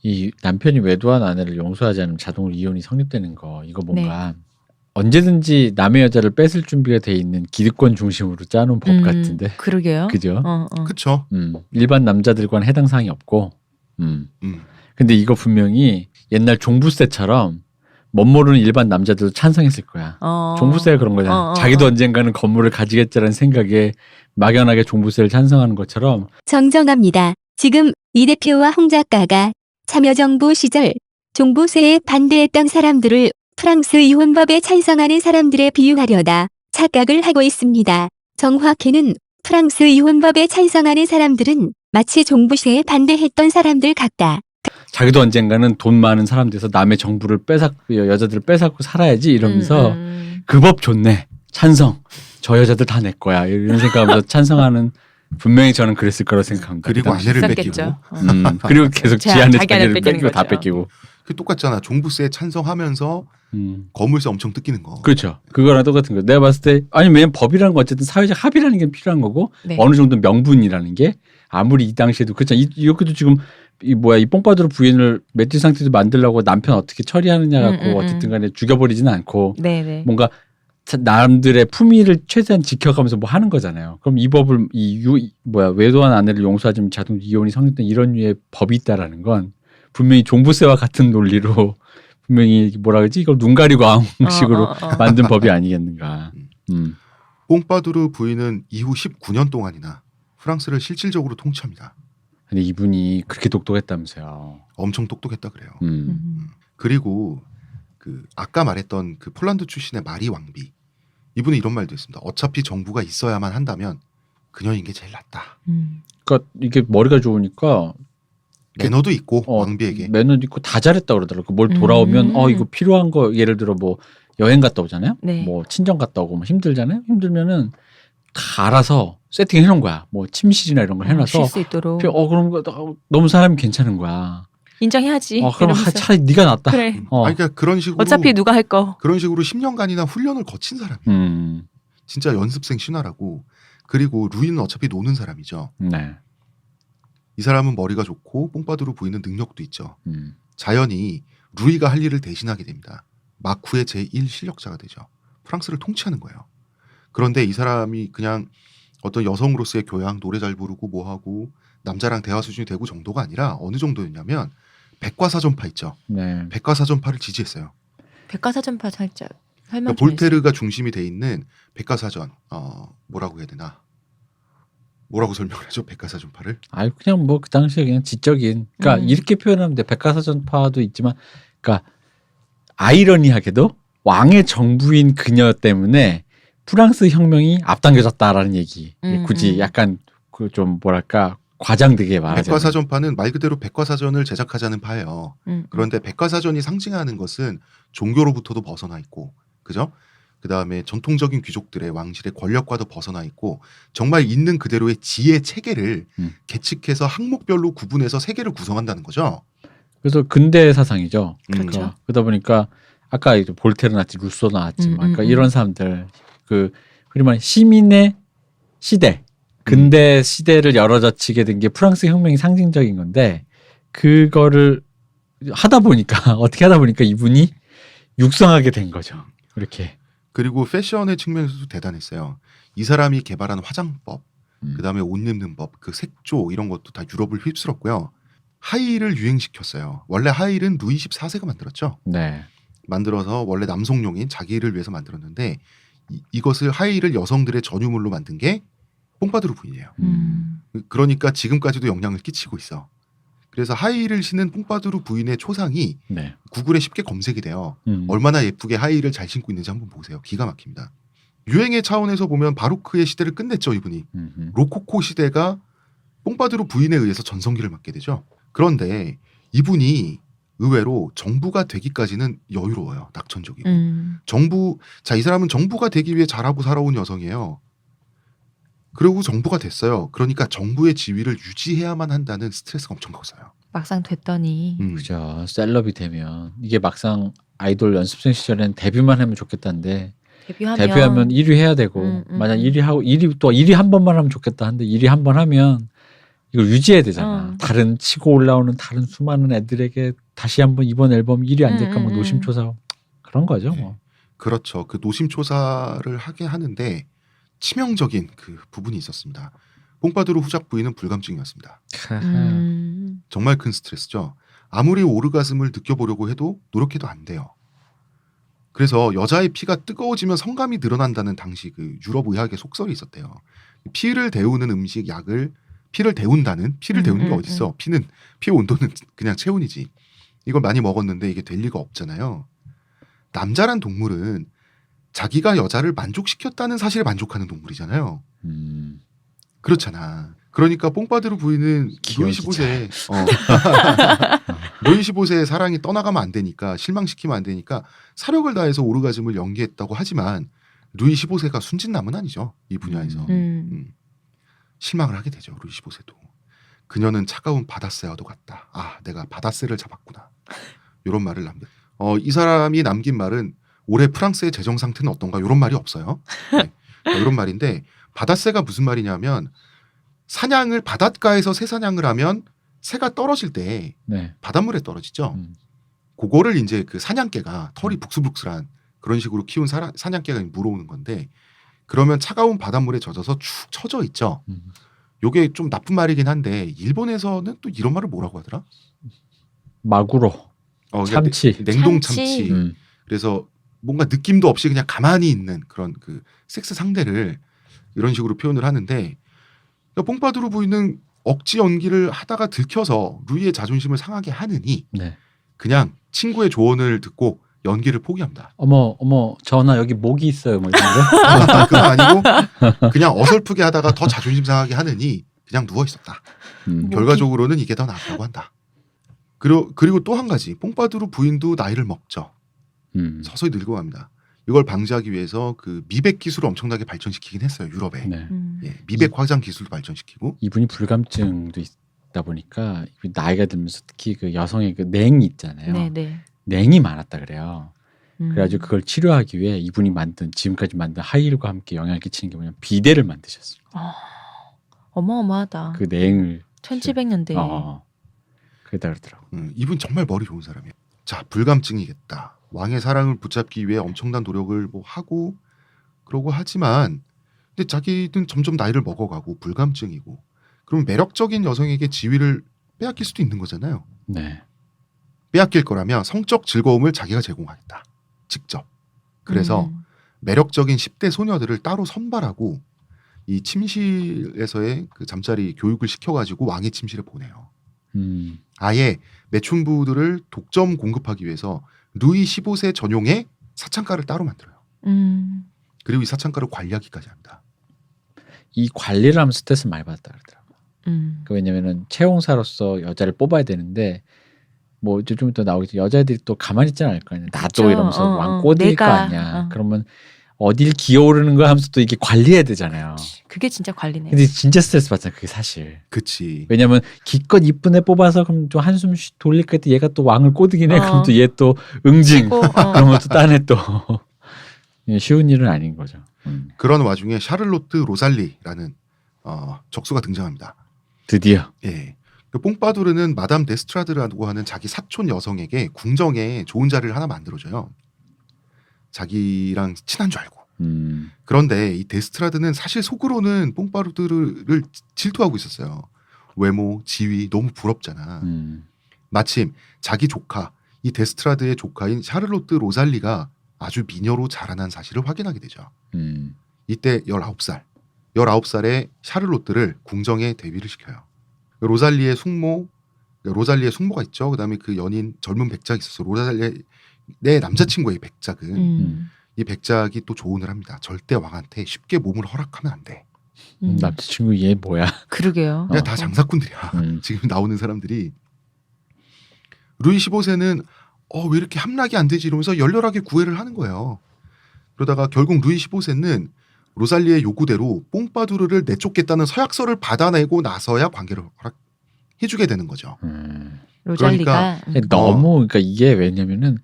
이 남편이 외도한 아내를 용서하지 않으면 자동으로 이혼이 성립되는 거 이거 뭔가 언제든지 남의 여자를 뺏을 준비가 돼 있는 기득권 중심으로 짜놓은 법 같은데. 그러게요. 그죠? 그렇죠. 일반 남자들과는 해당 사항이 없고. 근데 이거 분명히 옛날 종부세처럼 멋모르는 일반 남자들도 찬성했을 거야. 종부세가 그런 거잖아. 자기도 언젠가는 건물을 가지겠다는 생각에 막연하게 종부세를 찬성하는 것처럼. 정정합니다. 지금 이 대표와 홍 작가가 참여정부 시절 종부세에 반대했던 사람들을 프랑스 이혼법에 찬성하는 사람들에 비유하려다 착각을 하고 있습니다. 정확히는 프랑스 이혼법에 찬성하는 사람들은 마치 종부세에 반대했던 사람들 같다. 자기도 언젠가는 돈 많은 사람 돼서 남의 정부를 여자들을 뺏앗고 살아야지 이러면서 그 법 좋네. 찬성. 저 여자들 다 내 거야. 이런 생각하면서 찬성하는 분명히 저는 그랬을 거라고 생각합니다. 그리고 아내를 뺏기고. 있었겠죠. 그리고 계속 지 안에 자기 아내를 자기를 뺏기는 뺏기고 다 거죠. 뺏기고. 그 똑같잖아. 종부세에 찬성하면서 거물세 엄청 뜯기는 거. 그렇죠. 그거랑 똑같은 거. 내가 봤을 때 아니 왜냐면 법이라는 건 어쨌든 사회적 합의라는 게 필요한 거고 네. 어느 정도 명분이라는 게 아무리 이 당시에도 그렇잖아. 이렇게도 지금 이 뽕바두르 부인을 매트 상태에서 만들려고 남편 어떻게 처리하느냐 갖고 어쨌든 간에 죽여버리지는 않고 네네. 뭔가 남들의 품위를 최대한 지켜가면서 뭐 하는 거잖아요. 그럼 이 법을 외도한 아내를 용서하자면 자동 이혼이 성립된 이런 류의 법이 있다라는 건 분명히 종부세와 같은 논리로 분명히 뭐라 그러지 이걸 눈 가리고 아웅식으로 만든 법이 아니겠는가. 뽕바두르 부인은 이후 19년 동안이나 프랑스를 실질적으로 통치합니다. 근데 이분이 그렇게 똑똑했다면서요. 엄청 똑똑했다 그래요. 그리고 그리고 그 아까 말했던 그 폴란드 출신의 마리 왕비 이분은 이런 말도 했습니다. 어차피 정부가 있어야만 한다면 그녀인 게 제일 낫다. 그러니까 이게 머리가 좋으니까 매너도 있고 왕비에게 매너도 있고 다 잘했다 그러더라고. 뭘 돌아오면 이거 필요한 거 예를 들어 뭐 여행 갔다 오잖아요. 네. 뭐 친정 갔다 오고 뭐 힘들잖아요. 힘들면은 다 알아서 세팅해 놓은 거야. 뭐 침실이나 이런 걸 해놔서 쉴 수 있도록. 그럼 너무 사람이 괜찮은 거야. 인정해야지. 그럼 이러면서. 차라리 네가 낫다. 그래. 아니, 그러니까 그런 식으로 어차피 누가 할 거. 그런 식으로 10년간이나 훈련을 거친 사람이에요. 진짜 연습생 신하라고. 그리고 루이는 어차피 노는 사람이죠. 네. 이 사람은 머리가 좋고 뽕바두르 부인은 능력도 있죠. 자연히 루이가 할 일을 대신하게 됩니다. 마쿠의 제1 실력자가 되죠. 프랑스를 통치하는 거예요. 그런데 이 사람이 그냥 어떤 여성으로서의 교양, 노래 잘 부르고 뭐하고 남자랑 대화 수준이 되고 정도가 아니라 어느 정도였냐면 백과사전파 있죠. 네. 백과사전파를 지지했어요. 백과사전파 살짝 설명 그러니까 좀 볼테르가 중심이 돼 있는 백과사전 뭐라고 해야 되나? 뭐라고 설명을 하죠? 백과사전파를? 그냥 뭐 그 당시에 그냥 지적인. 그러니까 이렇게 표현하면 돼. 백과사전파도 있지만, 그러니까 아이러니하게도 왕의 정부인 그녀 때문에 프랑스 혁명이 앞당겨졌다라는 얘기. 굳이 약간 그 좀 뭐랄까 과장되게 말하자면. 백과사전파는 말 그대로 백과사전을 제작하자는 파예요. 그런데 백과사전이 상징하는 것은 종교로부터도 벗어나 있고, 그죠? 그 다음에 전통적인 귀족들의 왕실의 권력과도 벗어나 있고 정말 있는 그대로의 지혜 체계를 계측해서 항목별로 구분해서 세계를 구성한다는 거죠. 그래서 근대 사상이죠. 그렇죠. 그러다 보니까 아까 볼테르 나왔지, 루소 나왔지만, 그러니까 이런 사람들 그리고 시민의 시대, 근대 시대를 열어젖히게 된 게 프랑스 혁명이 상징적인 건데 그거를 어떻게 하다 보니까 이분이 육성하게 된 거죠. 이렇게. 그리고 패션의 측면에서도 대단했어요. 이 사람이 개발한 화장법, 그다음에 옷 입는 법, 그 색조 이런 것도 다 유럽을 휩쓸었고요. 하이힐을 유행시켰어요. 원래 하이힐은 루이 14세가 만들었죠. 네. 만들어서 원래 남성용인 자기를 위해서 만들었는데 이것을 하이힐을 여성들의 전유물로 만든 게 뽕파두르 부인이에요. 그러니까 지금까지도 영향을 끼치고 있어. 그래서 하이힐을 신은 뽕파두르 부인의 초상이 네. 구글에 쉽게 검색이 돼요. 얼마나 예쁘게 하이힐을 잘 신고 있는지 한번 보세요. 기가 막힙니다. 유행의 차원에서 보면 바로크의 시대를 끝냈죠, 이분이. 로코코 시대가 뽕파두르 부인에 의해서 전성기를 맞게 되죠. 그런데 이분이 의외로 정부가 되기까지는 여유로워요. 낙천적이고. 이 사람은 정부가 되기 위해 잘하고 살아온 여성이에요. 그리고 정부가 됐어요. 그러니까 정부의 지위를 유지해야만 한다는 스트레스가 엄청 컸어요. 막상 됐더니 그죠. 셀럽이 되면 이게 막상 아이돌 연습생 시절엔 데뷔만 하면 좋겠다는데 데뷔하면 1위 해야 되고 만약 1위 하고 1위 한 번만 하면 좋겠다 한데 1위 한 번 하면 이걸 유지해야 되잖아. 다른 치고 올라오는 다른 수많은 애들에게 다시 한번 이번 앨범 1위 안 될까 막 노심초사 그런 거죠. 네. 뭐. 그렇죠. 그 노심초사를 하게 하는데 치명적인 그 부분이 있었습니다. 뽕파두르 후작 부인은 불감증이었습니다. 정말 큰 스트레스죠. 아무리 오르가즘을 느껴보려고 해도 노력해도 안 돼요. 그래서 여자의 피가 뜨거워지면 성감이 늘어난다는 당시 그 유럽 의학의 속설이 있었대요. 피를 데우는 음식, 약을 피를 데운다는 피를 데우는 게 어딨어. 피의 온도는 그냥 체온이지. 이걸 많이 먹었는데 이게 될 리가 없잖아요. 남자란 동물은 자기가 여자를 만족시켰다는 사실에 만족하는 동물이잖아요. 그렇잖아. 그러니까 뽕파두르 부인은 루이 15세 루이 15세의 사랑이 떠나가면 안 되니까 실망시키면 안 되니까 사력을 다해서 오르가즘을 연기했다고 하지만 루이 15세가 순진남은 아니죠. 이 분야에서. 실망을 하게 되죠. 루이 15세도. 그녀는 차가운 바다새와도 같다. 아, 내가 바다새를 잡았구나. 이런 말을 남겨. 이 사람이 남긴 말은 올해 프랑스의 재정 상태는 어떤가 이런 말이 없어요. 네. 이런 말인데 바다새가 무슨 말이냐면 사냥을 바닷가에서 새 사냥을 하면 새가 떨어질 때 네. 바닷물에 떨어지죠. 그거를 이제 그 사냥개가 털이 북슬북슬한 그런 식으로 키운 사냥개가 물어오는 건데 그러면 차가운 바닷물에 젖어서 축 처져 있죠. 요게 좀 나쁜 말이긴 한데 일본에서는 또 이런 말을 뭐라고 하더라? 마구로. 참치. 냉동 참치. 그래서 뭔가 느낌도 없이 그냥 가만히 있는 그런 그 섹스 상대를 이런 식으로 표현을 하는데 그러니까 뽕파두르 부인은 억지 연기를 하다가 들켜서 루이의 자존심을 상하게 하느니 네. 그냥 친구의 조언을 듣고 연기를 포기합니다. 어머 전화 여기 모기 있어요. 뭐 이런 거. 그건 아니고 그냥 어설프게 하다가 더 자존심 상하게 하느니 그냥 누워 있었다. 결과적으로는 이게 더 낫다고 한다. 그리고 또 한 가지 뽕파두르 부인도 나이를 먹죠. 서서히 늙어갑니다. 이걸 방지하기 위해서 그 미백 기술을 엄청나게 발전시키긴 했어요. 유럽에. 네. 예, 미백 화장 기술도 발전시키고. 이분이 불감증도 있다 보니까 나이가 들면서 특히 그 여성의 그 냉이 있잖아요. 네네. 냉이 많았다 그래요. 그래가지고 그걸 치료하기 위해 이분이 지금까지 만든 하이힐과 함께 영향을 끼치는 게 뭐냐면 비데를 만드셨어요. 어마어마하다. 그 냉을 1700년대. 그러다 그러더라고. 이분 정말 머리 좋은 사람이에요. 자, 불감증이겠다. 왕의 사랑을 붙잡기 위해 엄청난 노력을 뭐 하고 그러고 하지만 근데 자기는 점점 나이를 먹어가고 불감증이고 그럼 매력적인 여성에게 지위를 빼앗길 수도 있는 거잖아요. 네. 빼앗길 거라면 성적 즐거움을 자기가 제공하겠다. 직접. 그래서 매력적인 10대 소녀들을 따로 선발하고 이 침실에서의 그 잠자리 교육을 시켜가지고 왕의 침실에 보내요. 아예 매춘부들을 독점 공급하기 위해서 루이 15세 전용의 사창가를 따로 만들어요. 그리고 이 사창가를 관리하기까지 합니다. 이 관리를 하면 스트레스 많이 받았다 그러더라고요. 왜냐면은 채용사로서 여자를 뽑아야 되는데 뭐 이제 좀 더 나오겠지. 여자애들이 또 가만히 있지 않을 거 아니야. 나도 그쵸. 이러면서 왕 꼬드릴 거 아니야. 그러면 어딜 기어오르는 거 하면서 또 이게 관리해야 되잖아요. 그게 진짜 관리네요. 근데 진짜 스트레스 받잖아. 그게 사실. 그치. 왜냐면 기껏 이쁜 애 뽑아서 그럼 좀 한숨 돌릴까 했더니 얘가 또 왕을 꼬드긴 해. 그럼 또 얘 또 응징. 그러면 또 딴 애 또. 쉬운 일은 아닌 거죠. 그런 와중에 샤를로트 로살리라는 적수가 등장합니다. 드디어. 예. 그 뽕파두르는 마담 데스트라드라고 하는 자기 사촌 여성에게 궁정에 좋은 자리를 하나 만들어줘요. 자기랑 친한 줄 알고 그런데 이 데스트라드는 사실 속으로는 뽕파두르를 질투하고 있었어요. 외모, 지위 너무 부럽잖아. 마침 자기 조카, 이 데스트라드의 조카인 샤를로트 로살리가 아주 미녀로 자라난 사실을 확인하게 되죠. 이때 19살. 19살의 샤를로트를 궁정에 데뷔를 시켜요. 로살리의 숙모가 있죠. 그다음에 그 연인 젊은 백작이 있었어. 로살리의 내 남자친구의 백작은 이 백작이 또 조언을 합니다. 절대 왕한테 쉽게 몸을 허락하면 안 돼. 남자친구 얘 뭐야? 그러게요. 그냥 다 장사꾼들이야. 지금 나오는 사람들이. 루이 15세는 왜 이렇게 함락이 안 되지 이러면서 열렬하게 구애를 하는 거예요. 그러다가 결국 루이 15세는 로살리의 요구대로 뽕파두르를 내쫓겠다는 서약서를 받아내고 나서야 관계를 허락해주게 되는 거죠. 로잘리가 그러니까 이게 왜냐면은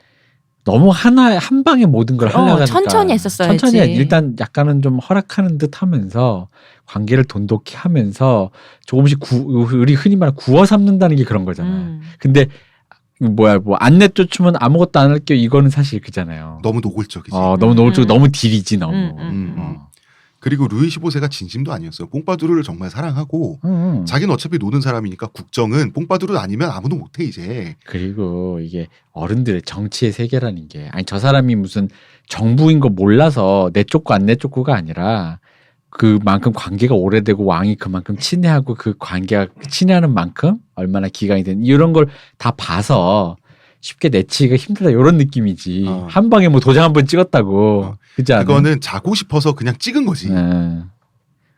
너무 한 방에 모든 걸 하려고 하니까 천천히 했었어야지. 천천히 일단 약간은 좀 허락하는 듯 하면서 관계를 돈독히 하면서 조금씩 우리 흔히 말하는 구워 삼는다는 게 그런 거잖아. 근데 안 내쫓으면 아무것도 안 할게요. 이거는 사실 그잖아요. 너무 노골적이지. 너무 노골적, 너무 딜이지 너무. 그리고 루이 15세가 진심도 아니었어요. 뽕파두르를 정말 사랑하고 자기는 어차피 노는 사람이니까 국정은 뽕파두르 아니면 아무도 못해 이제. 그리고 이게 어른들의 정치의 세계라는 게 아니 저 사람이 무슨 정부인 거 몰라서 내쫓고 안 내쫓고가 아니라 그만큼 관계가 오래되고 왕이 그만큼 친애하고 그 관계가 친애하는 만큼 얼마나 기간이 된 이런 걸 다 봐서 쉽게 내치기가 힘들다 이런 느낌이지. 한 방에 뭐 도장 한 번 찍었다고. 그지 않아요? 그거는 자고 싶어서 그냥 찍은 거지.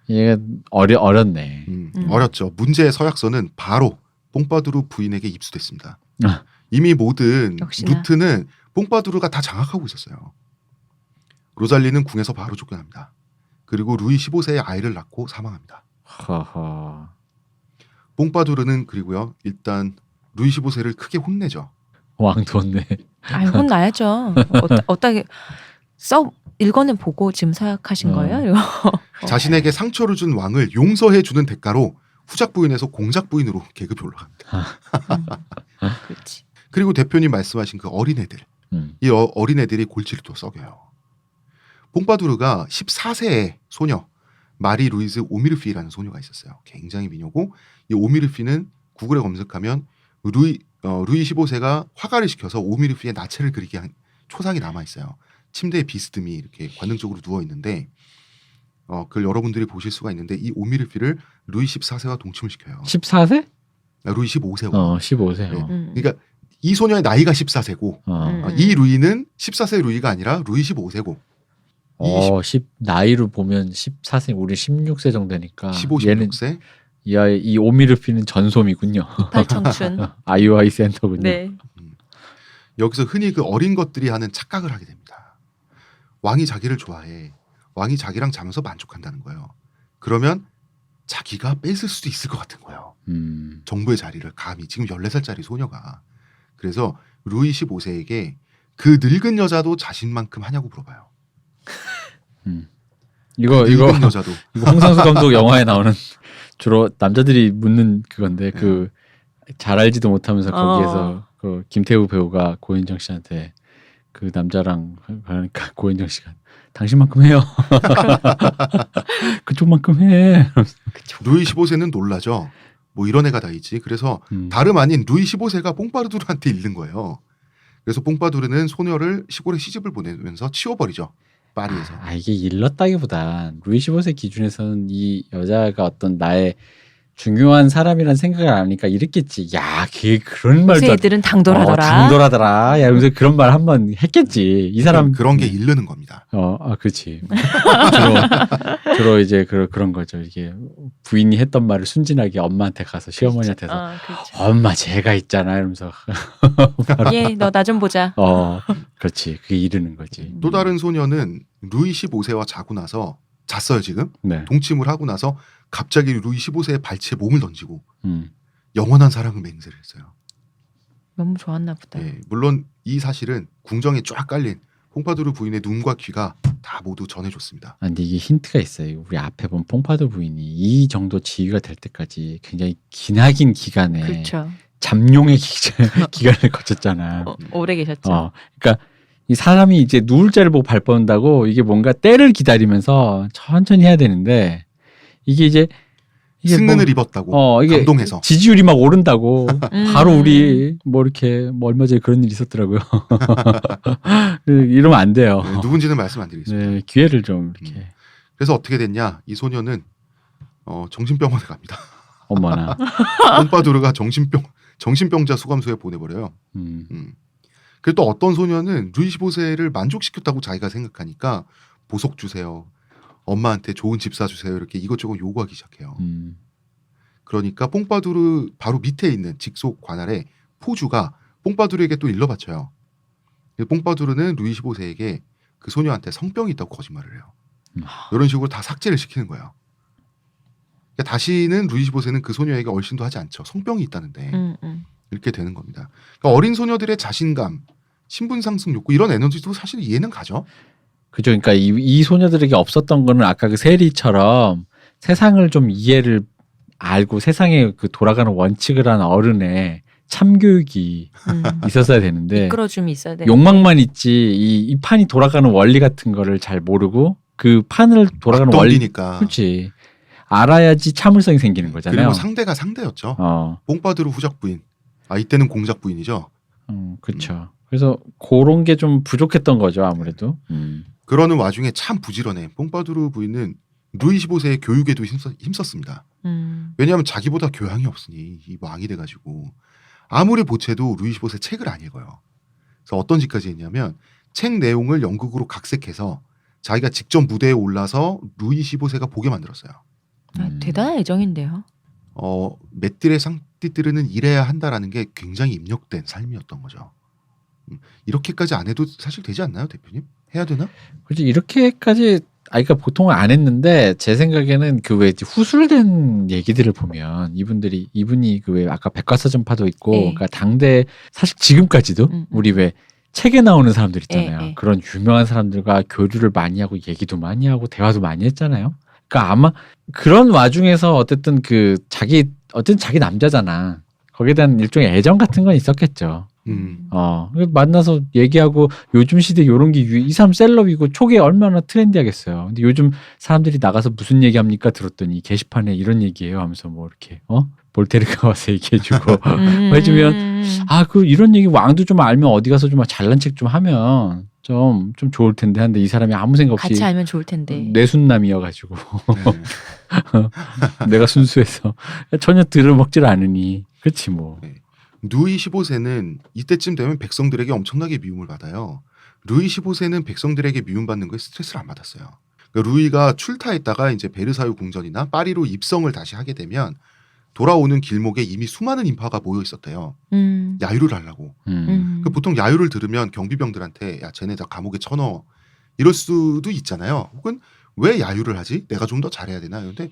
얘가 어렸네. 어렸죠. 문제의 서약서는 바로 뽕파두르 부인에게 입수됐습니다. 이미 모든 역시나. 루트는 뽕파두르가 다 장악하고 있었어요. 로잘리는 궁에서 바로 쫓겨납니다. 그리고 루이 15세의 아이를 낳고 사망합니다. 허허. 뽕파두르는 그리고요 일단 루이 15세를 크게 혼내죠. 왕돈네. 혼나야죠. 어떻게 읽어는 보고 지금 서약하신 거예요? 이거? 자신에게 상처를 준 왕을 용서해 주는 대가로 후작 부인에서 공작 부인으로 계급이 올라갑니다. 그렇지. 그리고 대표님 말씀하신 그 어린애들, 이 어린애들이 골치를 또 썩여요. 뽕파두르가 14세의 소녀 마리 루이즈 오미르피라는 소녀가 있었어요. 굉장히 미녀고 이 오미르피는 구글에 검색하면 루이 15세가 화가를 시켜서 오미르피의 나체를 그리게 한 초상이 남아 있어요. 침대에 비스듬히 이렇게 관능적으로 누워 있는데 그걸 여러분들이 보실 수가 있는데 이 오미르피를 루이 14세와 동침을 시켜요. 14세? 루이 15세와. 15세. 네. 그러니까 이 소녀의 나이가 14세고 이 루이는 14세 루이가 아니라 루이 15세고. 나이로 보면 14세, 우리 16세 정도 되니까 15, 얘는 16세. 이 오미르피는 전솜이군요. 이팔 청춘. IOI 센터군요. 네. 여기서 흔히 그 어린 것들이 하는 착각을 하게 됩니다. 왕이 자기를 좋아해. 왕이 자기랑 자면서 만족한다는 거예요. 그러면 자기가 뺏을 수도 있을 것 같은 거예요. 정부의 자리를 감히 지금 14살짜리 소녀가. 그래서 루이 15세에게 그 늙은 여자도 자신만큼 하냐고 물어봐요. 이거 늙은 여자도. 이거 홍상수 감독 영화에 나오는 주로 남자들이 묻는 그건데 그 잘 알지도 못하면서 거기에서 그 김태우 배우가 고현정 씨한테 그 남자랑 그러니까 고현정 씨가 당신만큼 해요. 그쪽만큼 해. 루이 15세는 놀라죠. 뭐 이런 애가 다 있지. 그래서 다름 아닌 루이 15세가 뽕파두르한테 잃는 거예요. 그래서 뽕파두르는 소녀를 시골에 시집을 보내면서 치워버리죠. 파리에서. 이게 일렀다기보다 루이 15세 기준에서는 이 여자가 어떤 나의 중요한 사람이란 생각을 안 하니까 이랬겠지. 야, 걔 그런 말도 애들은 당돌하더라. 당돌하더라. 야, 요새 그런 말 한번 했겠지. 이 사람 그런 게 이르는 겁니다. 그렇지. 주로 이제 그런 거죠. 이게 부인이 했던 말을 순진하게 엄마한테 가서 시어머니한테서 엄마 제가 있잖아 이러면서 예, 너 나 좀 보자. 그렇지. 그게 이르는 거지. 또 다른 소녀는 루이 15세와 자고 나서 잤어요 지금. 네. 동침을 하고 나서 갑자기 루이 15세의 발치에 몸을 던지고 영원한 사랑을 맹세를 했어요. 너무 좋았나 보다. 예, 물론 이 사실은 궁정에 쫙 깔린 뽕파두르 부인의 눈과 귀가 다 모두 전해줬습니다. 근데 이게 힌트가 있어요. 우리 앞에 본 뽕파두르 부인이 이 정도 지위가 될 때까지 굉장히 기나긴 기간에 그렇죠. 잠룡의 기간을 거쳤잖아. 오래 계셨죠. 그러니까 이 사람이 이제 누울 자를 보고 발 뻗는다고 이게 뭔가 때를 기다리면서 천천히 해야 되는데 이게 승근을 입었다고 이게 감동해서 지지율이 막 오른다고 바로 우리 뭐 이렇게 뭐 얼마 전에 그런 일이 있었더라고요. 이러면 안 돼요. 네, 누군지는 말씀 안 드리겠습니다. 네, 기회를 좀 이렇게. 그래서 어떻게 됐냐? 이 소녀는 정신병원에 갑니다. 어머나. 뽕바두르가 정신병자 수감소에 보내버려요. 그리고 또 어떤 소녀는 루이 15세를 만족시켰다고 자기가 생각하니까 보석 주세요. 엄마한테 좋은 집 사주세요. 이렇게 이것저것 요구하기 시작해요. 그러니까 뽕바두르 바로 밑에 있는 직속 관할의 포주가 뽕바두르에게 또 일러바쳐요. 뽕바두르는 루이 15세에게 그 소녀한테 성병이 있다고 거짓말을 해요. 이런 식으로 다 삭제를 시키는 거예요. 그러니까 다시는 루이 15세는 그 소녀에게 얼씬도 하지 않죠. 성병이 있다는데 이렇게 되는 겁니다. 그러니까 어린 소녀들의 자신감, 신분 상승 욕구 이런 에너지도 사실 이해는 가죠. 그죠. 그러니까 이 소녀들에게 없었던 거는 아까 그 세리처럼 세상을 좀 이해를 알고 세상에 그 돌아가는 원칙을 한 어른의 참교육이 있었어야 되는데 이끌어줌이 있어야 돼. 욕망만 있지 이 판이 돌아가는 원리 같은 거를 잘 모르고 그 판을 돌아가는 원리 니까 그렇지 알아야지 참을성이 생기는 거잖아요. 그리고 상대가 상대였죠. 뽕바두르 후작 부인. 이때는 공작 부인이죠. 그렇죠. 그래서 그런 게 좀 부족했던 거죠 아무래도. 그러는 와중에 참 부지런해. 뽕바두르 부인은 루이 15세의 교육에도 힘썼습니다. 왜냐하면 자기보다 교양이 없으니 이 왕이 돼가지고 아무리 보채도 루이 15세 책을 안 읽어요. 그래서 어떤 짓까지 했냐면 책 내용을 연극으로 각색해서 자기가 직접 무대에 올라서 루이 15세가 보게 만들었어요. 대단한 애정인데요. 맷들의 상띠들은 이래야 한다라는 게 굉장히 입력된 삶이었던 거죠. 이렇게까지 안 해도 사실 되지 않나요, 대표님? 해야 되나? 그렇지 이렇게까지 그러니까 보통은 안 했는데 제 생각에는 그 왜 후술된 얘기들을 보면 이분이 그 왜 아까 백과사전파도 있고 그러니까 당대 사실 지금까지도 우리 왜 책에 나오는 사람들 있잖아요. 그런 유명한 사람들과 교류를 많이 하고 얘기도 많이 하고 대화도 많이 했잖아요. 그러니까 아마 그런 와중에서 어쨌든 자기 남자잖아. 거기에 대한 일종의 애정 같은 건 있었겠죠. 만나서 얘기하고 요즘 시대 요런 게 이 사람 셀럽이고 초기에 얼마나 트렌디하겠어요. 근데 요즘 사람들이 나가서 무슨 얘기합니까 들었더니 게시판에 이런 얘기해요 하면서 뭐 이렇게 볼테르가 와서 얘기해주고 해주면 이런 얘기 왕도 좀 알면 어디 가서 좀 잘난 책 좀 하면 좀 좋을 텐데 한데 이 사람이 아무 생각 없이 같이 알면 좋을 텐데 뇌순남이어가지고 내가 순수해서 전혀 들어먹질 않으니 그렇지 뭐. 루이 15세는 이때쯤 되면 백성들에게 엄청나게 미움을 받아요. 루이 15세는 백성들에게 미움받는 거에 스트레스를 안 받았어요. 그러니까 루이가 출타했다가 이제 베르사유 궁전이나 파리로 입성을 다시 하게 되면 돌아오는 길목에 이미 수많은 인파가 모여 있었대요. 야유를 하려고. 그러니까 보통 야유를 들으면 경비병들한테 야 쟤네 다 감옥에 쳐넣어 이럴 수도 있잖아요. 혹은 왜 야유를 하지? 내가 좀 더 잘해야 되나? 그런데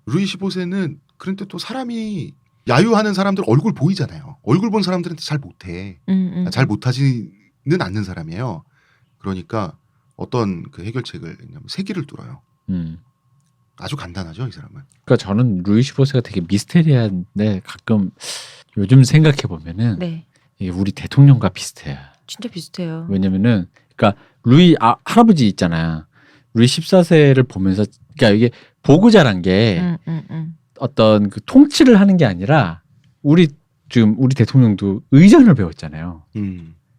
루이 15세는 그런데 또 사람이 야유하는 사람들 얼굴 보이잖아요. 얼굴 본 사람들한테 잘 못해. 잘 못하지는 않는 사람이에요. 그러니까 어떤 그 해결책을 세기를 뚫어요. 아주 간단하죠, 이 사람은. 그러니까 저는 루이 15세가 되게 미스테리한데 가끔 요즘 생각해 보면은 이게 우리 대통령과 비슷해요. 진짜 비슷해요. 왜냐면은 그러니까 루이 할아버지 있잖아요. 루이 14세를 보면서 그러니까 이게 보고 자란 게 어떤 그 통치를 하는 게 아니라 우리 대통령도 의전을 배웠잖아요.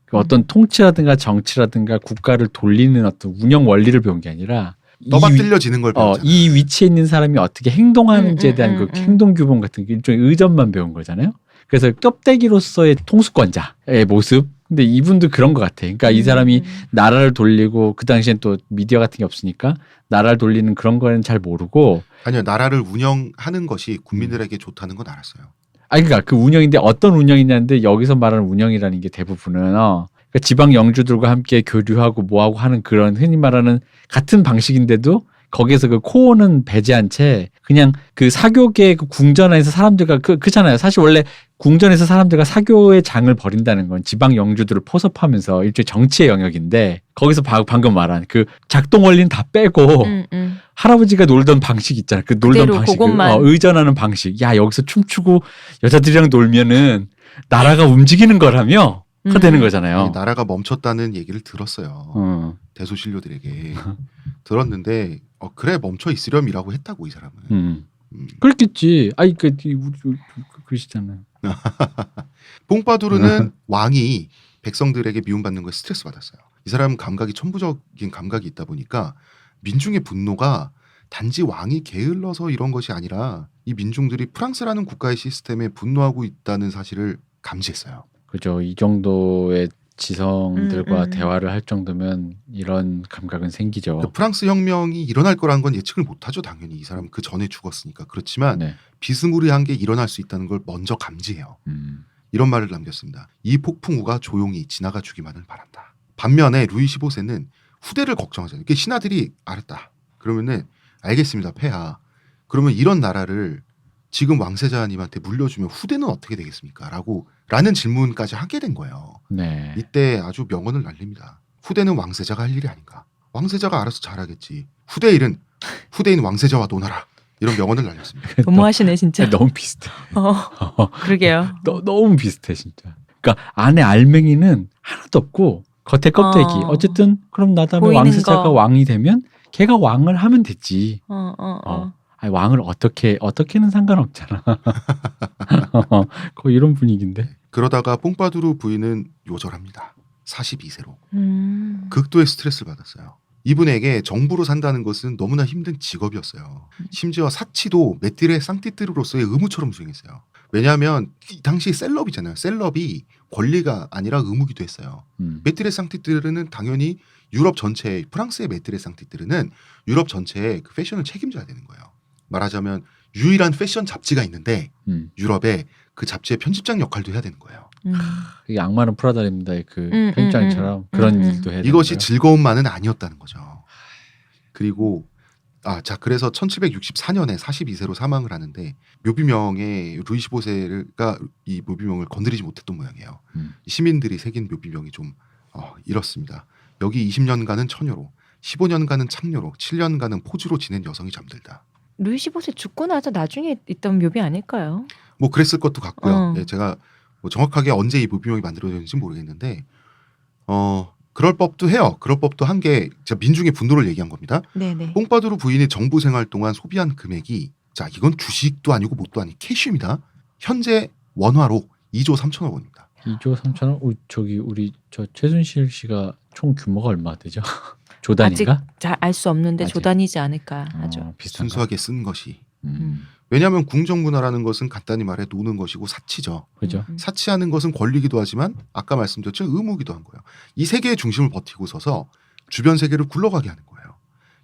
그 어떤 통치라든가 정치라든가 국가를 돌리는 어떤 운영 원리를 배운 게 아니라 떠받들려지는 걸 배웠잖아요. 이 위치에 있는 사람이 어떻게 행동하는지에 대한 그 행동 규범 같은 게 일종의 의전만 배운 거잖아요. 그래서 껍데기로서의 통수권자의 모습. 근데 이분도 그런 것 같아. 그러니까 이 사람이 나라를 돌리고 그 당시엔 또 미디어 같은 게 없으니까 나라를 돌리는 그런 거는 잘 모르고 아니요. 나라를 운영하는 것이 국민들에게 좋다는 건 알았어요. 그러니까 그 운영인데 어떤 운영이냐인데 여기서 말하는 운영이라는 게 대부분은 그러니까 지방 영주들과 함께 교류하고 뭐하고 하는 그런 흔히 말하는 같은 방식인데도 거기에서 그 코어는 배제한 채 그냥 그 사교계 그 궁전 안에서 사람들과 그렇잖아요. 사실 원래 궁전에서 사람들과 사교의 장을 벌인다는 건 지방 영주들을 포섭하면서 일종의 정치의 영역인데 거기서 방금 말한 그 작동 원리는 다 빼고 할아버지가 놀던 방식 있잖아. 그 놀던 방식, 의전하는 방식. 야 여기서 춤추고 여자들이랑 놀면은 나라가 움직이는 거라며. 되는 거잖아요. 아니, 나라가 멈췄다는 얘기를 들었어요. 대소신료들에게 들었는데 그래 멈춰 있으렴이라고 했다고 이 사람은. 그렇겠지. 아이 그러시잖아요. 뽕빠두르는 왕이 백성들에게 미움받는 거에 스트레스 받았어요. 이 사람은 감각이 천부적인 감각이 있다 보니까 민중의 분노가 단지 왕이 게을러서 이런 것이 아니라 이 민중들이 프랑스라는 국가의 시스템에 분노하고 있다는 사실을 감지했어요. 그죠. 이 정도의 지성들과 음. 대화를 할 정도면 이런 감각은 생기죠. 그 프랑스 혁명이 일어날 거라는 건 예측을 못하죠. 당연히 이 사람은 그 전에 죽었으니까. 그렇지만 네. 비스무리한 게 일어날 수 있다는 걸 먼저 감지해요. 이런 말을 남겼습니다. 이 폭풍우가 조용히 지나가 주기만을 바란다. 반면에 루이 15세는 후대를 걱정하잖아요. 이게 신하들이 알았다. 그러면은 알겠습니다. 폐하. 그러면 이런 나라를 지금 왕세자님한테 물려주면 후대는 어떻게 되겠습니까? 라는 질문까지 하게 된 거예요. 네. 이때 아주 명언을 날립니다. 후대는 왕세자가 할 일이 아닌가. 왕세자가 알아서 잘하겠지. 후대의 일은 후대인 왕세자와 논하라. 이런 명언을 날렸습니다. 너무하시네 진짜. 너무 비슷해. 그러게요. 너무 비슷해 진짜. 그러니까 안에 알맹이는 하나도 없고 겉에 껍데기. 어쨌든 그럼 나 다음에 보이는 왕세자가 거. 왕이 되면 걔가 왕을 하면 되지. 아니, 왕을 어떻게는 상관없잖아. 거의 이런 분위기인데. 그러다가 뽕빠두르 부인은 요절합니다. 42세로. 음. 극도의 스트레스를 받았어요. 이분에게 정부로 산다는 것은 너무나 힘든 직업이었어요. 심지어 사치도 메띠레 상티트르로서의 의무처럼 수행했어요. 왜냐하면 이 당시 셀럽이잖아요. 셀럽이 권리가 아니라 의무기도 했어요. 메띠레 상티트르는 당연히 유럽 전체, 프랑스의 메띠레 상티트르는 유럽 전체의 그 패션을 책임져야 되는 거예요. 말하자면 유일한 패션 잡지가 있는데 유럽에 그 잡지의 편집장 역할도 해야 되는 거예요. 이게 악마는 프라다입니다의 그 편집장처럼 그런 일도 해야 되는 이것이 거예요? 즐거움만은 아니었다는 거죠. 그리고 그래서 1764년에 42세로 사망을 하는데 묘비명에 루이 15세가 이 묘비명을 건드리지 못했던 모양이에요. 시민들이 새긴 묘비명이 좀 이렇습니다. 여기 20년간은 처녀로, 15년간은 창녀로, 7년간은 포주로 지낸 여성이 잠들다. 루이 15세 죽고 나서 나중에 있던 묘비 아닐까요? 뭐 그랬을 것도 같고요. 예, 제가 뭐 정확하게 언제 이 묘비명이 만들어졌는지 모르겠는데 그럴 법도 해요. 그럴 법도 한 게 제가 민중의 분노를 얘기한 겁니다. 네네. 뽕빠두르 부인이 정부 생활 동안 소비한 금액이 이건 주식도 아니고 뭣도 아닌 캐시입니다. 현재 원화로 2조 3천억 원입니다. 2조 3천원? 저기 우리 최순실 씨가 총 규모가 얼마 되죠? 조단인가? 아직 잘 알 수 없는데 아직. 조단이지 않을까 하죠. 비슷한가? 순수하게 쓴 것이. 왜냐하면 궁정문화라는 것은 간단히 말해 노는 것이고 사치죠. 그죠? 사치하는 것은 권리기도 하지만 아까 말씀드렸죠. 의무기도 한 거예요. 이 세계의 중심을 버티고 서서 주변 세계를 굴러가게 하는 거예요.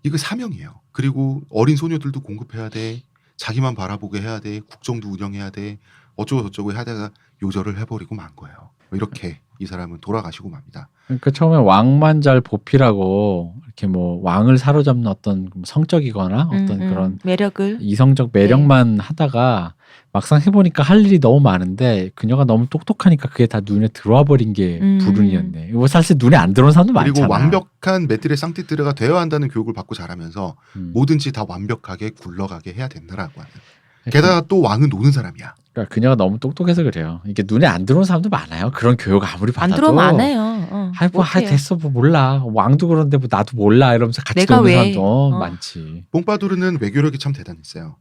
이거 사명이에요. 그리고 어린 소녀들도 공급해야 돼. 자기만 바라보게 해야 돼. 국정도 운영해야 돼. 어쩌고 저쩌고 하다가 요절을 해버리고 만 거예요. 이렇게 이 사람은 돌아가시고 맙니다. 그러니까 처음에 왕만 잘 보필하고 이렇게 뭐 왕을 사로잡는 어떤 성적이거나 어떤 그런 매력을 이성적 매력만 하다가 막상 해보니까 할 일이 너무 많은데 그녀가 너무 똑똑하니까 그게 다 눈에 들어와 버린 게 불운이었네. 이거 사실 눈에 안 들어온 사람도 많잖아. 그리고 완벽한 메트레 상티트르가 되어야 한다는 교육을 받고 자라면서 뭐든지 다 완벽하게 굴러가게 해야 된다라고 하는. 게다가 또 왕은 노는 사람이야. 그러니까 그녀가 너무 똑똑해서 그래요. 이게 눈에 안 들어온 사람도 많아요. 그런 교육 아무리 받아도. 안 들어오면 안 해요. 됐어, 뭐 몰라. 왕도 그런데 뭐 나도 몰라 이러면서 같이 내가 노는 왜? 사람도 많지. 뽕빠두르는 외교력이 참 대단했어요.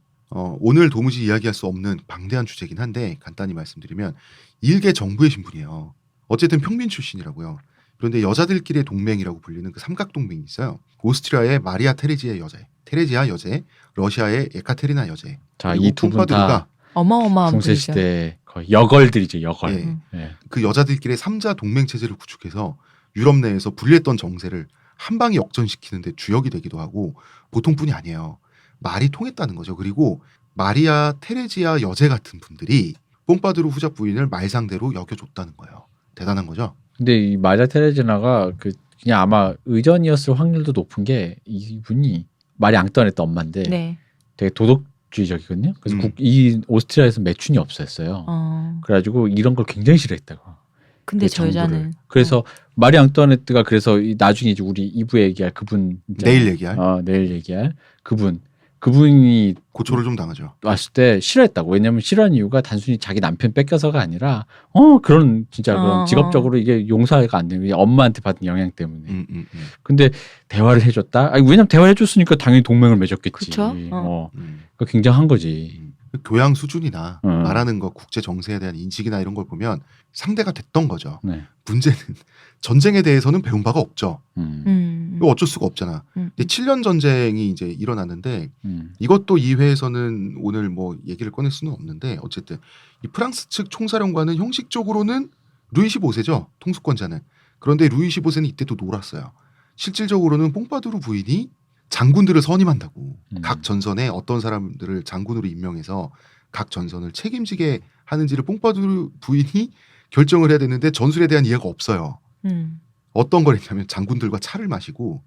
오늘 도무지 이야기할 수 없는 방대한 주제긴 한데 간단히 말씀드리면 일개 정부의 신분이에요. 어쨌든 평민 출신이라고요. 그런데 여자들끼리의 동맹이라고 불리는 그 삼각동맹이 있어요. 오스트리아의 마리아 테레지아 여제, 러시아의 에카테리나 여제. 자, 이 두 분 다 어마어마한 중세 분이죠. 시대 거의 여걸들이죠, 여걸. 예. 예. 그 여자들끼리 3자 동맹 체제를 구축해서 유럽 내에서 불리했던 정세를 한 방에 역전시키는데 주역이 되기도 하고 보통뿐이 아니에요. 말이 통했다는 거죠. 그리고 마리아 테레지아 여제 같은 분들이 뽕빠두르 후자 부인을 말상대로 여겨줬다는 거예요. 대단한 거죠. 근데 이 마리아 테레지나가 그냥 아마 의전이었을 확률도 높은 게 이분이 마리 앙뚜아네트 엄마인데 네. 되게 도덕주의적이거든요. 그래서 이 오스트리아에서 매춘이 없었어요. 그래가지고 이런 걸 굉장히 싫어했다고. 근데 그 저 여자는 정부를. 그래서 마리 앙뚜아네트가 그래서 나중에 이제 우리 2부에 얘기할 그분 있잖아요. 내일 얘기할. 내일 얘기할 그분 그분이 고초를 좀 당하죠. 왔을 때 싫어했다고. 왜냐면 싫어하는 이유가 단순히 자기 남편 뺏겨서가 아니라 그런 진짜 그런 직업적으로 이게 용서가 안 되는 엄마한테 받은 영향 때문에. 근데 대화를 해줬다. 아니, 왜냐면 대화를 해줬으니까 당연히 동맹을 맺었겠지. 그쵸? 그거 굉장한 거지. 교양 수준이나 말하는 거, 국제 정세에 대한 인식이나 이런 걸 보면 상대가 됐던 거죠. 네. 문제는 전쟁에 대해서는 배운 바가 없죠. 이거 어쩔 수가 없잖아. 근데 7년 전쟁이 이제 일어났는데 이것도 이 회에서는 오늘 뭐 얘기를 꺼낼 수는 없는데 어쨌든 이 프랑스 측 총사령관은 형식적으로는 루이 15세죠. 통수권자는. 그런데 루이 15세는 이때도 놀았어요. 실질적으로는 뽕파두르 부인이 장군들을 선임한다고. 각 전선에 어떤 사람들을 장군으로 임명해서 각 전선을 책임지게 하는지를 뽕파두르 부인이 결정을 해야 되는데 전술에 대한 이해가 없어요. 어떤 걸 했냐면 장군들과 차를 마시고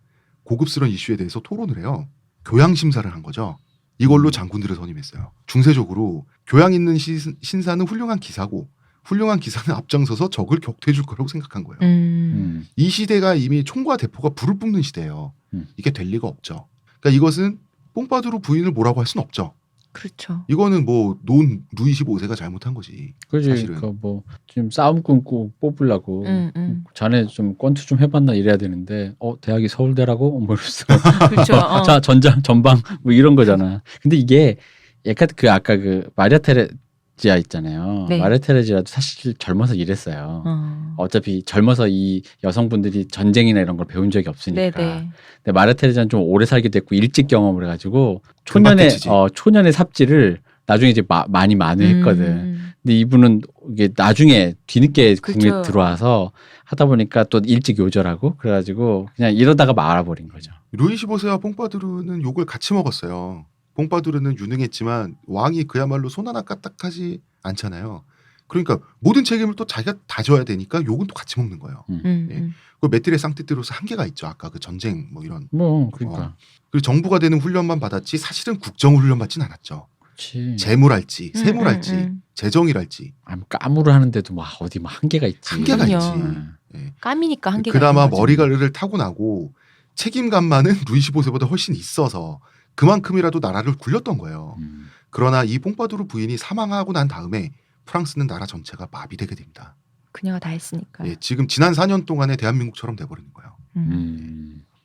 고급스러운 이슈에 대해서 토론을 해요. 교양 심사를 한 거죠. 이걸로 장군들을 선임했어요. 중세적으로 교양 있는 신사는 훌륭한 기사고 훌륭한 기사는 앞장서서 적을 격퇴해 줄 거라고 생각한 거예요. 이 시대가 이미 총과 대포가 불을 뿜는 시대예요. 이게 될 리가 없죠. 그러니까 이것은 뽕파두르 부인을 뭐라고 할 수는 없죠. 그렇죠. 이거는 뭐 논 루이 15세가 잘못한 거지. 그지. 사실은. 뭐 지금 싸움꾼 꼭 뽑으려고 자네 좀 권투 좀 해봤나 이래야 되는데 대학이 서울대라고 뭐 이랬어. 그렇죠. 자 전방 뭐 이런 거잖아. 근데 이게 약간 그 아까 그 마리아 테레지아 있잖아요. 네. 마리아 테레지아도 사실 젊어서 일했어요. 어차피 젊어서 이 여성분들이 전쟁이나 이런 걸 배운 적이 없으니까. 네네. 근데 마리아 테레지아는 좀 오래 살게 됐고 일찍 경험을 해가지고 초년의 삽질을 나중에 이제 많이 만회했거든. 근데 이분은 이게 나중에 뒤늦게 국내에 그렇죠. 들어와서 하다 보니까 또 일찍 요절하고 그래가지고 그냥 이러다가 말아버린 거죠. 루이 15세와 뽕파두르는 욕을 같이 먹었어요. 뽕파두르는 유능했지만 왕이 그야말로 손 하나 까딱하지 않잖아요. 그러니까 모든 책임을 또 자기가 다 져야 되니까 욕은 또 같이 먹는 거예요. 그 메트레 상티트로서 한계가 있죠. 아까 그 전쟁 뭐 이런. 그러니까. 그리고 정부가 되는 훈련만 받았지 사실은 국정 훈련 받진 않았죠. 그렇지. 재물할지 세물할지 재정이랄지 까무를 하는데도 막 어디 막 한계가 있지. 한계가 있지. 그럼요. 예. 까미니까 한계가 그나마 있는 거죠. 머리를 타고나고 책임감만은 루이 15세보다 훨씬 있어서 그만큼이라도 나라를 굴렸던 거예요. 그러나 이 뽕파두르 부인이 사망하고 난 다음에 프랑스는 나라 전체가 마비되게 됩니다. 그녀가 다 했으니까. 예, 지금 지난 4년 동안의 대한민국처럼 돼버리는 거예요.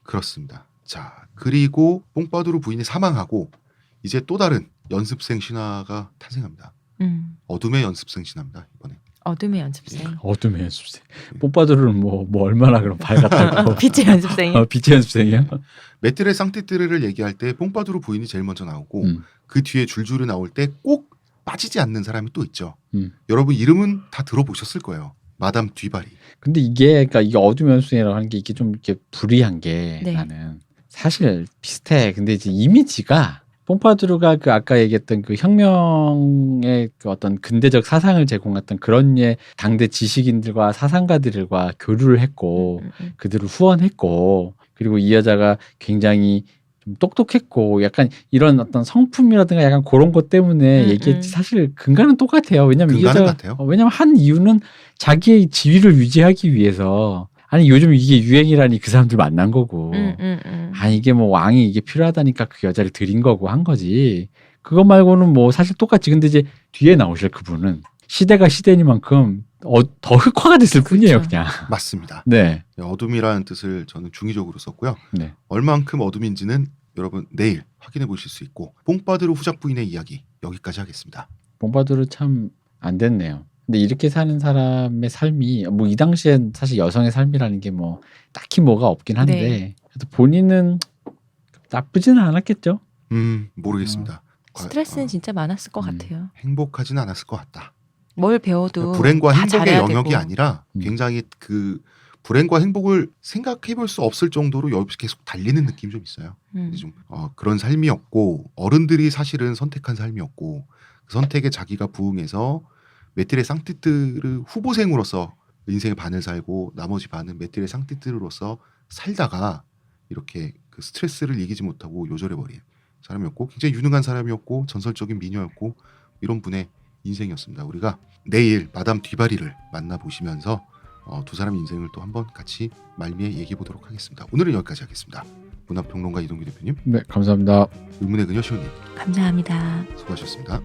그렇습니다. 자, 그리고 뽕파두르 부인이 사망하고 이제 또 다른 연습생 신화가 탄생합니다. 어둠의 연습생 신화입니다. 이번에. 어둠의 연습생. 어둠의 연습생. 뽕파두르는 뭐 얼마나 그럼 밝았다고. 빛의 연습생이. 빛의 연습생이야? 메트레 상티트르를 얘기할 때 뽕파두르 부인이 제일 먼저 나오고 그 뒤에 줄줄이 나올 때 꼭 빠지지 않는 사람이 또 있죠. 여러분 이름은 다 들어보셨을 거예요. 마담 뒤바리. 근데 그러니까 이게 어둠의 연습생이라고 하는 게 이게 좀 이렇게 불이한 게 네. 나는 사실 비슷해. 근데 이제 이미지가 뽕파두르가 그 아까 얘기했던 그 혁명의 그 어떤 근대적 사상을 제공했던 그런 당대 지식인들과 사상가들과 교류를 했고 그들을 후원했고 그리고 이 여자가 굉장히 좀 똑똑했고 약간 이런 어떤 성품이라든가 약간 그런 것 때문에 얘기했지 사실 근간은 똑같아요. 왜냐면 이 근간은 여자 같아요. 왜냐면 한 이유는 자기의 지위를 유지하기 위해서 아니 요즘 이게 유행이라니 그 사람들 만난 거고 아니 이게 뭐 왕이 이게 필요하다니까 그 여자를 들인 거고 한 거지. 그것 말고는 뭐 사실 똑같지. 근데 이제 뒤에 나오실 그분은 시대가 시대니만큼 더 흑화가 됐을 뿐이에요, 그냥. 맞습니다. 네. 어둠이라는 뜻을 저는 중의적으로 썼고요. 네. 얼만큼 어둠인지는 여러분 내일 확인해 보실 수 있고 뽕파두르 후작 부인의 이야기 여기까지 하겠습니다. 뽕파두르 참 안 됐네요. 근데 이렇게 사는 사람의 삶이 뭐 이 당시엔 사실 여성의 삶이라는 게 뭐 딱히 뭐가 없긴 한데 네. 그래도 본인은 나쁘지는 않았겠죠. 모르겠습니다. 스트레스는 진짜 많았을 것 같아요. 행복하진 않았을 것 같다. 뭘 배워도 불행과 다 행복의 잘해야 영역이 되고. 아니라 굉장히 그 불행과 행복을 생각해 볼 수 없을 정도로 여기서 계속 달리는 느낌이 좀 있어요. 좀 그런 삶이었고 어른들이 사실은 선택한 삶이었고 그 선택에 자기가 부응해서 메트레 상티트르 후보생으로서 인생의 반을 살고 나머지 반은 메트레 상티트르로서 살다가 이렇게 그 스트레스를 이기지 못하고 요절해버린 사람이었고 굉장히 유능한 사람이었고 전설적인 미녀였고 이런 분의 인생이었습니다. 우리가 내일 마담 뒤바리를 만나보시면서 두 사람의 인생을 또 한번 같이 말미에 얘기해 보도록 하겠습니다. 오늘은 여기까지 하겠습니다. 문화평론가 이동규 대표님, 네, 감사합니다. 의문의 그녀 시호님 감사합니다. 수고하셨습니다.